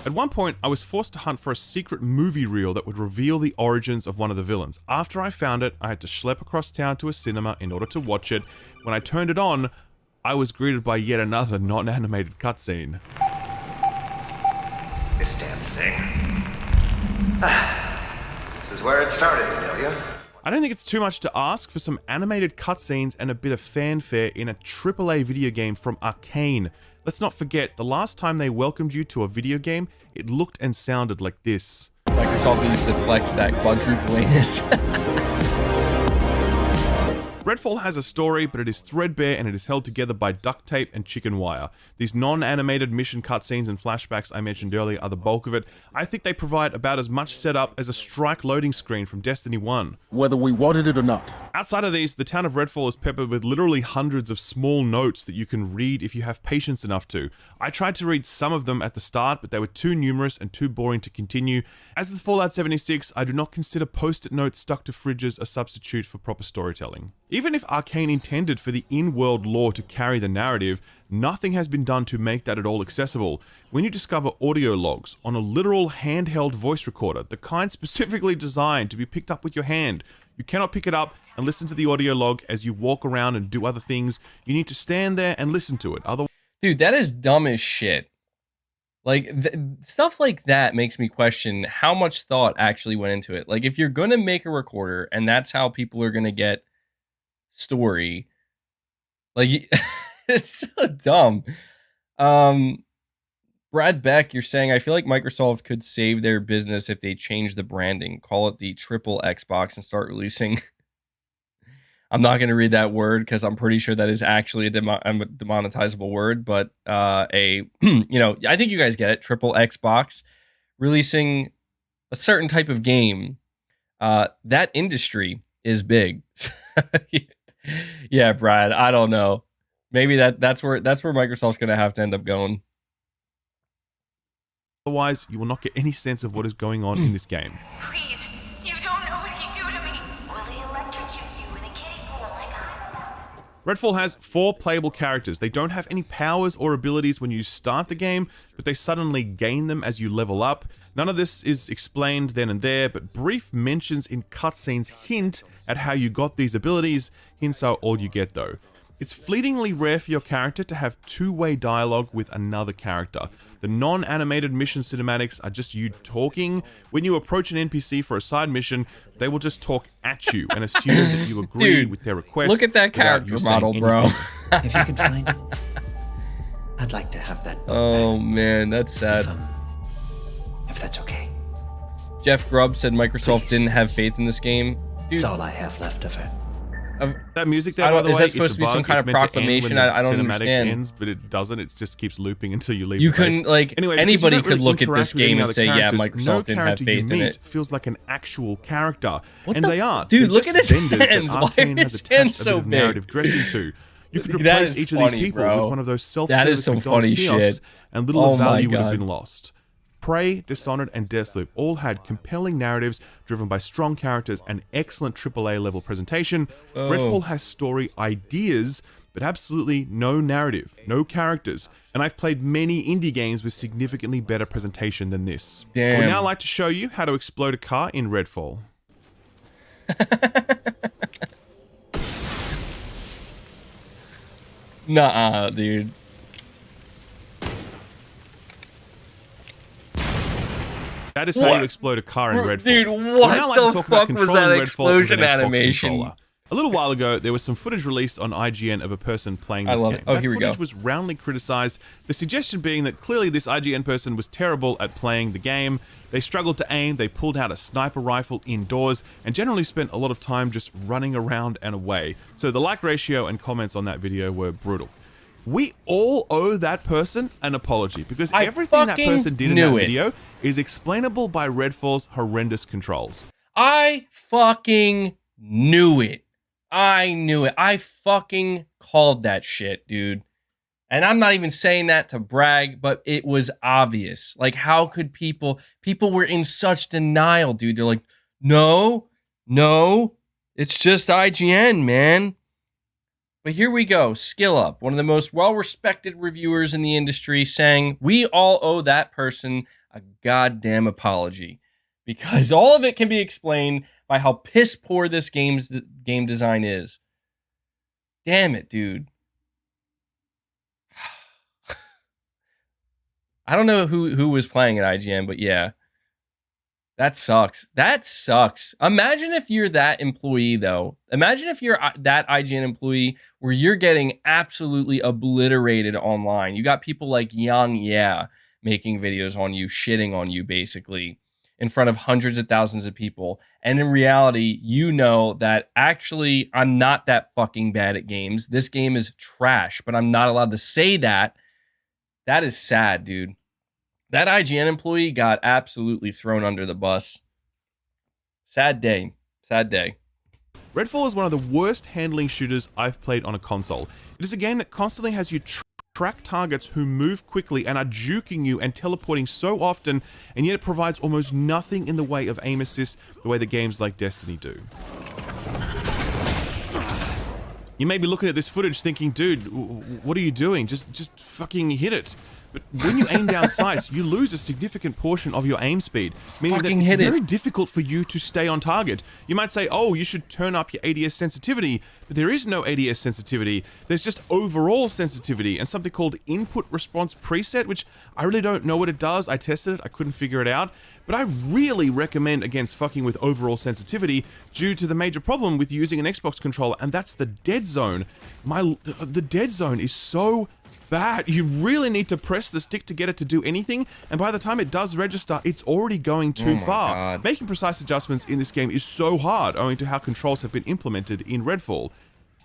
At one point, I was forced to hunt for a secret movie reel that would reveal the origins of one of the villains. After I found it, I had to schlep across town to a cinema in order to watch it. When I turned it on, I was greeted by yet another non-animated cutscene. This damn thing. This is where it started, Amelia. I don't think it's too much to ask for some animated cutscenes and a bit of fanfare in a AAA video game from Arcane. Let's not forget, the last time they welcomed you to a video game, it looked and sounded like this. Microsoft needs to flex that quadruple anus. Redfall has a story, but it is threadbare and it is held together by duct tape and chicken wire. These non-animated mission cutscenes and flashbacks I mentioned earlier are the bulk of it. I think they provide about as much setup as a strike loading screen from Destiny 1. Whether we wanted it or not. Outside of these, the town of Redfall is peppered with literally hundreds of small notes that you can read if you have patience enough to. I tried to read some of them at the start, but they were too numerous and too boring to continue. As with Fallout 76, I do not consider post-it notes stuck to fridges a substitute for proper storytelling. Even if Arcane intended for the in-world lore to carry the narrative, nothing has been done to make that at all accessible. When you discover audio logs on a literal handheld voice recorder, the kind specifically designed to be picked up with your hand, you cannot pick it up and listen to the audio log as you walk around and do other things. You need to stand there and listen to it. Otherwise, Dude, that is dumb as shit. Like, stuff like that makes me question how much thought actually went into it. Like, if you're going to make a recorder and that's how people are going to get story, like, it's so dumb. Brad Beck, you're saying, I feel like Microsoft could save their business if they change the branding, call it the triple Xbox, and start releasing. I'm not going to read that word because I'm pretty sure that is actually a demonetizable word, but you know, I think you guys get it. Triple Xbox releasing a certain type of game. That industry is big. Yeah, Brad, I don't know. Maybe that's where Microsoft's going to have to end up going. Otherwise, you will not get any sense of what is going on in this game. Please, you don't know what he'd do to me. Will he electrocute you in a kiddie pool like I will? Redfall has 4 playable characters. They don't have any powers or abilities when you start the game, but they suddenly gain them as you level up. None of this is explained then and there, but brief mentions in cutscenes hint at how you got these abilities. Hints are all you get though. It's fleetingly rare for your character to have two-way dialogue with another character. The non-animated mission cinematics are just you talking. When you approach an NPC for a side mission, they will just talk at you and assume that you agree Dude, with their request. look at that character model, bro. If you could find it, I'd like to have that book Oh back. man, that's sad. If that's okay. Jeff Grubb said Microsoft Please. didn't have faith in this game. Dude, It's all I have left of her. That music there, I by don't- the is way, that it's supposed a to be some bug. kind It's of meant to end proclamation? when the I don't cinematic understand. ends, but it doesn't. It just keeps looping until you leave. You the place. couldn't, like, Anyway, because anybody you don't could really look at interact this with any game and other say, yeah, characters, Microsoft no didn't have character faith you in meet it. feels like an actual character, What and the they are. dude, They're look just at his vendors that hands. Why Arcane are has his attached hands a so bit of big? narrative dressing to. You could That replace is each of funny, these people bro. with one of those That self-service is some McDonald's funny kiosks, shit. and little Oh of my value would have God. been lost. Prey, Dishonored, and Deathloop all had compelling narratives driven by strong characters and excellent AAA level presentation. Redfall has story ideas, but absolutely no narrative, no characters. And I've played many indie games with significantly better presentation than this. I Damn. would now like to show you how to explode a car in Redfall. Nuh-uh, dude. That is how What? you explode a car in Redfall. Dude, I would what now like to the talk about fuck was controlling that Redfall with explosion an Xbox animation? controller. A little while ago, there was some footage released on IGN of a person playing this I love game. it. Oh, that here we footage go. was roundly criticized, the suggestion being that clearly this IGN person was terrible at playing the game. They struggled to aim, they pulled out a sniper rifle indoors, and generally spent a lot of time just running around and away. So the like ratio and comments on that video were brutal. We all owe that person an apology because I everything that fucking person did in knew that it. video is explainable by Redfall's horrendous controls. I fucking knew it. I knew it. I fucking called that shit, dude. And I'm not even saying that to brag, but it was obvious. Like, how could people were in such denial, dude. They're like, no, it's just IGN, man. But here we go. Skill Up, one of the most well-respected reviewers in the industry, saying, we all owe that person a goddamn apology. Because all of it can be explained by how piss poor this game design is. Damn it, dude. I don't know who was playing at IGN, but yeah. That sucks. That sucks. Imagine if you're that employee, though. Imagine if you're that IGN employee where you're getting absolutely obliterated online. You got people like Young Yeah making videos on you, shitting on you, basically, in front of hundreds of thousands of people. And in reality, you know that actually I'm not that fucking bad at games. This game is trash, but I'm not allowed to say that. That is sad, dude. That IGN employee got absolutely thrown under the bus. Sad day. Sad day. Redfall is one of the worst handling shooters I've played on a console. It is a game that constantly has you track targets who move quickly and are juking you and teleporting so often, and yet it provides almost nothing in the way of aim assist the way that games like Destiny do. You may be looking at this footage thinking, dude, what are you doing? Just fucking hit it. But when you aim down sights, you lose a significant portion of your aim speed, meaning that fucking it's hit it. very difficult for you to stay on target. You might say, oh, you should turn up your ADS sensitivity, but there is no ADS sensitivity. There's just overall sensitivity and something called input response preset, which I really don't know what it does. I tested it, I couldn't figure it out, but I really recommend against fucking with overall sensitivity due to the major problem with using an Xbox controller, and that's the dead zone. The dead zone is so bad. You really need to press the stick to get it to do anything, and by the time it does register, it's already going too far. God. Making precise adjustments in this game is so hard owing to how controls have been implemented in Redfall.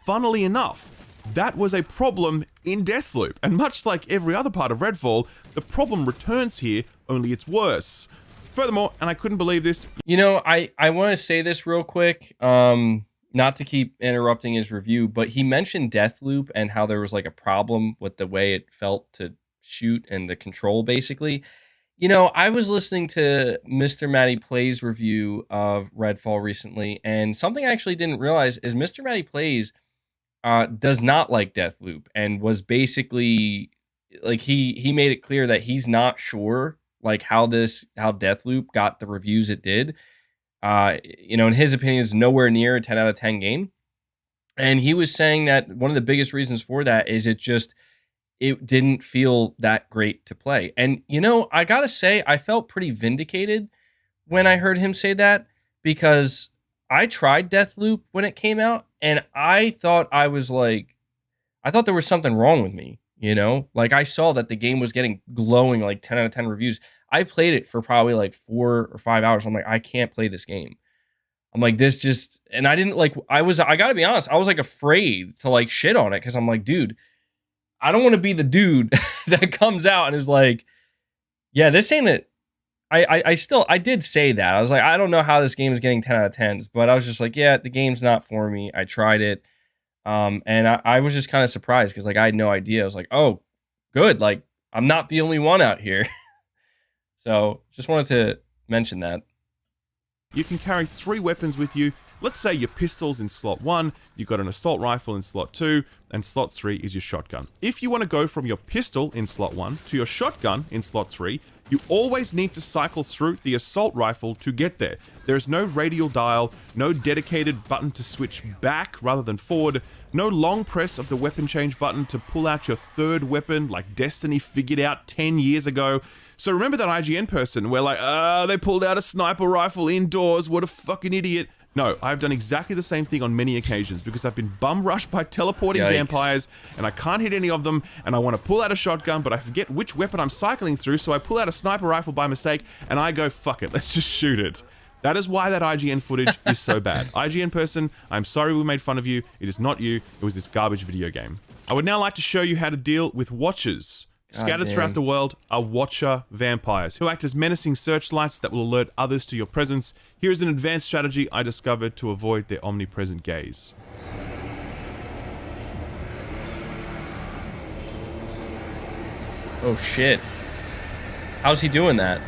Funnily enough, that was a problem in Deathloop, and much like every other part of Redfall, the problem returns here, only it's worse. Furthermore, and I couldn't believe this. You know, I want to say this real quick, not to keep interrupting his review, but he mentioned Deathloop and how there was like a problem with the way it felt to shoot and the control, basically. You know, I was listening to Mr. Matty Plays review of Redfall recently, and something I actually didn't realize is Mr. Matty Plays does not like Deathloop, and was basically like he made it clear that he's not sure like how Deathloop got the reviews it did. You know, in his opinion, it's nowhere near a 10 out of 10 game. And he was saying that one of the biggest reasons for that is it didn't feel that great to play. And, you know, I gotta say, I felt pretty vindicated when I heard him say that, because I tried Deathloop when it came out, and I thought there was something wrong with me. You know, like I saw that the game was getting glowing like 10 out of 10 reviews. I played it for probably like 4 or 5 hours. I'm like, I can't play this game. I'm like, and I didn't like, I gotta be honest, I was like afraid to like shit on it, because I'm like, dude, I don't want to be the dude that comes out and is like, yeah, this ain't it. I did say that. I was like, I don't know how this game is getting 10 out of 10s, but I was just like, yeah, the game's not for me. I tried it. And I was just kind of surprised, because like I had no idea. I was like, oh, good. Like I'm not the only one out here. So just wanted to mention that. You can carry 3 weapons with you. Let's say your pistol's in slot 1, you've got an assault rifle in slot 2, and slot 3 is your shotgun. If you want to go from your pistol in slot 1 to your shotgun in slot 3, you always need to cycle through the assault rifle to get there. There is no radial dial, no dedicated button to switch back rather than forward, no long press of the weapon change button to pull out your third weapon like Destiny figured out 10 years ago. So remember that IGN person where like, they pulled out a sniper rifle indoors, what a fucking idiot. No, I've done exactly the same thing on many occasions, because I've been bum rushed by teleporting vampires and I can't hit any of them, and I want to pull out a shotgun, but I forget which weapon I'm cycling through, so I pull out a sniper rifle by mistake and I go, fuck it, let's just shoot it. That is why that IGN footage is so bad. IGN person, I'm sorry we made fun of you. It is not you. It was this garbage video game. I would now like to show you how to deal with watchers. Scattered throughout the world are watcher vampires who act as menacing searchlights that will alert others to your presence. Here is an advanced strategy I discovered to avoid their omnipresent gaze. Oh shit. How's he doing that?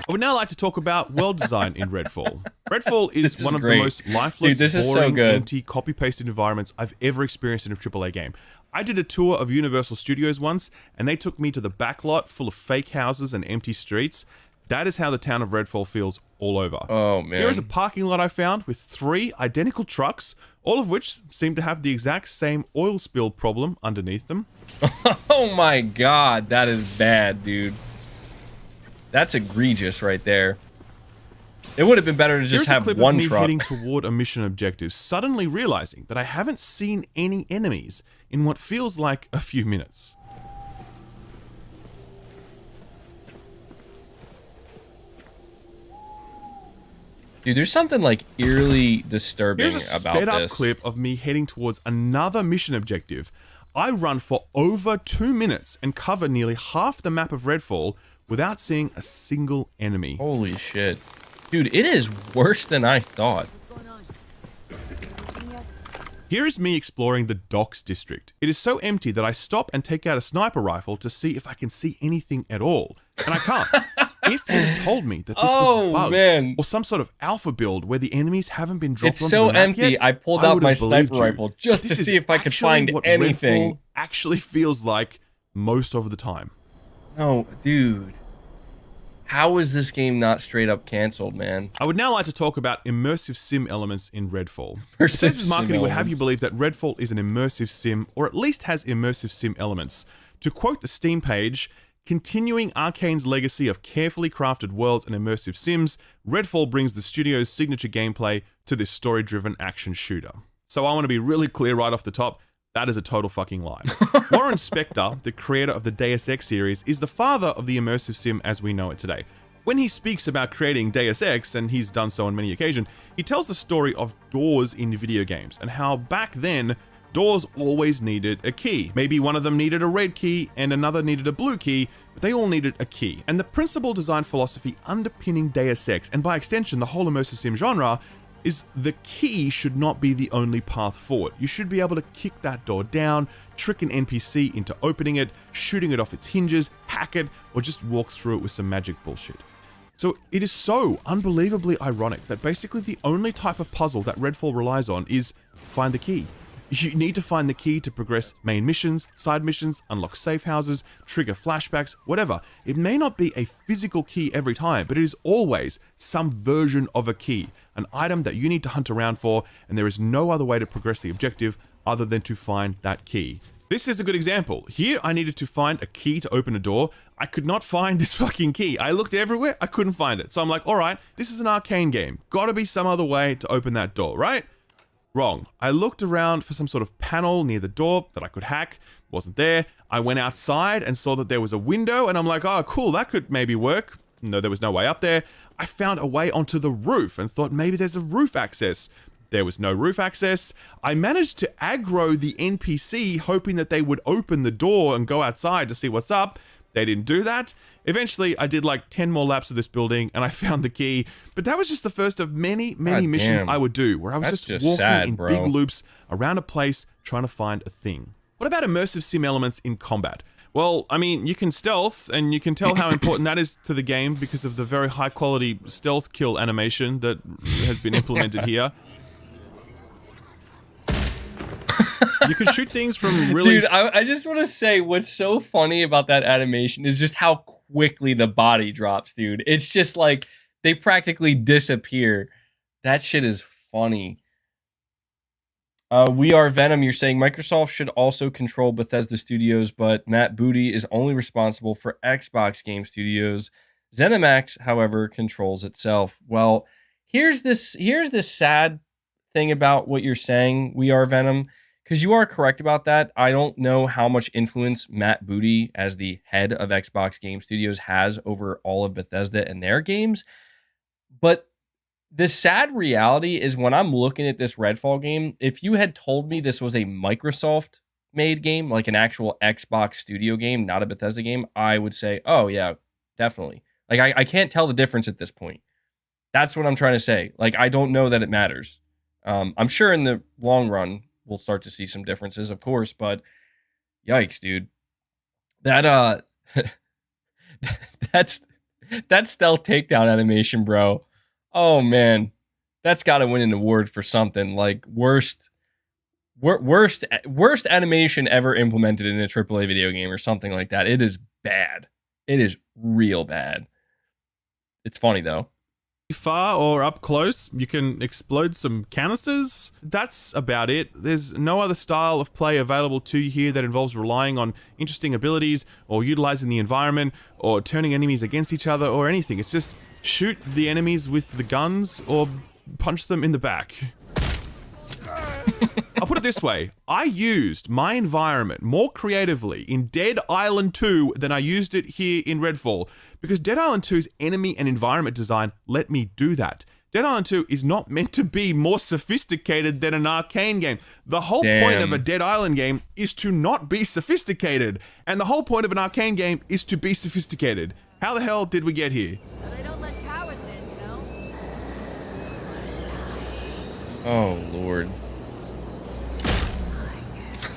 I would now like to talk about world design in Redfall. Redfall is one of the most lifeless, dude, this is so boring, good. empty, copy-pasted environments I've ever experienced in a AAA game. I did a tour of Universal Studios once, and they took me to the backlot full of fake houses and empty streets. That is how the town of Redfall feels all over. Oh, man. Here is a parking lot I found with 3 identical trucks, all of which seem to have the exact same oil spill problem underneath them. Oh my god, that is bad, dude. That's egregious right there. It would have been better to just have clip one of me truck. heading toward a mission objective, suddenly realizing that I haven't seen any enemies in what feels like a few minutes. Dude, there's something like eerily disturbing Here's a about sped up this. clip of me heading towards another mission objective. I run for over 2 minutes and cover nearly half the map of Redfall without seeing a single enemy. Holy shit. Dude, it is worse than I thought. Here is me exploring the Docks district. It is so empty that I stop and take out a sniper rifle to see if I can see anything at all. And I can't. If you had told me that this was bugged, man. or some sort of alpha build where the enemies haven't been dropped It's onto so the map empty, yet, I pulled I out would my have believed sniper you. rifle just to This is see if I could actually find what anything. Redfall actually feels like most of the time. No, dude. How is this game not straight up canceled, man? I would now like to talk about immersive sim elements in Redfall. Immersive Bethesda's marketing sim would have you elements. believe that Redfall is an immersive sim, or at least has immersive sim elements. To quote the Steam page, continuing Arcane's legacy of carefully crafted worlds and immersive sims, Redfall brings the studio's signature gameplay to this story-driven action shooter. So I want to be really clear right off the top, that is a total fucking lie. Warren Spector, the creator of the Deus Ex series, is the father of the immersive sim as we know it today. When he speaks about creating Deus Ex, and he's done so on many occasions, he tells the story of doors in video games and how back then, doors always needed a key. Maybe one of them needed a red key and another needed a blue key, but they all needed a key. And the principal design philosophy underpinning Deus Ex, and by extension the whole immersive sim genre, is the key should not be the only path forward. You should be able to kick that door down, trick an NPC into opening it, shooting it off its hinges, hack it, or just walk through it with some magic bullshit. So it is so unbelievably ironic that basically the only type of puzzle that Redfall relies on is find the key. You need to find the key to progress main missions, side missions, unlock safe houses, trigger flashbacks, whatever. It may not be a physical key every time, but it is always some version of a key, an item that you need to hunt around for, and there is no other way to progress the objective other than to find that key. This is a good example. Here, I needed to find a key to open a door. I could not find this fucking key. I looked everywhere, I couldn't find it. So I'm like, all right, this is an arcane game. Gotta be some other way to open that door, right? Wrong. I looked around for some sort of panel near the door that I could hack. Wasn't there. I went outside and saw that there was a window, and I'm like, oh, cool, that could maybe work. No, there was no way up there. I found a way onto the roof and thought maybe there's a roof access. There was no roof access. I managed to aggro the NPC, hoping that they would open the door and go outside to see what's up. They didn't do that. Eventually, I did like 10 more laps of this building and I found the key. But that was just the first of many God missions damn. I would do, where I was That's just just walking sad, in bro. big loops around a place trying to find a thing. What about immersive sim elements in combat? Well, I mean, you can stealth, and you can tell how important that is to the game because of the very high quality stealth kill animation that has been implemented here. You can shoot things from really... Dude, I just want to say what's so funny about that animation is just how quickly the body drops, dude. It's just like they practically disappear. That shit is funny. We Are Venom, you're saying Microsoft should also control Bethesda Studios, but Matt Booty is only responsible for Xbox Game Studios. ZeniMax, however, controls itself. Well, here's this sad thing about what you're saying, We Are Venom, because you are correct about that. I don't know how much influence Matt Booty, as the head of Xbox Game Studios, has over all of Bethesda and their games, but the sad reality is when I'm looking at this Redfall game, if you had told me this was a Microsoft made game, like an actual Xbox studio game, not a Bethesda game, I would say, oh yeah, definitely. Like I can't tell the difference at this point. That's what I'm trying to say. Like, I don't know that it matters. I'm sure in the long run, we'll start to see some differences, of course, but yikes, dude. That that stealth takedown animation, bro. Oh man, that's got to win an award for something, like worst animation ever implemented in a AAA video game or something like that. It is bad. It is real bad. It's funny though. Far or up close, you can explode some canisters. That's about it. There's no other style of play available to you here that involves relying on interesting abilities or utilizing the environment or turning enemies against each other or anything. It's just shoot the enemies with the guns or punch them in the back. I'll put it this way. I used my environment more creatively in Dead Island 2 than I used it here in Redfall, because Dead Island 2's enemy and environment design let me do that. Dead Island 2 is not meant to be more sophisticated than an arcane game. The whole point of a Dead Island game is to not be sophisticated, and the whole point of an arcane game is to be sophisticated. How the hell did we get here? They don't let cowards in, you know? Oh lord.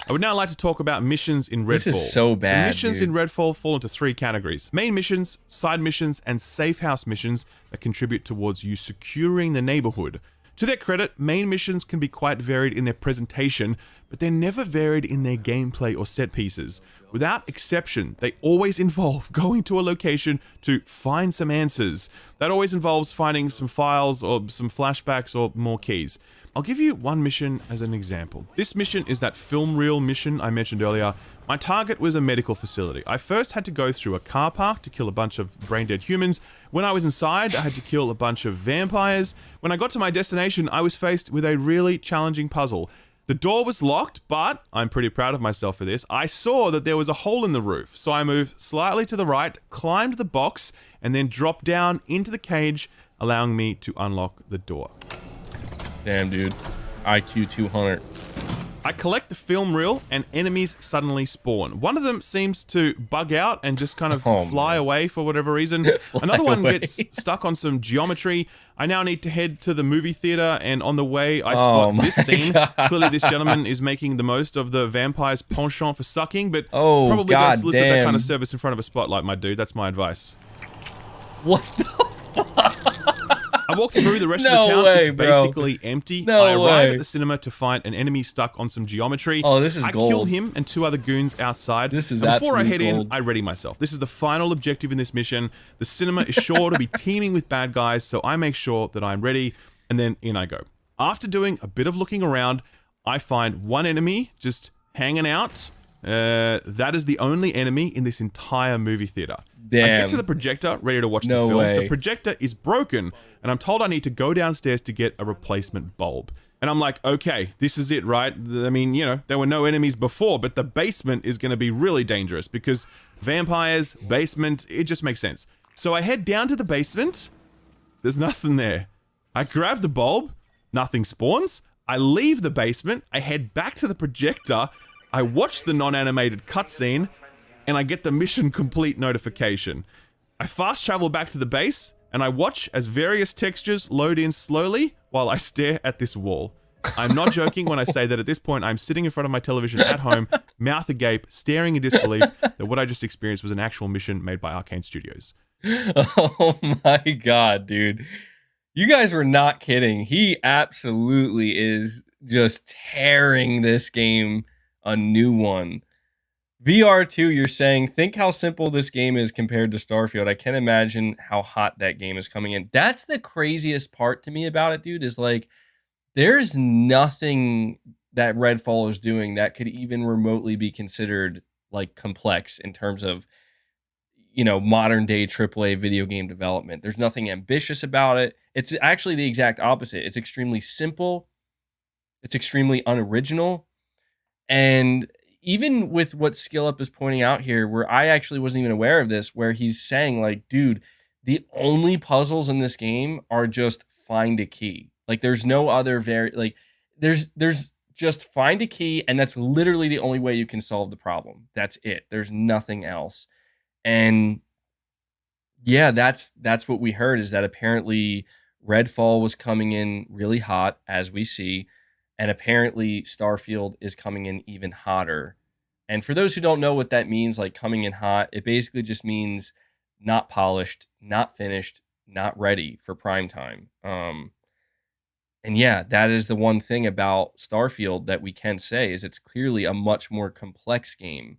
I would now like to talk about missions in Redfall. This is so bad, The missions dude. in Redfall fall into 3 categories: main missions, side missions, and safe house missions that contribute towards you securing the neighborhood. To their credit, main missions can be quite varied in their presentation, but they're never varied in their gameplay or set pieces. without exception, they always involve going to a location to find some answers. That always involves finding some files or some flashbacks or more keys. I'll give you one mission as an example. This mission is that film reel mission I mentioned earlier. My target was a medical facility. I first had to go through a car park to kill a bunch of brain-dead humans. When I was inside, I had to kill a bunch of vampires. When I got to my destination, I was faced with a really challenging puzzle. The door was locked, but I'm pretty proud of myself for this. I saw that there was a hole in the roof, so I moved slightly to the right, climbed the box, and then dropped down into the cage, allowing me to unlock the door. Damn, dude. IQ 200. I collect the film reel and enemies suddenly spawn. One of them seems to bug out and just kind of fly away for whatever reason. Another one gets stuck on some geometry. I now need to head to the movie theater, and on the way I spot this scene. Clearly this gentleman is making the most of the vampire's penchant for sucking, but probably don't solicit that kind of service in front of a spotlight, my dude. That's my advice. What the I walk through the rest of the town. It's basically empty. I arrive at the cinema to find an enemy stuck on some geometry. Oh, this is gold. I kill him and 2 other goons outside. This is before I head gold. in, I ready myself. This is the final objective in this mission. The cinema is sure to be teeming with bad guys, so I make sure that I'm ready, and then in I go. After doing a bit of looking around, I find one enemy just hanging out. That is the only enemy in this entire movie theater. Damn. I get to the projector, ready to watch the film. The projector is broken, and I'm told I need to go downstairs to get a replacement bulb. And I'm like, okay, this is it, right? I mean, you know, there were no enemies before, but the basement is going to be really dangerous because vampires, basement, it just makes sense. So I head down to the basement. There's nothing there. I grab the bulb. Nothing spawns. I leave the basement. I head back to the projector. I watch the non-animated cutscene, and I get the mission complete notification. I fast travel back to the base, and I watch as various textures load in slowly while I stare at this wall. I'm not joking when I say that at this point I'm sitting in front of my television at home, mouth agape, staring in disbelief that what I just experienced was an actual mission made by Arcane Studios. Oh my god, dude. You guys were not kidding. He absolutely is just tearing this game a new one. VR2, you're saying, think how simple this game is compared to Starfield. I can't imagine how hot that game is coming in. That's the craziest part to me about it, dude, is like, there's nothing that Redfall is doing that could even remotely be considered like complex in terms of, you know, modern day AAA video game development. There's nothing ambitious about it. It's actually the exact opposite. It's extremely simple. It's extremely unoriginal. And even with what SkillUp is pointing out here, where I actually wasn't even aware of this, where he's saying like, dude, the only puzzles in this game are just find a key. Like there's no other there's just find a key, and that's literally the only way you can solve the problem. That's it. There's nothing else. And yeah, that's what we heard, is that apparently Redfall was coming in really hot, as we see. And apparently Starfield is coming in even hotter. And for those who don't know what that means, like coming in hot, it basically just means not polished, not finished, not ready for prime time. And yeah, that is the one thing about Starfield that we can say, is it's clearly a much more complex game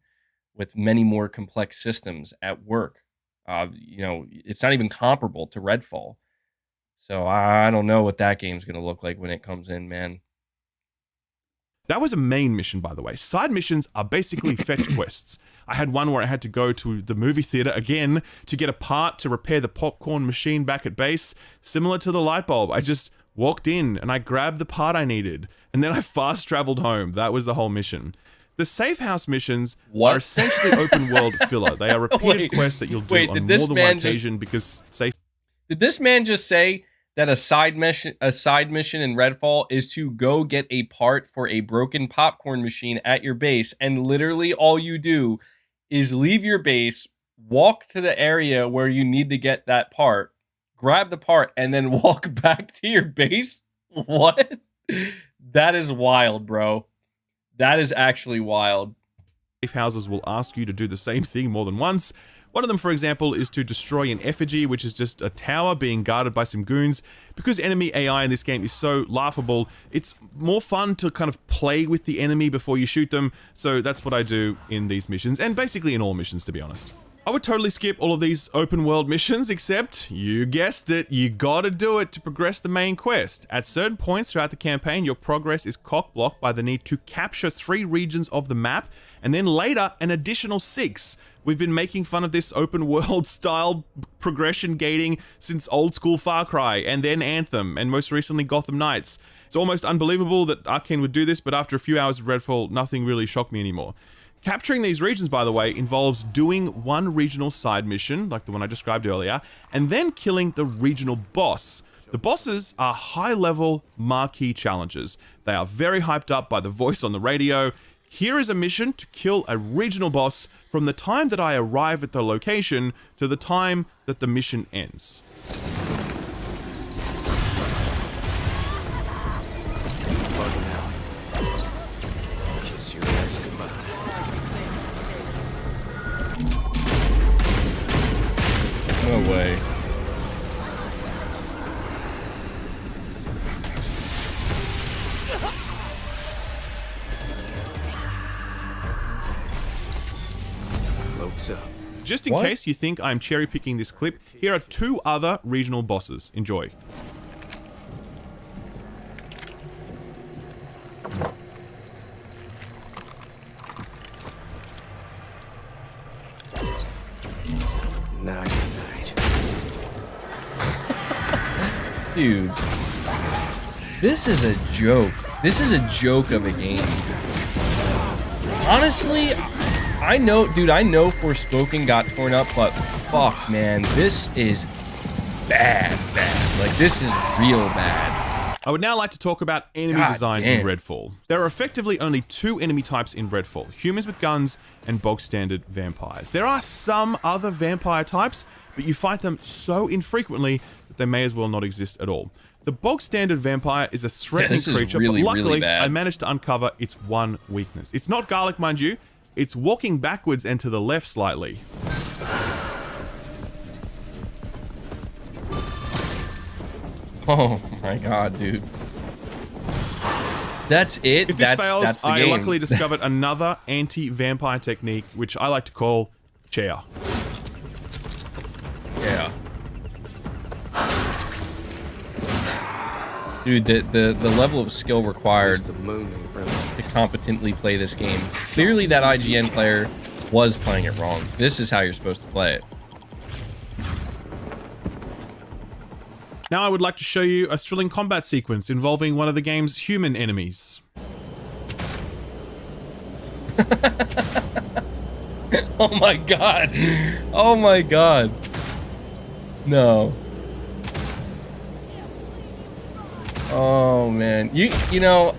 with many more complex systems at work. You know, it's not even comparable to Redfall. So I don't know what that game's going to look like when it comes in, man. That was a main mission, by the way. Side missions are basically fetch quests. I had one where I had to go to the movie theater again to get a part to repair the popcorn machine back at base, similar to the light bulb. I just walked in and I grabbed the part I needed, and then I fast traveled home. That was the whole mission. The safe house missions are essentially open world filler. They are repeated quests that you'll do on more than one occasion because safe. Did this man just say that a side mission in Redfall is to go get a part for a broken popcorn machine at your base, and literally all you do is leave your base, walk to the area where you need to get that part, grab the part, and then walk back to your base? What? That is wild, bro. That is actually wild. Safe houses will ask you to do the same thing more than once. One of them, for example, is to destroy an effigy, which is just a tower being guarded by some goons. Because enemy AI in this game is so laughable, it's more fun to kind of play with the enemy before you shoot them, so that's what I do in these missions, and basically in all missions, to be honest. I would totally skip all of these open world missions, except, you guessed it, you gotta do it to progress the main quest. At certain points throughout the campaign, your progress is cock-blocked by the need to capture 3 regions of the map, and then later, an additional 6. We've been making fun of this open world style progression gating since old school Far Cry, and then Anthem, and most recently Gotham Knights. It's almost unbelievable that Arkane would do this, but after a few hours of Redfall, nothing really shocked me anymore. Capturing these regions, by the way, involves doing one regional side mission, like the one I described earlier, and then killing the regional boss. The bosses are high-level marquee challenges. They are very hyped up by the voice on the radio. Here is a mission to kill a regional boss from the time that I arrive at the location to the time that the mission ends. Kiss your ass goodbye. No way. Cloaks up. Just in case you think I'm cherry picking this clip, here are 2 other regional bosses. Enjoy. Night, night. Dude. This is a joke. This is a joke of a game. Honestly, I know, dude, I know Forspoken got torn up, but fuck, man, this is bad. Like, this is real bad. I would now like to talk about enemy design in Redfall. There are effectively only 2 enemy types in Redfall: humans with guns and bog standard vampires. There are some other vampire types, but you fight them so infrequently that they may as well not exist at all. The bog standard vampire is a threatening creature, really, but luckily really bad. I managed to uncover its one weakness. It's not garlic, mind you. It's walking backwards and to the left slightly. Oh my god, dude. That's it. If this fails, that's the I game. luckily discovered another anti-vampire technique, which I like to call chair. Yeah. Dude, the level of skill required to competently play this game. Clearly that IGN player was playing it wrong. This is how you're supposed to play it. Now I would like to show you a thrilling combat sequence involving one of the game's human enemies. Oh my god. Oh my god. No. Oh man. You know,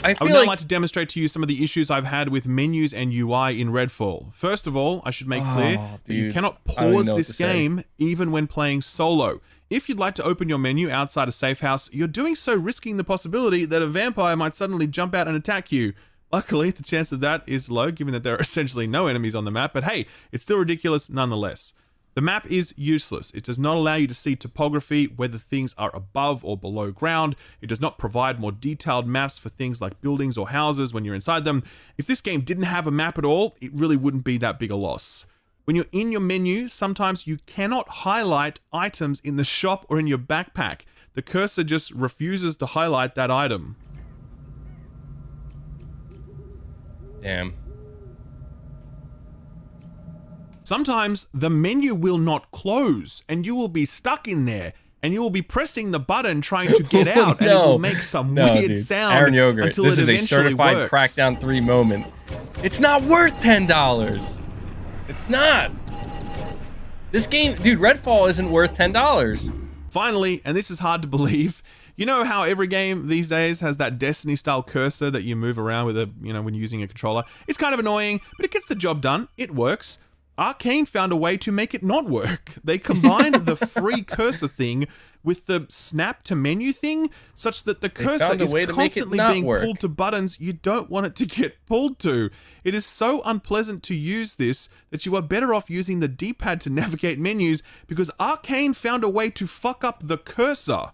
I would feel now like to demonstrate to you some of the issues I've had with menus and UI in Redfall. First of all, I should make clear that you cannot I don't pause know what this to say. game even when playing solo. If you'd like to open your menu outside a safe house, you're doing so risking the possibility that a vampire might suddenly jump out and attack you. Luckily, the chance of that is low, given that there are essentially no enemies on the map, but hey, it's still ridiculous nonetheless. The map is useless. It does not allow you to see topography, whether things are above or below ground. It does not provide more detailed maps for things like buildings or houses when you're inside them. If this game didn't have a map at all, it really wouldn't be that big a loss. When you're in your menu, sometimes you cannot highlight items in the shop or in your backpack. The cursor just refuses to highlight that item. Damn. Sometimes the menu will not close and you will be stuck in there and you will be pressing the button trying to get out and it will make some weird dude. sound Aaron Yogurt, until this it is a eventually certified works. Crackdown 3 moment. It's not worth $10. It's not. This game, dude, Redfall isn't worth $10. Finally, and this is hard to believe, you know how every game these days has that Destiny-style cursor that you move around with when using a controller? It's kind of annoying, but it gets the job done. It works. Arkane found a way to make it not work. They combined the free cursor thing with the snap to menu thing, such that the cursor found a is way to make it constantly not being work. pulled to buttons you don't want it to get pulled to. It is so unpleasant to use this that you are better off using the D-pad to navigate menus, because Arcane found a way to fuck up the cursor.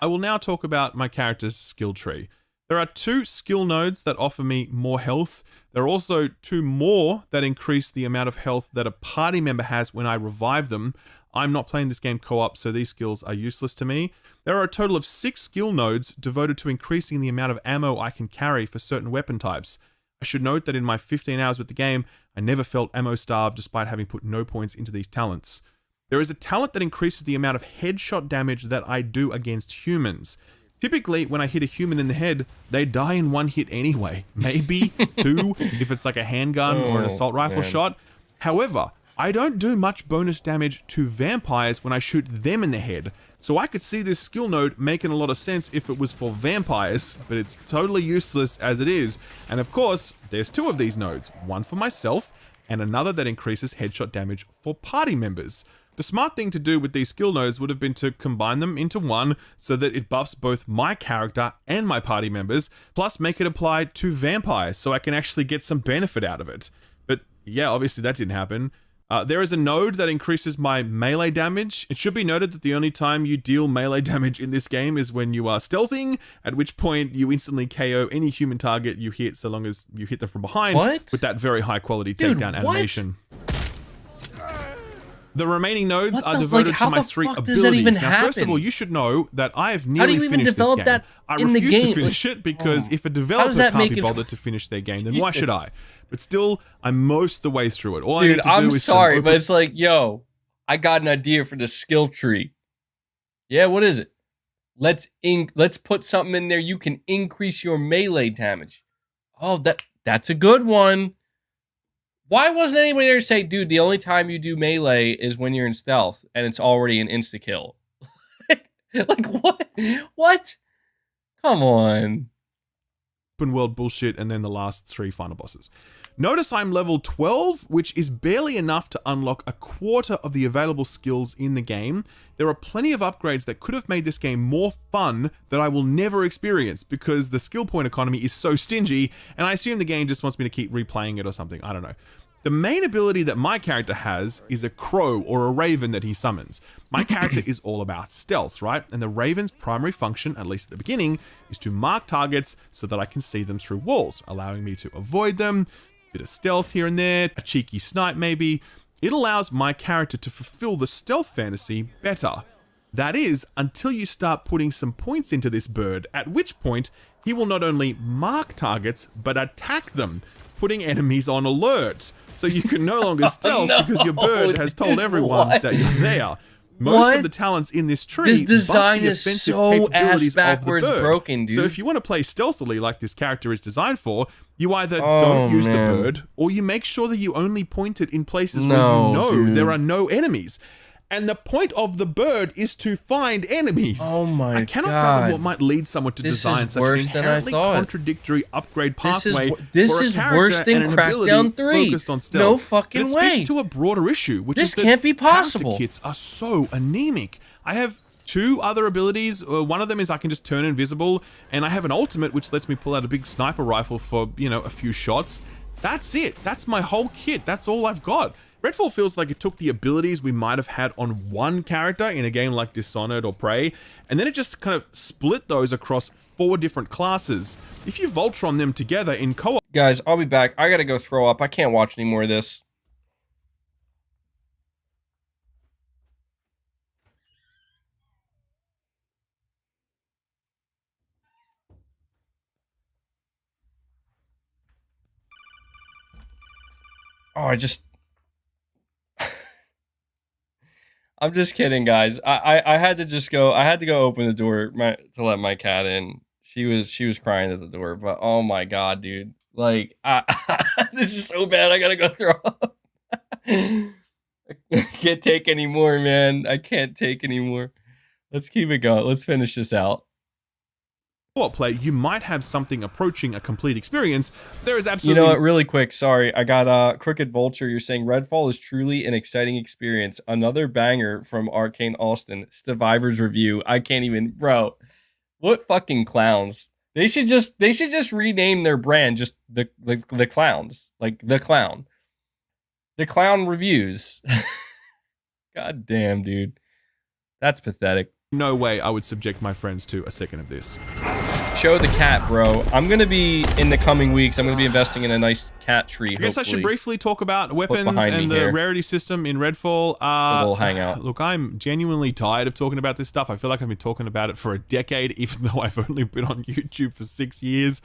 I will now talk about my character's skill tree. There are 2 skill nodes that offer me more health. There are also 2 more that increase the amount of health that a party member has when I revive them. I'm not playing this game co-op, so these skills are useless to me. There are a total of 6 skill nodes devoted to increasing the amount of ammo I can carry for certain weapon types. I should note that in my 15 hours with the game, I never felt ammo starved despite having put no points into these talents. There is a talent that increases the amount of headshot damage that I do against humans. Typically, when I hit a human in the head, they die in 1 hit anyway. Maybe 2 if it's like a handgun or an assault rifle shot. However, I don't do much bonus damage to vampires when I shoot them in the head. So I could see this skill node making a lot of sense if it was for vampires, but it's totally useless as it is. And of course, there's 2 of these nodes, one for myself and another that increases headshot damage for party members. The smart thing to do with these skill nodes would have been to combine them into one so that it buffs both my character and my party members, plus make it apply to vampires so I can actually get some benefit out of it. But yeah, obviously that didn't happen. There is a node that increases my melee damage. It should be noted that the only time you deal melee damage in this game is when you are stealthing, at which point you instantly KO any human target you hit so long as you hit them from behind with that very high quality takedown animation. The remaining nodes are devoted to my 3 abilities. Now, first of all, you should know that I have nearly finished this game. I refuse to finish it because if a developer can't be bothered to finish their game, then why should I? But still, I'm most the way through it. All I need to do I'm is sorry, but it's like, yo, I got an idea for the skill tree. Yeah, what is it? Let's put something in there. You can increase your melee damage. Oh, that's a good one. Why wasn't anybody there to say, dude, the only time you do melee is when you're in stealth and it's already an insta-kill? Like, what? What? Come on. Open world bullshit, and then the last 3 final bosses. Notice I'm level 12, which is barely enough to unlock a quarter of the available skills in the game. There are plenty of upgrades that could have made this game more fun that I will never experience because the skill point economy is so stingy, and I assume the game just wants me to keep replaying it or something. I don't know. The main ability that my character has is a crow or a raven that he summons. My character is all about stealth, right? And the raven's primary function, at least at the beginning, is to mark targets so that I can see them through walls, allowing me to avoid them, bit of stealth here and there, a cheeky snipe maybe. It allows my character to fulfill the stealth fantasy better. That is, until you start putting some points into this bird, at which point he will not only mark targets, but attack them, putting enemies on alert. So you can no longer stealth because your bird has told everyone that you're there. Most of the talents in this tree This design buff the is offensive so capabilities ass backwards of the bird. broken, dude. So if you want to play stealthily like this character is designed for, you either don't use the bird, or you make sure that you only point it in places where you know there are no enemies. And the point of the bird is to find enemies. Oh my god. I cannot fathom what might lead someone to design such an inherently contradictory upgrade pathway this for a is character worse than and an ability Crackdown 3. focused on stealth. No fucking but it way. speaks to a broader issue, which This is that can't be possible. character kits are so anemic. I have 2 other abilities. One of them is I can just turn invisible, and I have an ultimate which lets me pull out a big sniper rifle for, you know, a few shots. That's it. That's my whole kit. That's all I've got. Redfall feels like it took the abilities we might have had on one character in a game like Dishonored or Prey, and then it just kind of split those across 4 different classes. If you Voltron them together in co-op... Guys, I'll be back. I gotta go throw up. I can't watch any more of this. Oh, I'm just kidding, guys. I had to just go. I had to go open the door to let my cat in. She was crying at the door. But oh my god, dude! Like, this is so bad. I gotta go throw up. I can't take any more, man. I can't take any more. Let's keep it going. Let's finish this out. co-op play, you might have something approaching a complete experience. There is absolutely... You know what, really quick, sorry. I got Crooked Vulture. You're saying Redfall is truly an exciting experience. Another banger from Arcane Austin. Survivor's review. I can't even... Bro, what fucking clowns. They should just rename their brand just the clowns. Like, the clown. The clown reviews. God damn, dude. That's pathetic. No way I would subject my friends to a second of this. Show the cat, bro. I'm going to be, in the coming weeks, I'm going to be investing in a nice cat tree, I guess I should briefly talk about weapons and the rarity system in Redfall. A little hangout. Look, I'm genuinely tired of talking about this stuff. I feel like I've been talking about it for a decade, even though I've only been on YouTube for 6 years.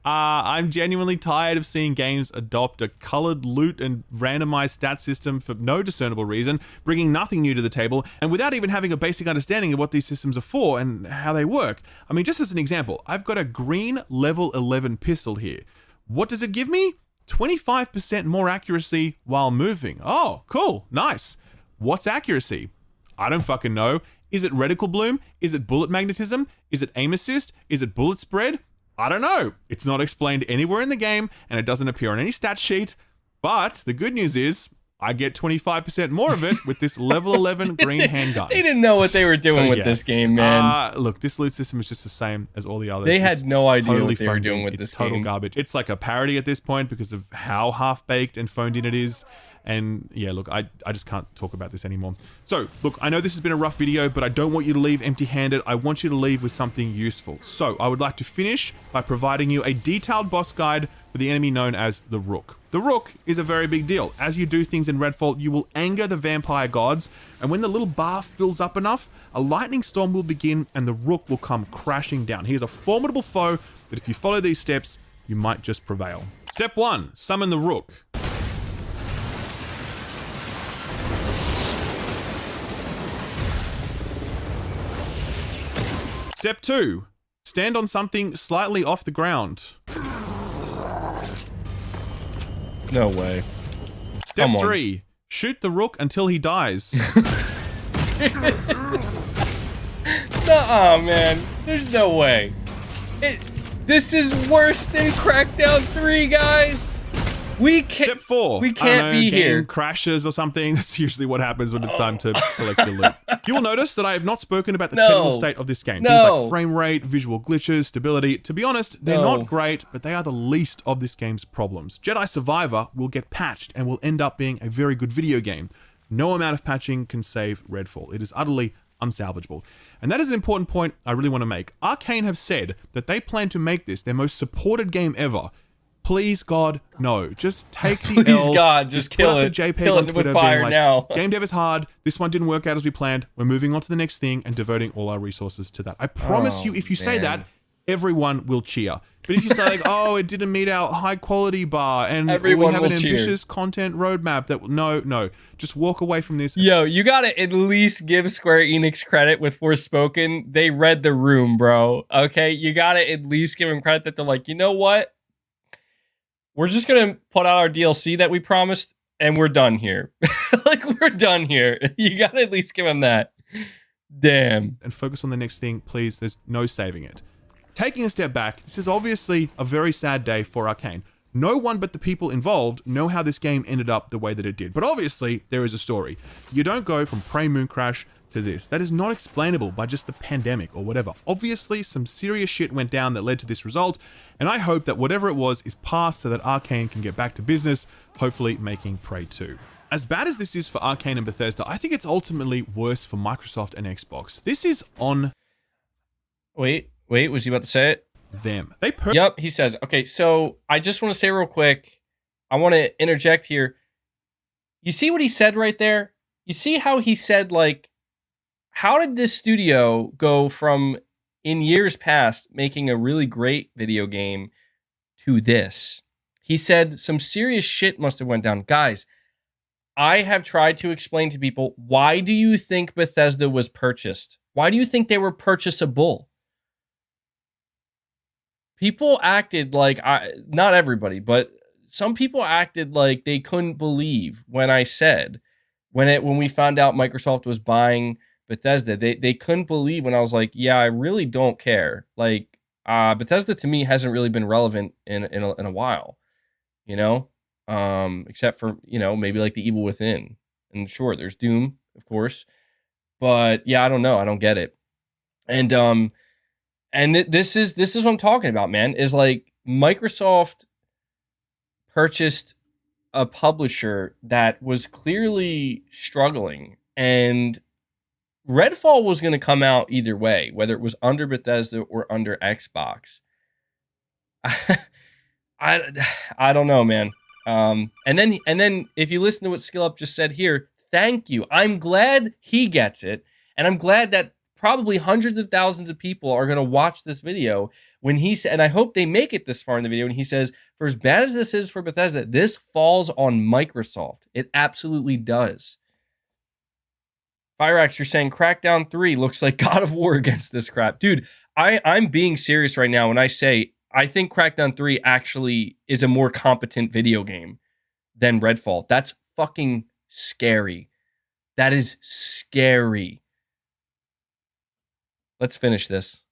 I'm genuinely tired of seeing games adopt a colored loot and randomized stat system for no discernible reason, bringing nothing new to the table, and without even having a basic understanding of what these systems are for and how they work. I mean, just as an example, I've got a green level 11 pistol here. What does it give me? 25% more accuracy while moving. Oh, cool. Nice. What's accuracy? I don't fucking know. Is it reticle bloom? Is it bullet magnetism? Is it aim assist? Is it bullet spread? I don't know. It's not explained anywhere in the game, and it doesn't appear on any stat sheet. But the good news is, I get 25% more of it with this level 11 green handgun. They didn't know what they were doing with this game, man. Look, this loot system is just the same as all the others. They had no idea totally what they were doing with this game. It's total garbage. It's like a parody at this point because of how half-baked and phoned in it is. And yeah, look, I just can't talk about this anymore. So, look, I know this has been a rough video, but I don't want you to leave empty-handed. I want you to leave with something useful. So, I would like to finish by providing you a detailed boss guide for the enemy known as the Rook. The Rook is a very big deal. As you do things in Redfall, you will anger the vampire gods, and when the little bar fills up enough, a lightning storm will begin and the Rook will come crashing down. He is a formidable foe, but if you follow these steps, you might just prevail. Step 1, summon the Rook. Step 2, stand on something slightly off the ground. No way. Step 3, shoot the Rook until he dies. Nuh-uh, man. There's no way. This is worse than Crackdown 3, guys. We can't. Step 4. We can't be game here. Crashes or something. That's usually what happens when it's time to collect your loot. You will notice that I have not spoken about the technical state of this game. Things like frame rate, visual glitches, stability. To be honest, they're not great, but they are the least of this game's problems. Jedi Survivor will get patched and will end up being a very good video game. No amount of patching can save Redfall. It is utterly unsalvageable. And that is an important point I really want to make. Arcane have said that they plan to make this their most supported game ever. Please, God, no. Just take the Please, L. God, just kill it. JPEG Kill on it Twitter with fire like, now. Game dev is hard. This one didn't work out as we planned. We're moving on to the next thing and devoting all our resources to that. I promise you, if you say that, everyone will cheer. But if you say like, oh, it didn't meet our high quality bar and everyone we have an cheer. ambitious content roadmap that no, just walk away from this. Yo, you gotta at least give Square Enix credit with Forspoken. They read the room, bro. Okay, you gotta at least give them credit that they're like, you know what? We're just gonna put out our DLC that we promised, and we're done here. Like, we're done here. You gotta at least give them that. Damn. And focus on the next thing, please. There's no saving it. Taking a step back, this is obviously a very sad day for Arcane. No one but the people involved know how this game ended up the way that it did. But obviously, there is a story. You don't go from Prey Moon Crash to this. That is not explainable by just the pandemic or whatever. Obviously, some serious shit went down that led to this result, and I hope that whatever it was is past so that Arcane can get back to business, hopefully making Prey 2. As bad as this is for Arcane and Bethesda, I think it's ultimately worse for Microsoft and Xbox. This is on... Wait, was he about to say it? Them. Yep, he says. Okay, so I just want to say real quick, I want to interject here. You see what he said right there? You see how he said, like, how did this studio go from, in years past, making a really great video game to this? He said some serious shit must have went down. Guys, I have tried to explain to people, why do you think Bethesda was purchased? Why do you think they were purchasable? People acted like, not everybody, but some people acted like they couldn't believe when I said, when we found out Microsoft was buying Bethesda, they couldn't believe when I was like, yeah, I really don't care. Like, Bethesda to me hasn't really been relevant in a while, you know, except for, you know, maybe like the Evil Within. And sure, there's Doom, of course, but yeah, I don't know, I don't get it. And this is what I'm talking about, man. Is like Microsoft purchased a publisher that was clearly struggling, and Redfall was going to come out either way, whether it was under Bethesda or under Xbox. I don't know, man. And then if you listen to what SkillUp just said here, thank you. I'm glad he gets it, and I'm glad that probably hundreds of thousands of people are going to watch this video when he said, and I hope they make it this far in the video, and he says, for as bad as this is for Bethesda, this falls on Microsoft. It absolutely does. Fireax, you're saying Crackdown 3 looks like God of War against this crap. Dude, I'm being serious right now when I say I think Crackdown 3 actually is a more competent video game than Redfall. That's fucking scary. That is scary. Let's finish this.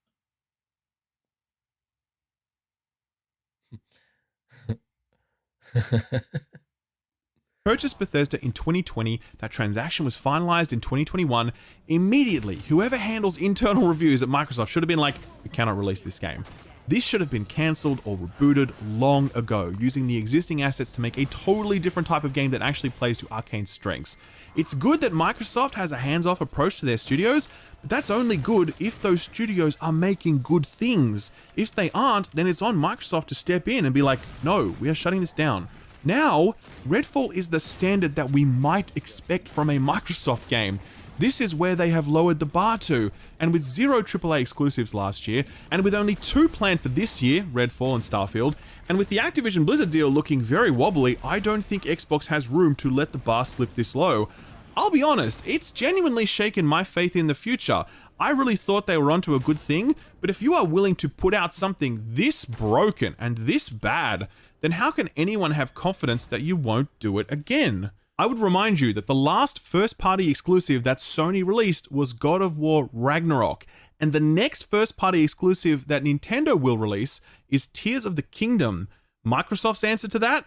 Purchased Bethesda in 2020, that transaction was finalized in 2021. Immediately, whoever handles internal reviews at Microsoft should have been like, we cannot release this game. This should have been cancelled or rebooted long ago, using the existing assets to make a totally different type of game that actually plays to Arcane's strengths. It's good that Microsoft has a hands-off approach to their studios, but that's only good if those studios are making good things. If they aren't, then it's on Microsoft to step in and be like, no, we are shutting this down. Now, Redfall is the standard that we might expect from a Microsoft game. This is where they have lowered the bar to, and with 0 AAA exclusives last year, and with only 2 planned for this year, Redfall and Starfield, and with the Activision Blizzard deal looking very wobbly, I don't think Xbox has room to let the bar slip this low. I'll be honest, it's genuinely shaken my faith in the future. I really thought they were onto a good thing, but if you are willing to put out something this broken and this bad, then how can anyone have confidence that you won't do it again? I would remind you that the last first-party exclusive that Sony released was God of War Ragnarok, and the next first-party exclusive that Nintendo will release is Tears of the Kingdom. Microsoft's answer to that?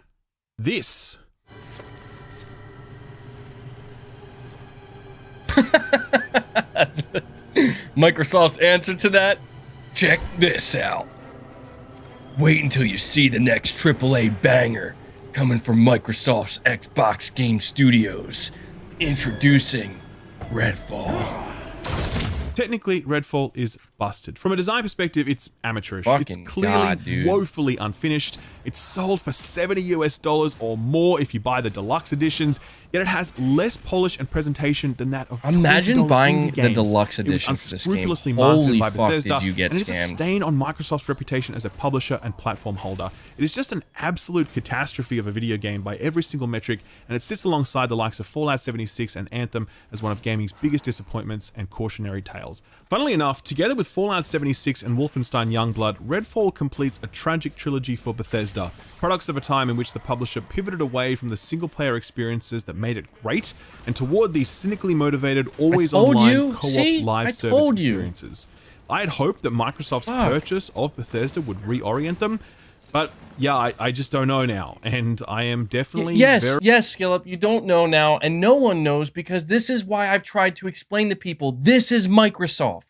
This. Microsoft's answer to that? Check this out. Wait until you see the next AAA banger coming from Microsoft's Xbox Game Studios. Introducing Redfall. Technically, Redfall is busted. From a design perspective, it's amateurish. Fucking it's clearly God, woefully unfinished. It's sold for $70 US or more if you buy the deluxe editions, yet it has less polish and presentation than that of Imagine $20 buying indie the games. deluxe It edition was for this game. unscrupulously marketed Holy by fuck, Bethesda, did you get and it is a scammed. stain on Microsoft's reputation as a publisher and platform holder. It is just an absolute catastrophe of a video game by every single metric, and it sits alongside the likes of Fallout 76 and Anthem as one of gaming's biggest disappointments and cautionary tales. Funnily enough, together with Fallout 76 and Wolfenstein Youngblood, Redfall completes a tragic trilogy for Bethesda, products of a time in which the publisher pivoted away from the single-player experiences that made it great, and toward these cynically motivated, always online co-op live service experiences. I had hoped that Microsoft's purchase of Bethesda would reorient them, but yeah, I just don't know now, and I am definitely yes, SkillUp, you don't know now, and no one knows, because this is why I've tried to explain to people, this is Microsoft.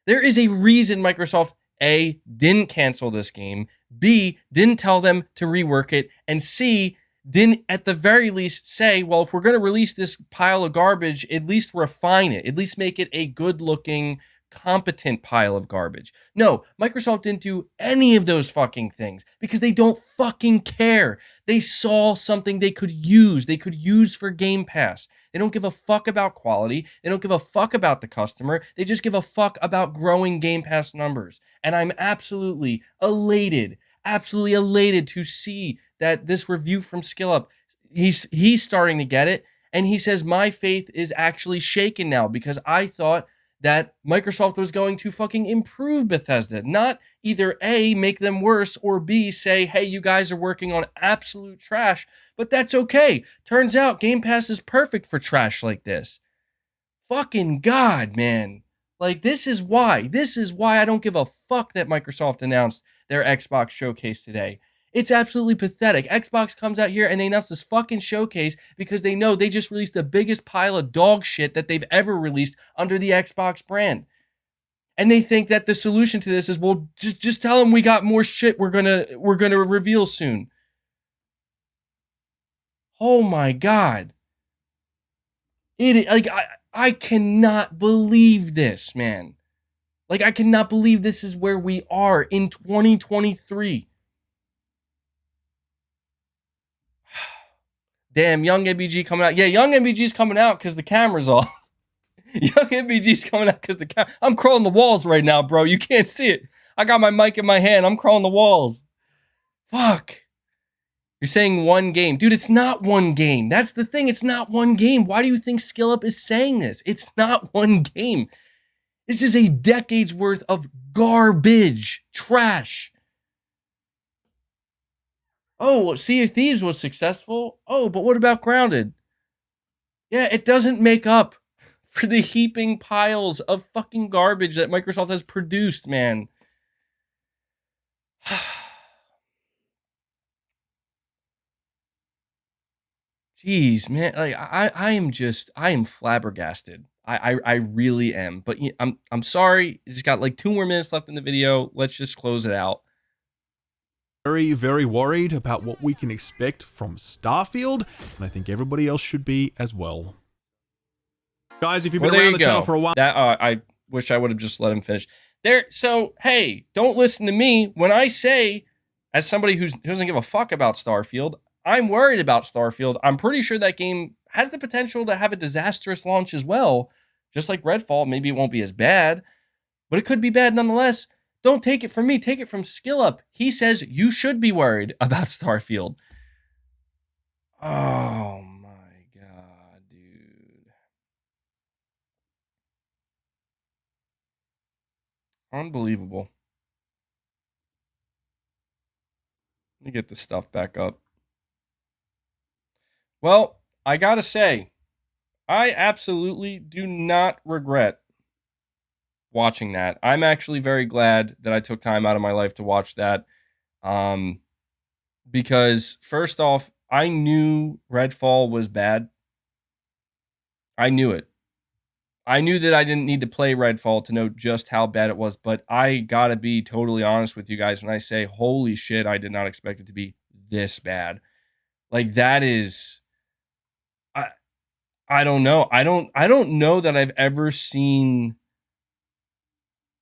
There is a reason Microsoft, A, didn't cancel this game, B, didn't tell them to rework it, and C, didn't at the very least say, well, if we're going to release this pile of garbage, at least refine it, at least make it a good-looking, competent pile of garbage. No, Microsoft didn't do any of those fucking things because they don't fucking care. They saw something they could use for Game Pass. They don't give a fuck about quality. They don't give a fuck about the customer. They just give a fuck about growing Game Pass numbers. And I'm absolutely elated to see that this review from SkillUp, he's starting to get it. And he says, my faith is actually shaken now because I thought that Microsoft was going to fucking improve Bethesda, not either A, make them worse, or B, say, hey, you guys are working on absolute trash, but that's okay. Turns out Game Pass is perfect for trash like this. Fucking God, man. Like, this is why I don't give a fuck that Microsoft announced their Xbox showcase today. It's absolutely pathetic. Xbox comes out here and they announce this fucking showcase because they know they just released the biggest pile of dog shit that they've ever released under the Xbox brand. And they think that the solution to this is, well, just tell them we got more shit we're gonna reveal soon. Oh my God. I cannot believe this, man. Like, I cannot believe this is where we are in 2023. Damn, Young MBG coming out. Yeah, Young MBG's coming out because the camera's off. Young MBG's coming out because the camera. I'm crawling the walls right now, bro. You can't see it. I got my mic in my hand. I'm crawling the walls. Fuck. You're saying one game. Dude, it's not one game. That's the thing. It's not one game. Why do you think SkillUp is saying this? It's not one game. This is a decade's worth of garbage. Trash. Oh, Sea of Thieves was successful. Oh, but what about Grounded? Yeah, it doesn't make up for the heaping piles of fucking garbage that Microsoft has produced, man. Jeez, man. Like, I am flabbergasted. I really am. But I'm sorry. It's got like 2 more minutes left in the video. Let's just close it out. Very, very worried about what we can expect from Starfield, and I think everybody else should be as well. Guys, if you've been around the channel for a while... That I wish I would have just let him finish. So, hey, don't listen to me. When I say, as somebody who doesn't give a fuck about Starfield, I'm worried about Starfield. I'm pretty sure that game has the potential to have a disastrous launch as well. Just like Redfall, maybe it won't be as bad, but it could be bad nonetheless. Don't take it from me. Take it from SkillUp. He says you should be worried about Starfield. Oh my God, dude. Unbelievable. Let me get this stuff back up. Well, I gotta say, I absolutely do not regret watching that. I'm actually very glad that I took time out of my life to watch that. Because first off, I knew Redfall was bad. I knew it. I knew that I didn't need to play Redfall to know just how bad it was, but I gotta be totally honest with you guys when I say, holy shit, I did not expect it to be this bad. Like, that is... I don't know. I don't know that I've ever seen...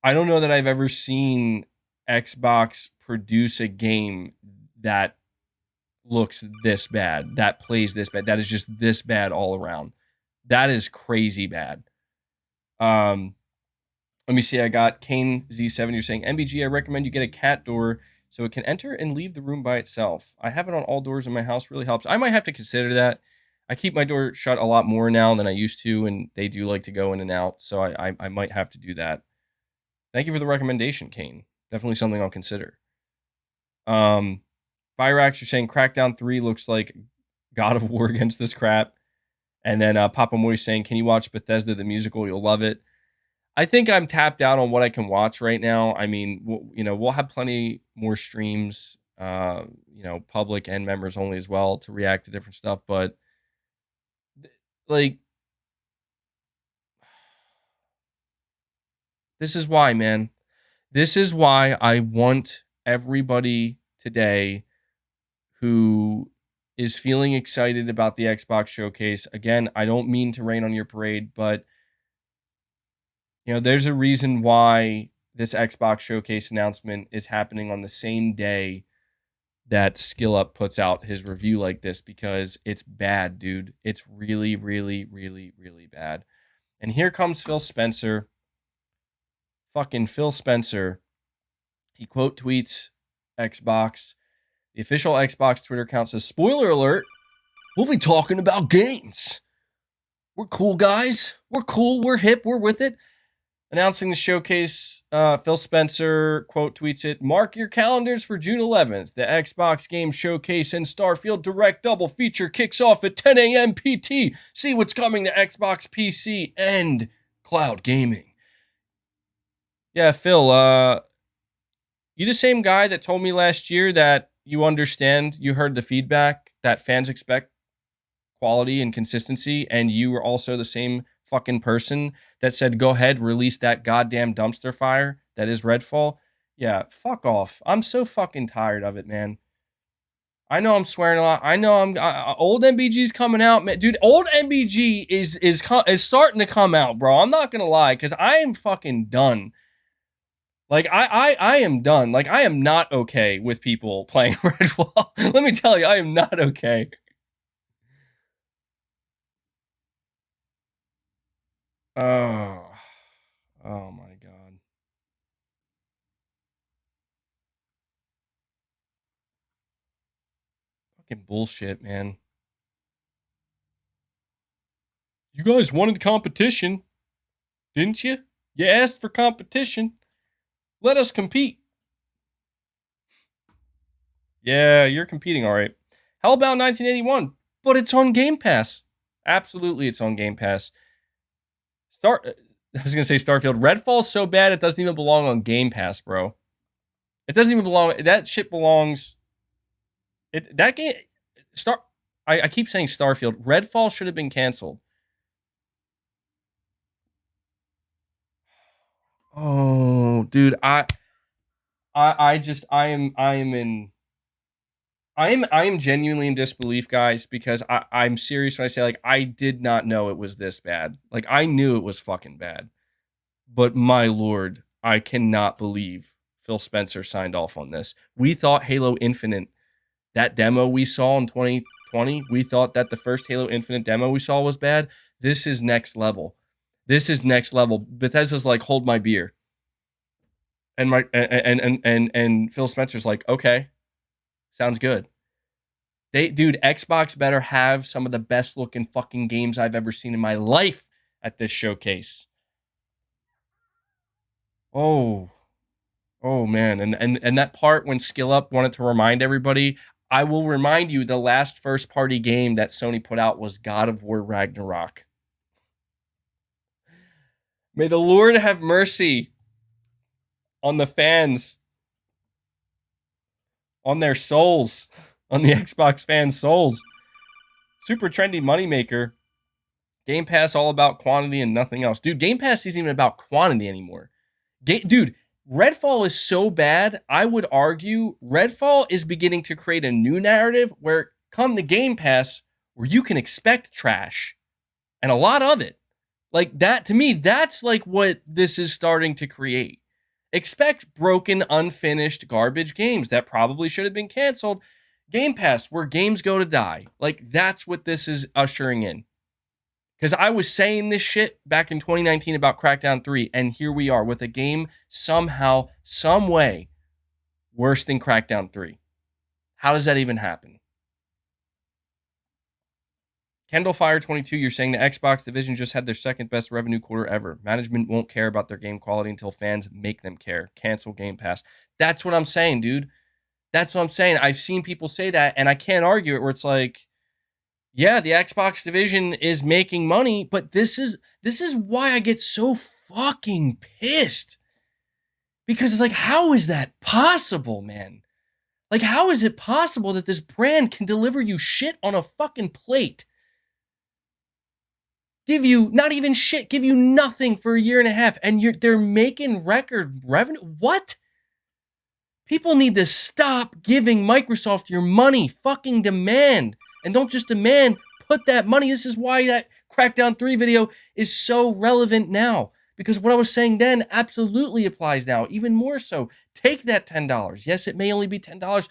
I don't know that I've ever seen Xbox produce a game that looks this bad, that plays this bad, that is just this bad all around. That is crazy bad. Let me see. I got Kane Z7. You're saying, MBG, I recommend you get a cat door so it can enter and leave the room by itself. I have it on all doors in my house. Really helps. I might have to consider that. I keep my door shut a lot more now than I used to, and they do like to go in and out, so I might have to do that. Thank you for the recommendation, Kane. Definitely something I'll consider. Fyrax, you're saying Crackdown 3 looks like God of War against this crap. And then Papa Moy saying, can you watch Bethesda the musical? You'll love it. I think I'm tapped out on what I can watch right now. I mean, we'll have plenty more streams, public and members only as well to react to different stuff. But, like, this is why, man. This is why I want everybody today who is feeling excited about the Xbox showcase. Again, I don't mean to rain on your parade, but there's a reason why this Xbox showcase announcement is happening on the same day that SkillUp puts out his review like this, because it's bad, dude. It's really, really, really, really bad. And here comes Phil Spencer. Fucking Phil Spencer. He quote tweets Xbox. The official Xbox Twitter account says, spoiler alert, we'll be talking about games. We're cool, guys. We're cool. We're hip. We're with it. Announcing the showcase, Phil Spencer quote tweets it, mark your calendars for June 11th. The Xbox Game Showcase and Starfield Direct Double Feature kicks off at 10 a.m. PT. See what's coming to Xbox PC and cloud gaming. Yeah, Phil, you the same guy that told me last year that you heard the feedback that fans expect quality and consistency, and you were also the same fucking person that said, go ahead, release that goddamn dumpster fire that is Redfall. Yeah, fuck off. I'm so fucking tired of it, man. I know I'm swearing a lot. I know old MBG's coming out, man. Dude, old MBG is starting to come out, bro. I'm not gonna lie, because I am fucking done. Like, I am done. Like, I am not okay with people playing Redfall. Let me tell you, I am not okay. Oh, oh my God. Fucking bullshit, man. You guys wanted competition, didn't you? You asked for competition. Let us compete. Yeah, you're competing, all right. How about 1981? But it's on Game Pass. Absolutely, it's on Game Pass. I was gonna say Starfield. Redfall's so bad it doesn't even belong on Game Pass, bro. It doesn't even belong. That shit belongs. That game. I keep saying Starfield. Redfall should have been canceled. Oh, dude, I am genuinely in disbelief, guys, because I'm serious when I say, like, I did not know it was this bad. Like, I knew it was fucking bad, but my lord, I cannot believe Phil Spencer signed off on this. We thought Halo Infinite, that demo we saw in 2020, we thought that the first Halo Infinite demo we saw was bad. This is next level. This is next level. Bethesda's like, hold my beer. And Phil Spencer's like, okay, sounds good. Dude, Xbox better have some of the best looking fucking games I've ever seen in my life at this showcase. Oh man, and that part when Skill Up wanted to remind everybody, I will remind you, the last first party game that Sony put out was God of War Ragnarok. May the Lord have mercy on the fans, on their souls, on the Xbox fans' souls. Super trendy moneymaker. Game Pass all about quantity and nothing else. Dude, Game Pass isn't even about quantity anymore. Dude, Redfall is so bad, I would argue Redfall is beginning to create a new narrative where come the Game Pass where you can expect trash. And a lot of it. Like that, to me, that's like what this is starting to create. Expect broken, unfinished, garbage games that probably should have been canceled. Game Pass, where games go to die. Like, that's what this is ushering in. Because I was saying this shit back in 2019 about Crackdown 3, and here we are with a game somehow, some way, worse than Crackdown 3. How does that even happen? Kendall Fire 22, you're saying the Xbox division just had their second best revenue quarter ever. Management won't care about their game quality until fans make them care. Cancel Game Pass. That's what I'm saying, dude. That's what I'm saying. I've seen people say that, and I can't argue it, where it's like, yeah, the Xbox division is making money, but this is why I get so fucking pissed. Because it's like, how is that possible, man? Like, how is it possible that this brand can deliver you shit on a fucking plate? Give you not even shit, give you nothing for a year and a half, and they're making record revenue? What? People need to stop giving Microsoft your money. Fucking demand. And don't just demand, put that money. This is why that Crackdown 3 video is so relevant now. Because what I was saying then absolutely applies now, even more so. Take that $10. Yes, it may only be $10.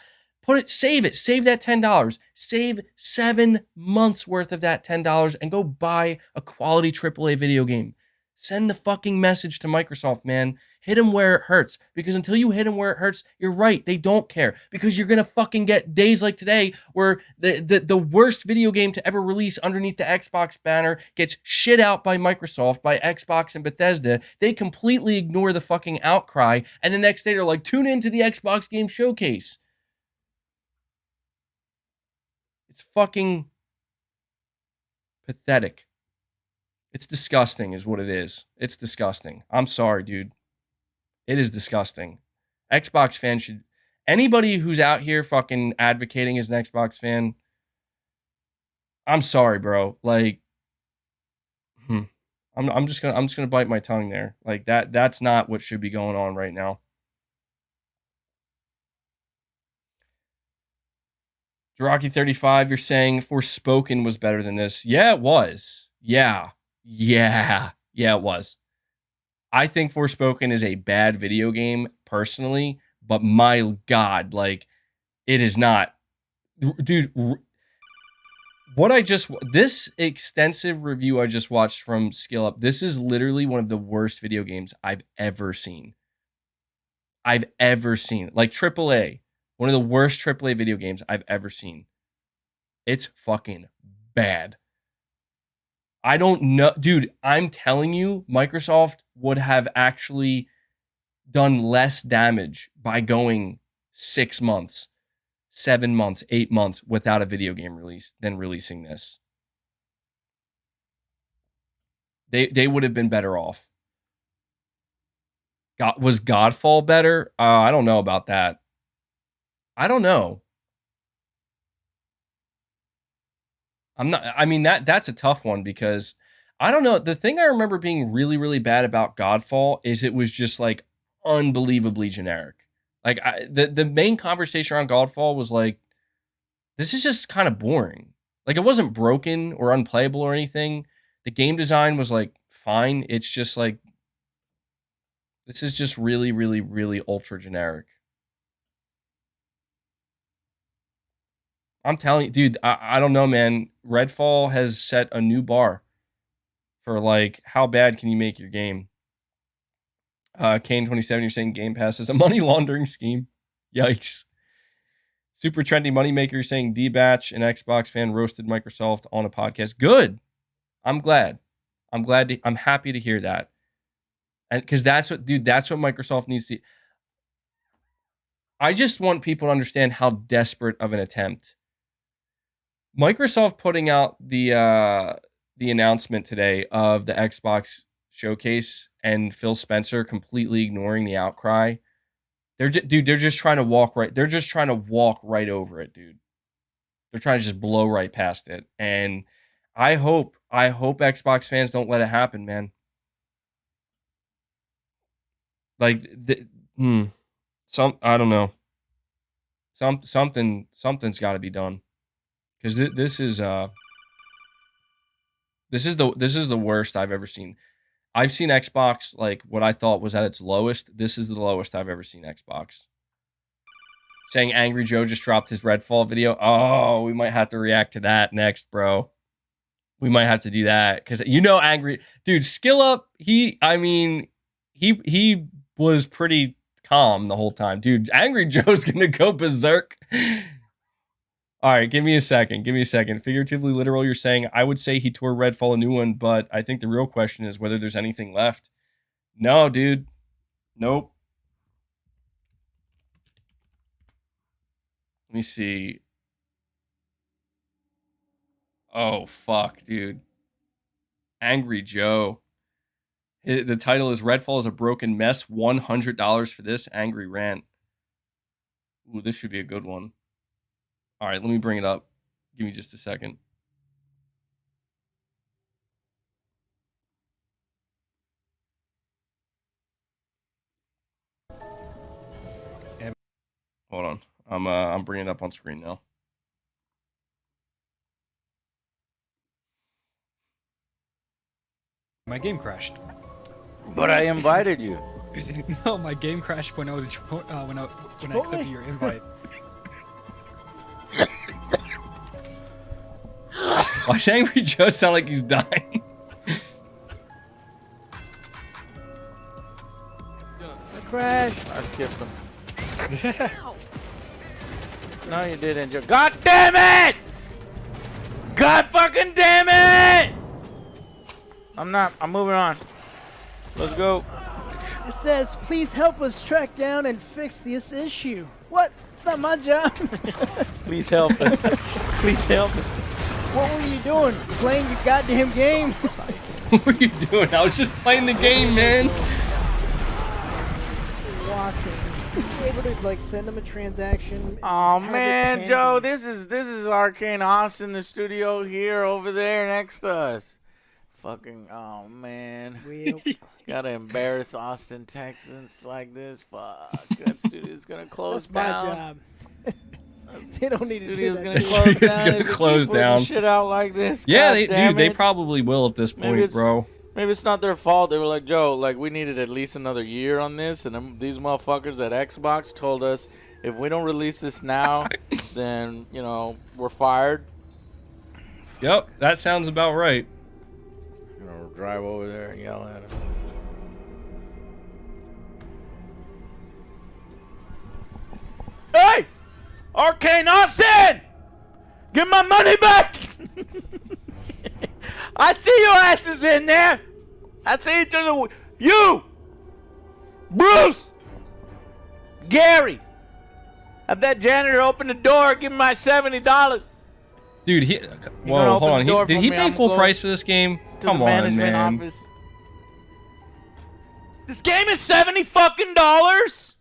Save it. Save that $10. Save 7 months worth of that $10 and go buy a quality AAA video game. Send the fucking message to Microsoft, man. Hit them where it hurts. Because until you hit them where it hurts, you're right. They don't care. Because you're going to fucking get days like today where the worst video game to ever release underneath the Xbox banner gets shit out by Microsoft, by Xbox and Bethesda. They completely ignore the fucking outcry. And the next day they're like, tune into the Xbox Game Showcase. It's fucking pathetic. It's disgusting is what it is. It's disgusting. I'm sorry, dude. It is disgusting. Xbox fans should... Anybody who's out here fucking advocating as an Xbox fan, I'm sorry, bro. Like, I'm just gonna bite my tongue there. Like that's not what should be going on right now. Rocky 35, you're saying Forspoken was better than this. Yeah, it was. Yeah, it was. I think Forspoken is a bad video game, personally, but my God, like, it is not. Dude, this extensive review I just watched from Skill Up, this is literally one of the worst video games I've ever seen. Like AAA. One of the worst AAA video games I've ever seen. It's fucking bad. I don't know. Dude, I'm telling you, Microsoft would have actually done less damage by going 6 months, 7 months, 8 months without a video game release than releasing this. They would have been better off. Was Godfall better? I don't know about that. I don't know. That's a tough one because I don't know. The thing I remember being really, really bad about Godfall is it was just like unbelievably generic. Like the main conversation around Godfall was like, this is just kind of boring. Like it wasn't broken or unplayable or anything. The game design was like fine. It's just like, this is just really, really, really ultra generic. I'm telling you, dude, I don't know, man. Redfall has set a new bar for like, how bad can you make your game? Kane27, you're saying Game Pass is a money laundering scheme. Yikes. Super trendy moneymaker saying D-Batch, an Xbox fan, roasted Microsoft on a podcast. Good. I'm glad. I'm happy to hear that. And because that's what Microsoft needs to. I just want people to understand how desperate of an attempt. Microsoft putting out the announcement today of the Xbox showcase and Phil Spencer completely ignoring the outcry. They're just trying to walk right. They're just trying to walk right over it, dude. They're trying to just blow right past it. And I hope Xbox fans don't let it happen, man. Like I don't know. Something's got to be done. Because this is the worst I've ever seen. I've seen Xbox like what I thought was at its lowest. This is the lowest I've ever seen Xbox. Saying Angry Joe just dropped his Redfall video. Oh, we might have to react to that next, bro. We might have to do that because Angry dude Skill Up. He was pretty calm the whole time, dude. Angry Joe's gonna go berserk. All right, give me a second. Figuratively literal, you're saying, I would say he tore Redfall a new one, but I think the real question is whether there's anything left. No, dude. Nope. Let me see. Oh, fuck, dude. Angry Joe. The title is Redfall is a broken mess. $100 for this angry rant. Ooh, this should be a good one. All right, let me bring it up. Give me just a second. Hold on. I'm bringing it up on screen now. My game crashed. But I invited you. No, my game crashed when I accepted your invite. Why does Angry Joe sound like he's dying? I crashed. I skipped him. No, you didn't. God damn it! God fucking damn it! I'm moving on. Let's go. It says, please help us track down and fix this issue. What? It's not my job. Please help us. Please help us. What were you doing? Playing your goddamn game? What were you doing? I was just playing the game, man. Arcane. Would you be able to like send them a transaction? Oh have it man, handy? Joe, this is Arcane Austin, the studio here over there next to us. Fucking oh man. Well, Gotta embarrass Austin, Texans like this. Fuck. That studio's gonna close that's my down. job. They don't need to do Studio's that. gonna The close studio's down. gonna if they close keep putting down. Shit out like this. Yeah, God dude, they it. probably will at this Maybe point, it's- bro. Maybe it's not their fault. They were like, Joe, like we needed at least another year on this, and these motherfuckers at Xbox told us if we don't release this now, then we're fired. Yep, that sounds about right. Drive over there and yell at him. Hey! Arcane Austin! Give my money back! I see your asses in there! I see you through the... You! Bruce! Gary! Have that janitor open the door, give me my $70. Dude, whoa, hold on. Did he pay full price for this game? Come on, man. Office. This game is $70 fucking dollars?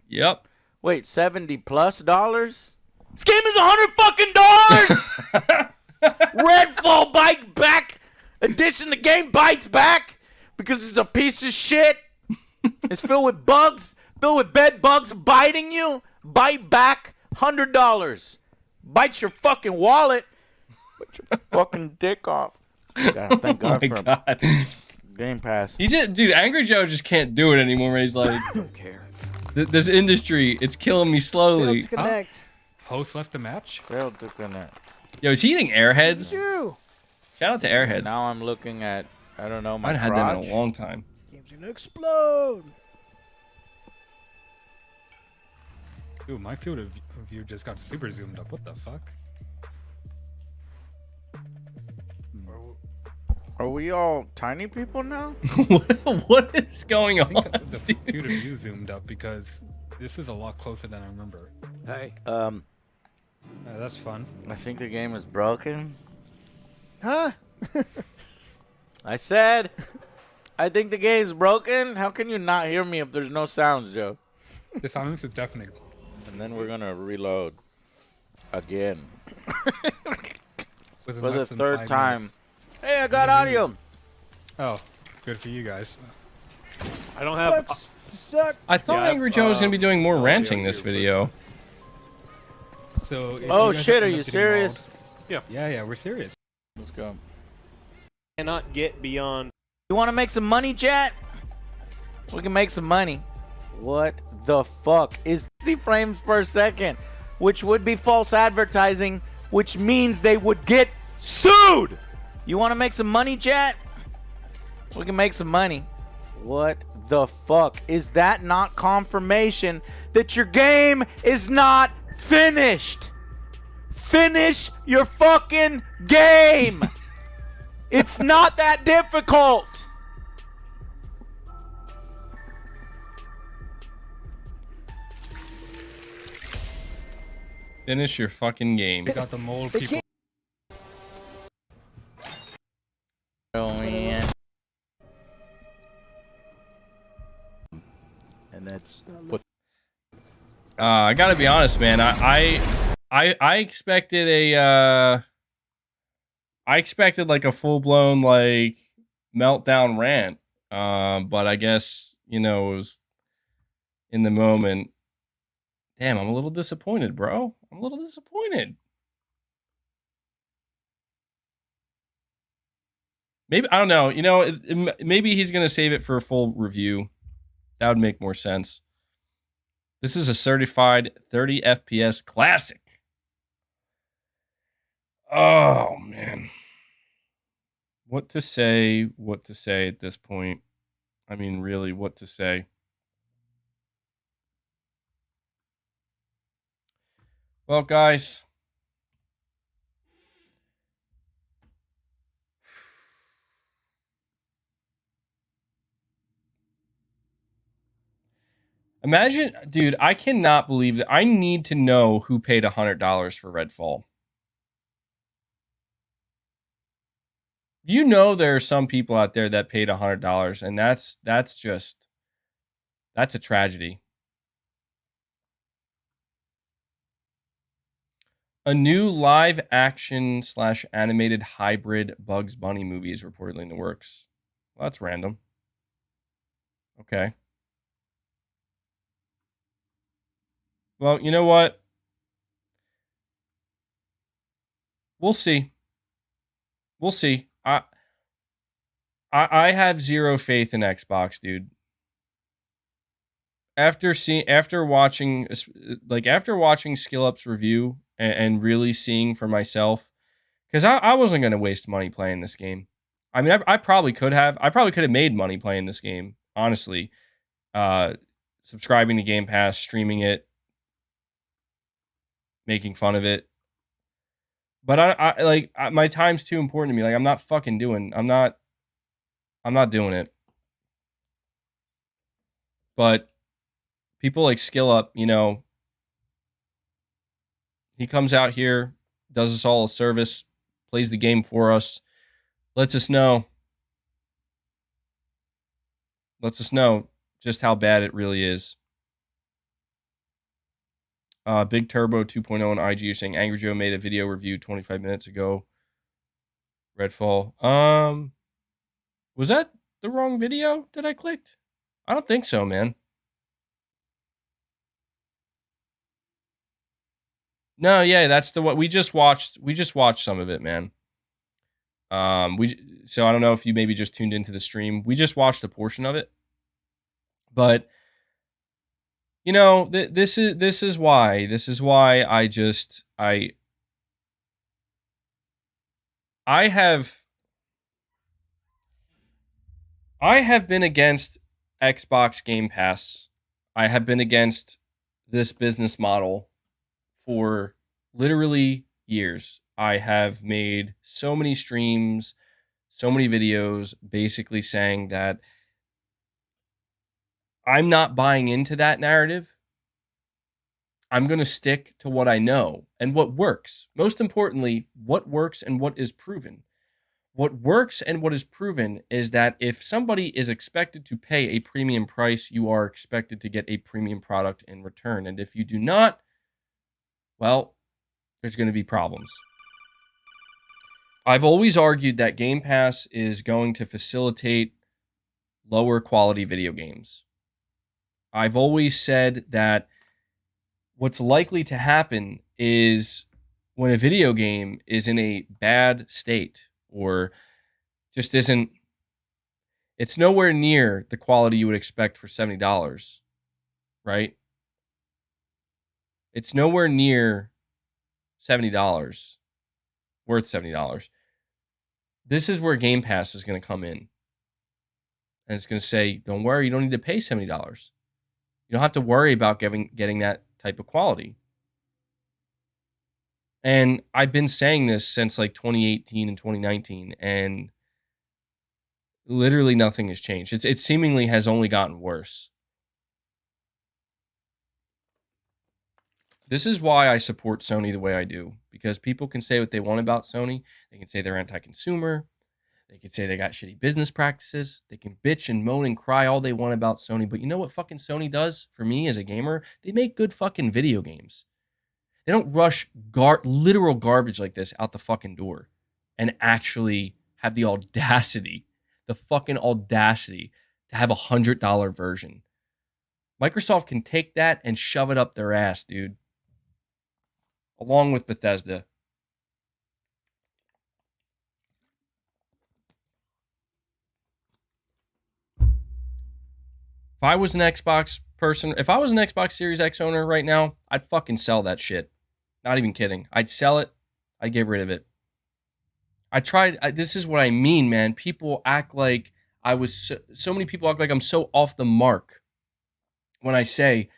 Yep. Wait, $70+ ? This game is $100 fucking dollars. Redfall Bite Back Edition. The game bites back because it's a piece of shit. It's filled with bugs, filled with bed bugs biting you. Bite back, $100. Bite your fucking wallet. Put your fucking dick off. God, thank Oh God my for God. Game Pass. Dude, Angry Joe just can't do it anymore. He's like, I don't care. This industry, it's killing me slowly. Failed to connect. Host left the match? Failed to connect. Yo, is he eating Airheads? You. Shout out to Airheads. Now I'm looking at, I don't know, I my haven't had crotch. them in a long time. Game's gonna explode. Dude, my field of view just got super zoomed up. What the fuck? Are we all tiny people now? What is going I think on? the field of view zoomed up because this is a lot closer than I remember. Hey. That's fun. I think the game is broken. Huh? I said, I think the game is broken. How can you not hear me if there's no sounds, Joe? The silence is deafening. And then we're gonna reload again Within for the less than third 5 time. minutes. Hey, I got audio. Oh, good for you guys. I don't have. Sucks to suck. I thought Angry Joe was going to be doing more ranting this video. So. if Oh you guys shit, are end up you getting serious? involved- Yeah, we're serious. Let's go. Cannot get beyond. You want to make some money, chat? We can make some money. What the fuck is 60 frames per second? Which would be false advertising, which means they would get sued. You want to make some money, chat? We can make some money. What the fuck? Is that not confirmation that your game is not finished? Finish your fucking game. It's not that difficult. Finish your fucking game. We got the mole people. Oh man. And that's what I gotta be honest, man. I expected I expected like a full blown like meltdown rant. But I guess it was in the moment. Damn, I'm a little disappointed, bro. I'm a little disappointed. Maybe I don't know. Maybe he's gonna save it for a full review. That would make more sense. This is a certified 30 FPS classic. Oh man, what to say? What to say at this point? I mean, really, what to say? Well, guys. Imagine, dude, I cannot believe that. I need to know who paid $100 for Redfall. There are some people out there that paid $100, and that's just That's a tragedy. A new live action / animated hybrid Bugs Bunny movie is reportedly in the works. Well, that's random. Okay. Well, you know what? We'll see. We'll see. I have zero faith in Xbox, dude. After watching Skill Up's review and really seeing for myself, because I wasn't gonna waste money playing this game. I mean, I probably could have. I probably could have made money playing this game, honestly. Subscribing to Game Pass, streaming it, making fun of it. But my time's too important to me. Like, I'm not doing it. But people like Skill Up, you know, he comes out here, does us all a service, plays the game for us, lets us know just how bad it really is. Big Turbo 2.0 on IG are saying Angry Joe made a video review 25 minutes ago. Redfall. Was that the wrong video that I clicked? I don't think so, man. No, yeah, that's the what we just watched. We just watched some of it, man. So I don't know if you maybe just tuned into the stream. We just watched a portion of it. But you know, this is why I have been against Xbox Game Pass. I have been against this business model for literally years. I have made so many streams, so many videos basically saying that I'm not buying into that narrative. I'm going to stick to what I know and what works. Most importantly, what works and what is proven. What works and what is proven is that if somebody is expected to pay a premium price, you are expected to get a premium product in return. And if you do not, well, there's going to be problems. I've always argued that Game Pass is going to facilitate lower quality video games. I've always said that what's likely to happen is when a video game is in a bad state or just isn't, it's nowhere near the quality you would expect for $70, right? It's nowhere near $70, worth $70. This is where Game Pass is going to come in. And it's going to say, don't worry, you don't need to pay $70. You don't have to worry about getting that type of quality. And I've been saying this since like 2018 and 2019, and literally nothing has changed. It seemingly has only gotten worse. This is why I support Sony the way I do, because people can say what they want about Sony. They can say they're anti-consumer. They can say they got shitty business practices. They can bitch and moan and cry all they want about Sony. But you know what fucking Sony does for me as a gamer? They make good fucking video games. They don't rush literal garbage like this out the fucking door and actually have the audacity, the fucking audacity to have a $100 version. Microsoft can take that and shove it up their ass, dude. Along with Bethesda. If I was an Xbox person, if I was an Xbox Series X owner right now, I'd fucking sell that shit. Not even kidding. I'd sell it. I'd get rid of it. This is what I mean, man. People act like so many people act like I'm so off the mark when I say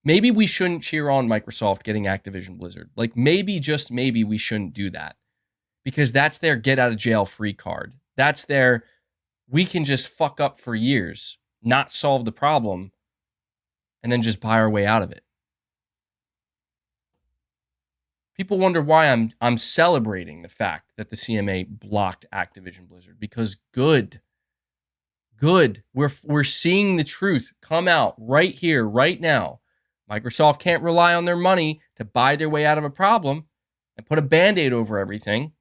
maybe we shouldn't cheer on Microsoft getting Activision Blizzard. Like maybe, just maybe, we shouldn't do that. Because that's their get out of jail free card. That's their, we can just fuck up for years, not solve the problem, and then just buy our way out of it. People wonder why I'm celebrating the fact that the CMA blocked Activision Blizzard, because good good. We're seeing the truth come out right here, right now. Microsoft can't rely on their money to buy their way out of a problem and put a Band-Aid over everything.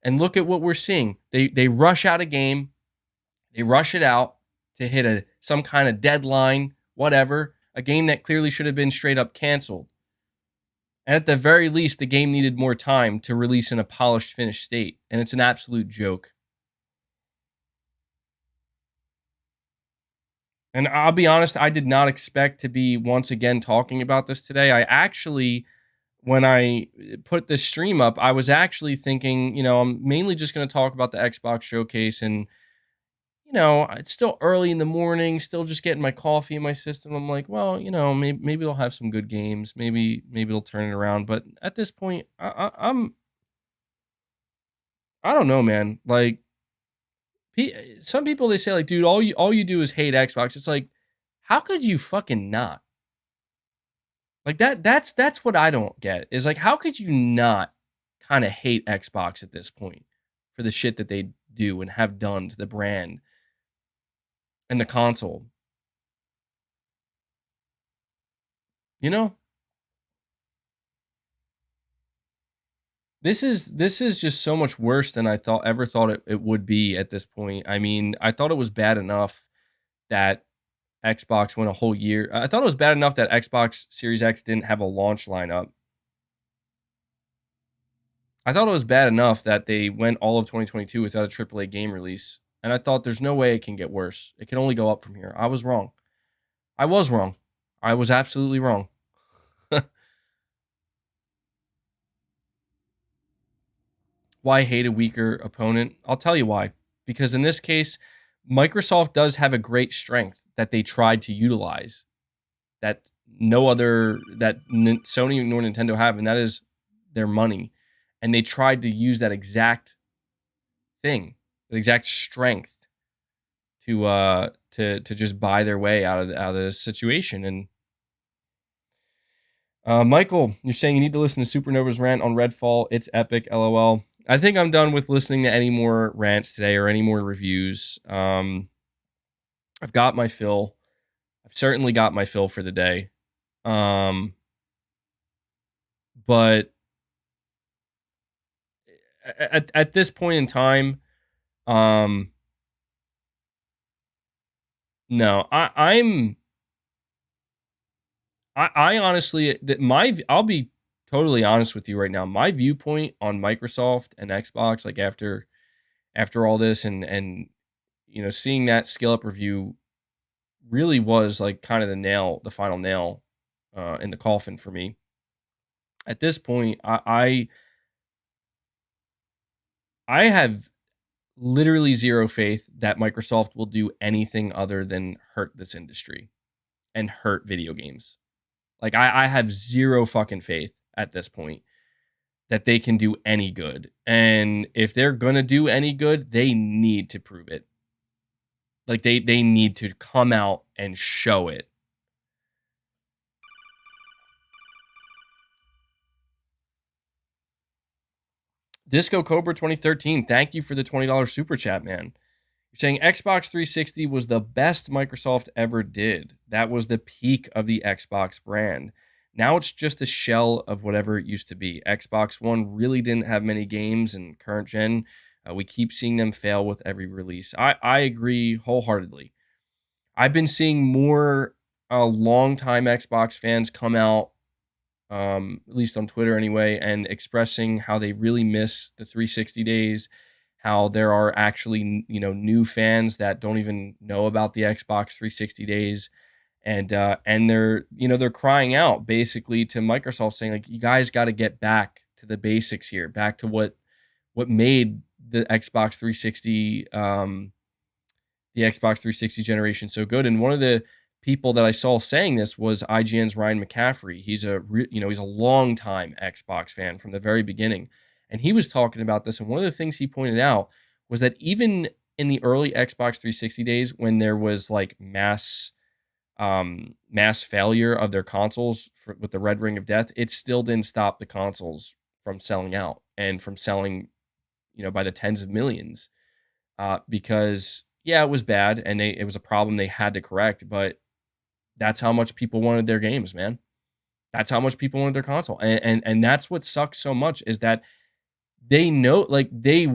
And look at what we're seeing. They rush out a game. They rush it out to hit some kind of deadline, whatever. A game that clearly should have been straight up canceled. And at the very least, the game needed more time to release in a polished, finished state. And it's an absolute joke. And I'll be honest, I did not expect to be once again talking about this today. I actually, when I put this stream up, I was actually thinking, I'm mainly just going to talk about the Xbox showcase. And, it's still early in the morning, still just getting my coffee in my system. I'm like, well, maybe they'll have some good games. Maybe they'll turn it around. But at this point, I don't know, man. Like, some people, they say, like, dude, all you do is hate Xbox. It's like, how could you fucking not? Like, that's what I don't get, is like, how could you not kind of hate Xbox at this point for the shit that they do and have done to the brand and the console? This is just so much worse than I ever thought it would be at this point. I mean, I thought it was bad enough that Xbox went a whole year. I thought it was bad enough that Xbox Series X didn't have a launch lineup. I thought it was bad enough that they went all of 2022 without a AAA game release. And I thought there's no way it can get worse. It can only go up from here. I was wrong. I was wrong. I was absolutely wrong. Why hate a weaker opponent? I'll tell you why. Because in this case, Microsoft does have a great strength that they tried to utilize that Sony nor Nintendo have, and that is their money. And they tried to use that exact thing, the exact strength to just buy their way out of this situation. And Michael, you're saying you need to listen to Supernova's rant on Redfall. It's epic, LOL. I think I'm done with listening to any more rants today or any more reviews. I've got my fill. I've certainly got my fill for the day. But at this point in time, no, I honestly, I'll be totally honest with you right now. My viewpoint on Microsoft and Xbox, like after all this and seeing that Skill Up review really was like kind of the final nail in the coffin for me. At this point, I have literally zero faith that Microsoft will do anything other than hurt this industry and hurt video games. Like, I have zero fucking faith at this point that they can do any good. And if they're going to do any good, they need to prove it. Like, they need to come out and show it. Disco Cobra 2013, thank you for the $20 super chat, man. You're saying Xbox 360 was the best Microsoft ever did. That was the peak of the Xbox brand. Now it's just a shell of whatever it used to be. Xbox One really didn't have many games in current gen. We keep seeing them fail with every release. I agree wholeheartedly. I've been seeing more longtime Xbox fans come out, at least on Twitter anyway, and expressing how they really miss the 360 days, how there are actually, new fans that don't even know about the Xbox 360 days. And they're crying out basically to Microsoft saying, like, you guys got to get back to the basics here, back to what made the Xbox 360, the Xbox 360 generation so good. And one of the people that I saw saying this was IGN's Ryan McCaffrey. He's he's a longtime Xbox fan from the very beginning. And he was talking about this. And one of the things he pointed out was that even in the early Xbox 360 days, when there was like mass failure of their consoles with the Red Ring of Death, it still didn't stop the consoles from selling out and from selling, by the tens of millions. because yeah, it was bad and it was a problem they had to correct, but that's how much people wanted their games, man. That's how much people wanted their console. And that's what sucks so much is that they know, like they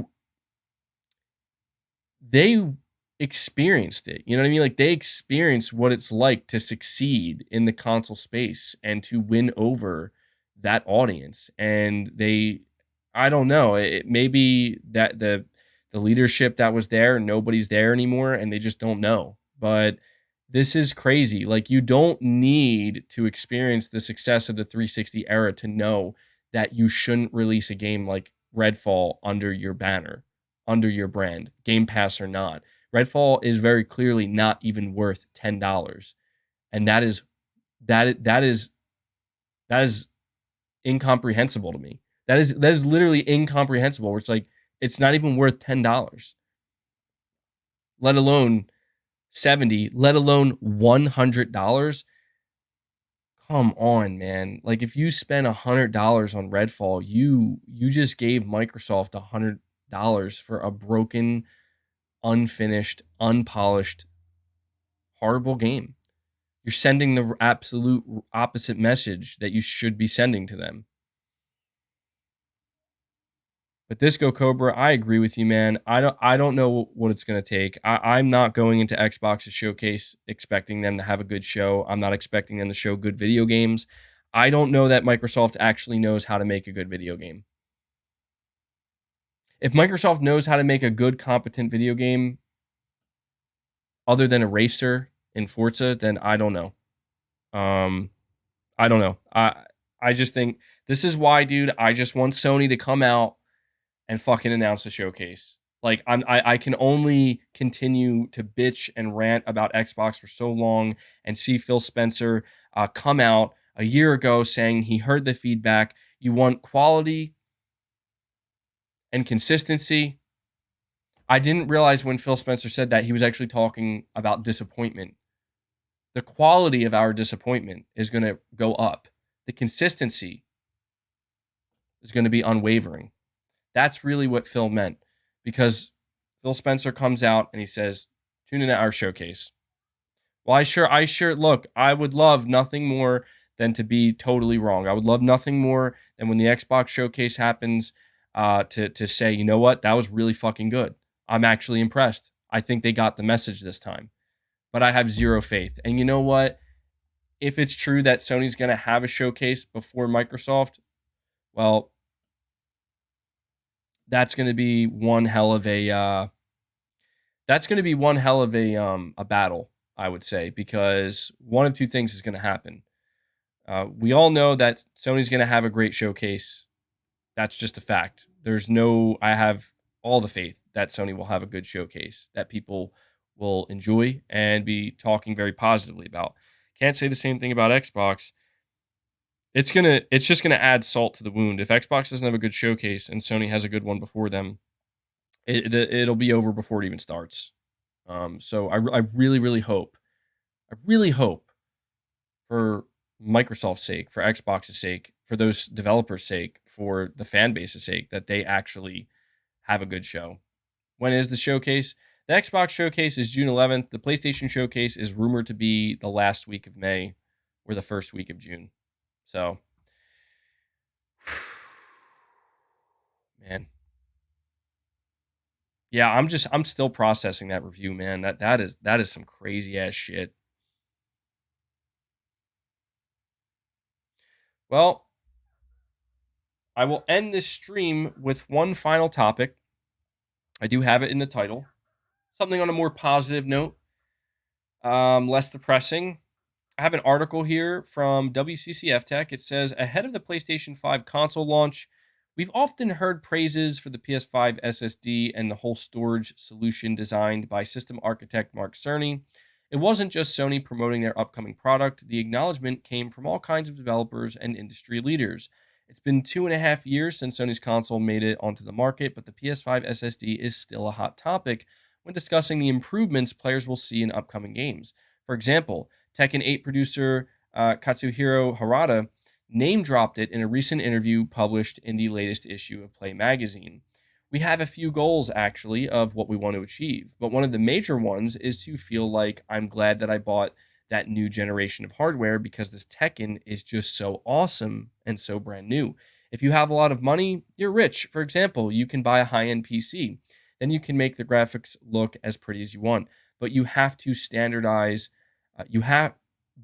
experienced it. You know what I mean? Like they experienced what it's like to succeed in the console space and to win over that audience. And I don't know, maybe that the leadership that was there, nobody's there anymore, and they just don't know. But this is crazy. Like you don't need to experience the success of the 360 era to know that you shouldn't release a game like Redfall under your banner, under your brand, Game Pass or not. Redfall is very clearly not even worth $10. And that is incomprehensible to me. That is literally incomprehensible. Where it's like it's not even worth $10. Let alone 70, let alone $100. Come on, man. Like if you spend $100 on Redfall, you just gave Microsoft $100 for a broken, unfinished, unpolished, horrible game. You're sending the absolute opposite message that you should be sending to them. But this Go Cobra, I agree with you, man. I don't know what it's going to take. I'm not going into Xbox's showcase expecting them to have a good show. I'm not expecting them to show good video games. I don't know that Microsoft actually knows how to make a good video game. If Microsoft knows how to make a good, competent video game other than a racer in Forza, then I don't know. I don't know. I just think this is why, dude, I just want Sony to come out and fucking announce a showcase. Like I can only continue to bitch and rant about Xbox for so long and see Phil Spencer come out a year ago saying he heard the feedback. You want quality and consistency. I didn't realize when Phil Spencer said that he was actually talking about disappointment. The quality of our disappointment is going to go up. The consistency is going to be unwavering. That's really what Phil meant, because Phil Spencer comes out and he says, tune in to our showcase. Well, I sure, look, I would love nothing more than to be totally wrong. I would love nothing more than when the Xbox showcase happens to say, you know what, that was really fucking good. I'm actually impressed. I think they got the message this time. But I have zero faith. And you know what? If it's true that Sony's going to have a showcase before Microsoft, well, that's going to be one hell of a battle, I would say, because one of two things is going to happen. We all know that Sony's going to have a great showcase. That's just a fact. I have all the faith that Sony will have a good showcase that people will enjoy and be talking very positively about. Can't say the same thing about Xbox. It's just gonna add salt to the wound. If Xbox doesn't have a good showcase and Sony has a good one before them, it'll be over before it even starts. So I really hope for Microsoft's sake, for Xbox's sake, for those developers' sake, for the fan base's sake, that they actually have a good show. When is the showcase? The Xbox showcase is June 11th. The PlayStation showcase is rumored to be the last week of May or the first week of June. So, man, yeah, I'm still processing that review, man. That is some crazy ass shit. Well, I will end this stream with one final topic. I do have it in the title. Something on a more positive note, less depressing. I have an article here from WCCF Tech. It says, ahead of the PlayStation 5 console launch, we've often heard praises for the PS5 SSD and the whole storage solution designed by system architect Mark Cerny. It wasn't just Sony promoting their upcoming product. The acknowledgement came from all kinds of developers and industry leaders. It's been 2.5 years since Sony's console made it onto the market, but the PS5 SSD is still a hot topic when discussing the improvements players will see in upcoming games. For example, Tekken 8 producer Katsuhiro Harada name-dropped it in a recent interview published in the latest issue of Play magazine. we have a few goals actually of what we want to achieve. But one of the major ones is to feel like I'm glad that I bought that new generation of hardware because this Tekken is just so awesome and so brand new. If you have a lot of money, you're rich. For example, you can buy a high-end PC. Then you can make the graphics look as pretty as you want. But you have to standardize,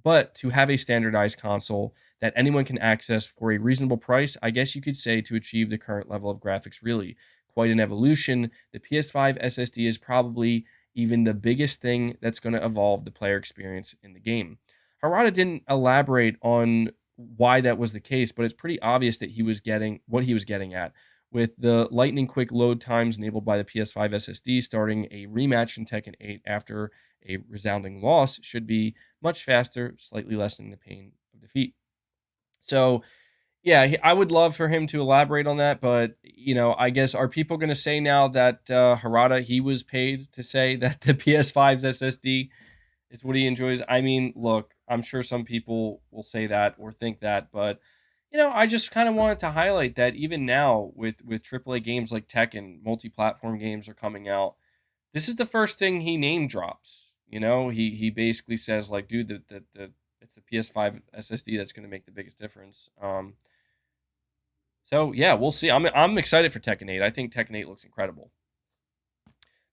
but to have a standardized console that anyone can access for a reasonable price, I guess you could say to achieve the current level of graphics, really quite an evolution. The PS5 SSD is probably even the biggest thing that's going to evolve the player experience in the game. Harada didn't elaborate on why that was the case, but it's pretty obvious that he was getting what he was getting at. With the lightning quick load times enabled by the PS5 SSD, starting a rematch in Tekken 8 after a resounding loss should be much faster, slightly lessening the pain of defeat. So, yeah, I would love for him to elaborate on that, but, you know, I guess, are people going to say now that Harada, he was paid to say that the PS5's SSD is what he enjoys? I mean, look, I'm sure some people will say that or think that, but, you know, I just kind of wanted to highlight that even now with AAA games like Tekken, multi-platform games are coming out. This is the first thing he name drops. You know, he basically says, like, dude, it's the PS5 SSD that's going to make the biggest difference. So yeah, we'll see. I'm excited for Tekken 8. I think Tekken 8 looks incredible.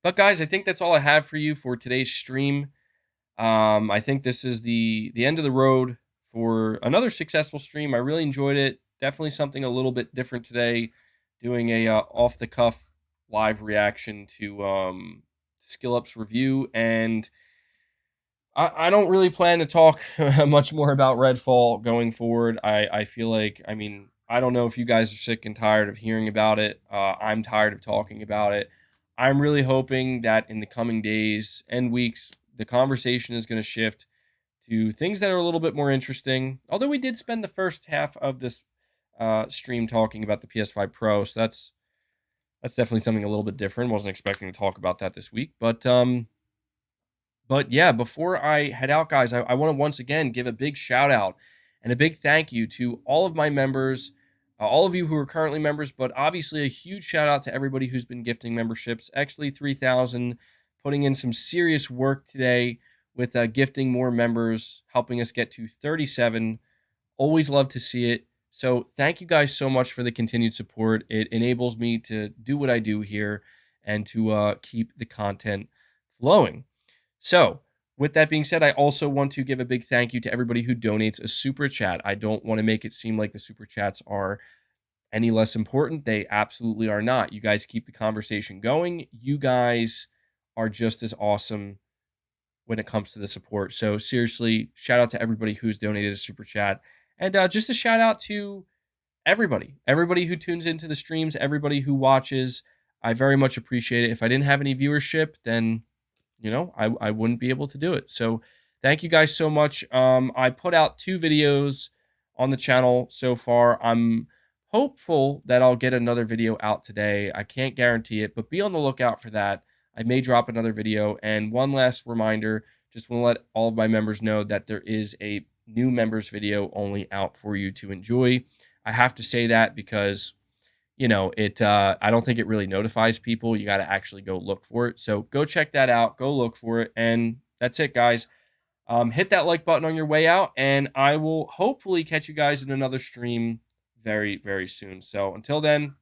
But guys, I think that's all I have for you for today's stream. I think this is the end of the road for another successful stream. I really enjoyed it. Definitely something a little bit different today, doing a off the cuff live reaction to Skill Up's review, and I don't really plan to talk much more about Redfall going forward. I feel like, I mean, I don't know if you guys are sick and tired of hearing about it. I'm tired of talking about it. I'm really hoping that in the coming days and weeks, the conversation is going to shift to things that are a little bit more interesting. Although we did spend the first half of this stream talking about the PS5 Pro, so that's definitely something a little bit different. Wasn't expecting to talk about that this week, but yeah, before I head out, guys, I want to once again give a big shout out and a big thank you to all of my members, all of you who are currently members, but obviously a huge shout out to everybody who's been gifting memberships. Exley 3000 putting in some serious work today with gifting more members, helping us get to 37. Always love to see it. So thank you guys so much for the continued support. It enables me to do what I do here and to keep the content flowing. So, with that being said, I also want to give a big thank you to everybody who donates a super chat. I don't want to make it seem like the super chats are any less important. They absolutely are not. You guys keep the conversation going. You guys are just as awesome when it comes to the support. So, seriously, shout out to everybody who's donated a super chat. And just a shout out to everybody who tunes into the streams, everybody who watches. I very much appreciate it. If I didn't have any viewership, then you know, I wouldn't be able to do it. So thank you guys so much. I put out 2 videos on the channel so far. I'm hopeful that I'll get another video out today. I can't guarantee it, but be on the lookout for that. I may drop another video. And one last reminder, just want to let all of my members know that there is a new members video only out for you to enjoy. I have to say that because you know, I don't think it really notifies people. You got to actually go look for it. So go check that out. Go look for it. And that's it, guys. Hit that like button on your way out. And I will hopefully catch you guys in another stream very, very soon. So until then,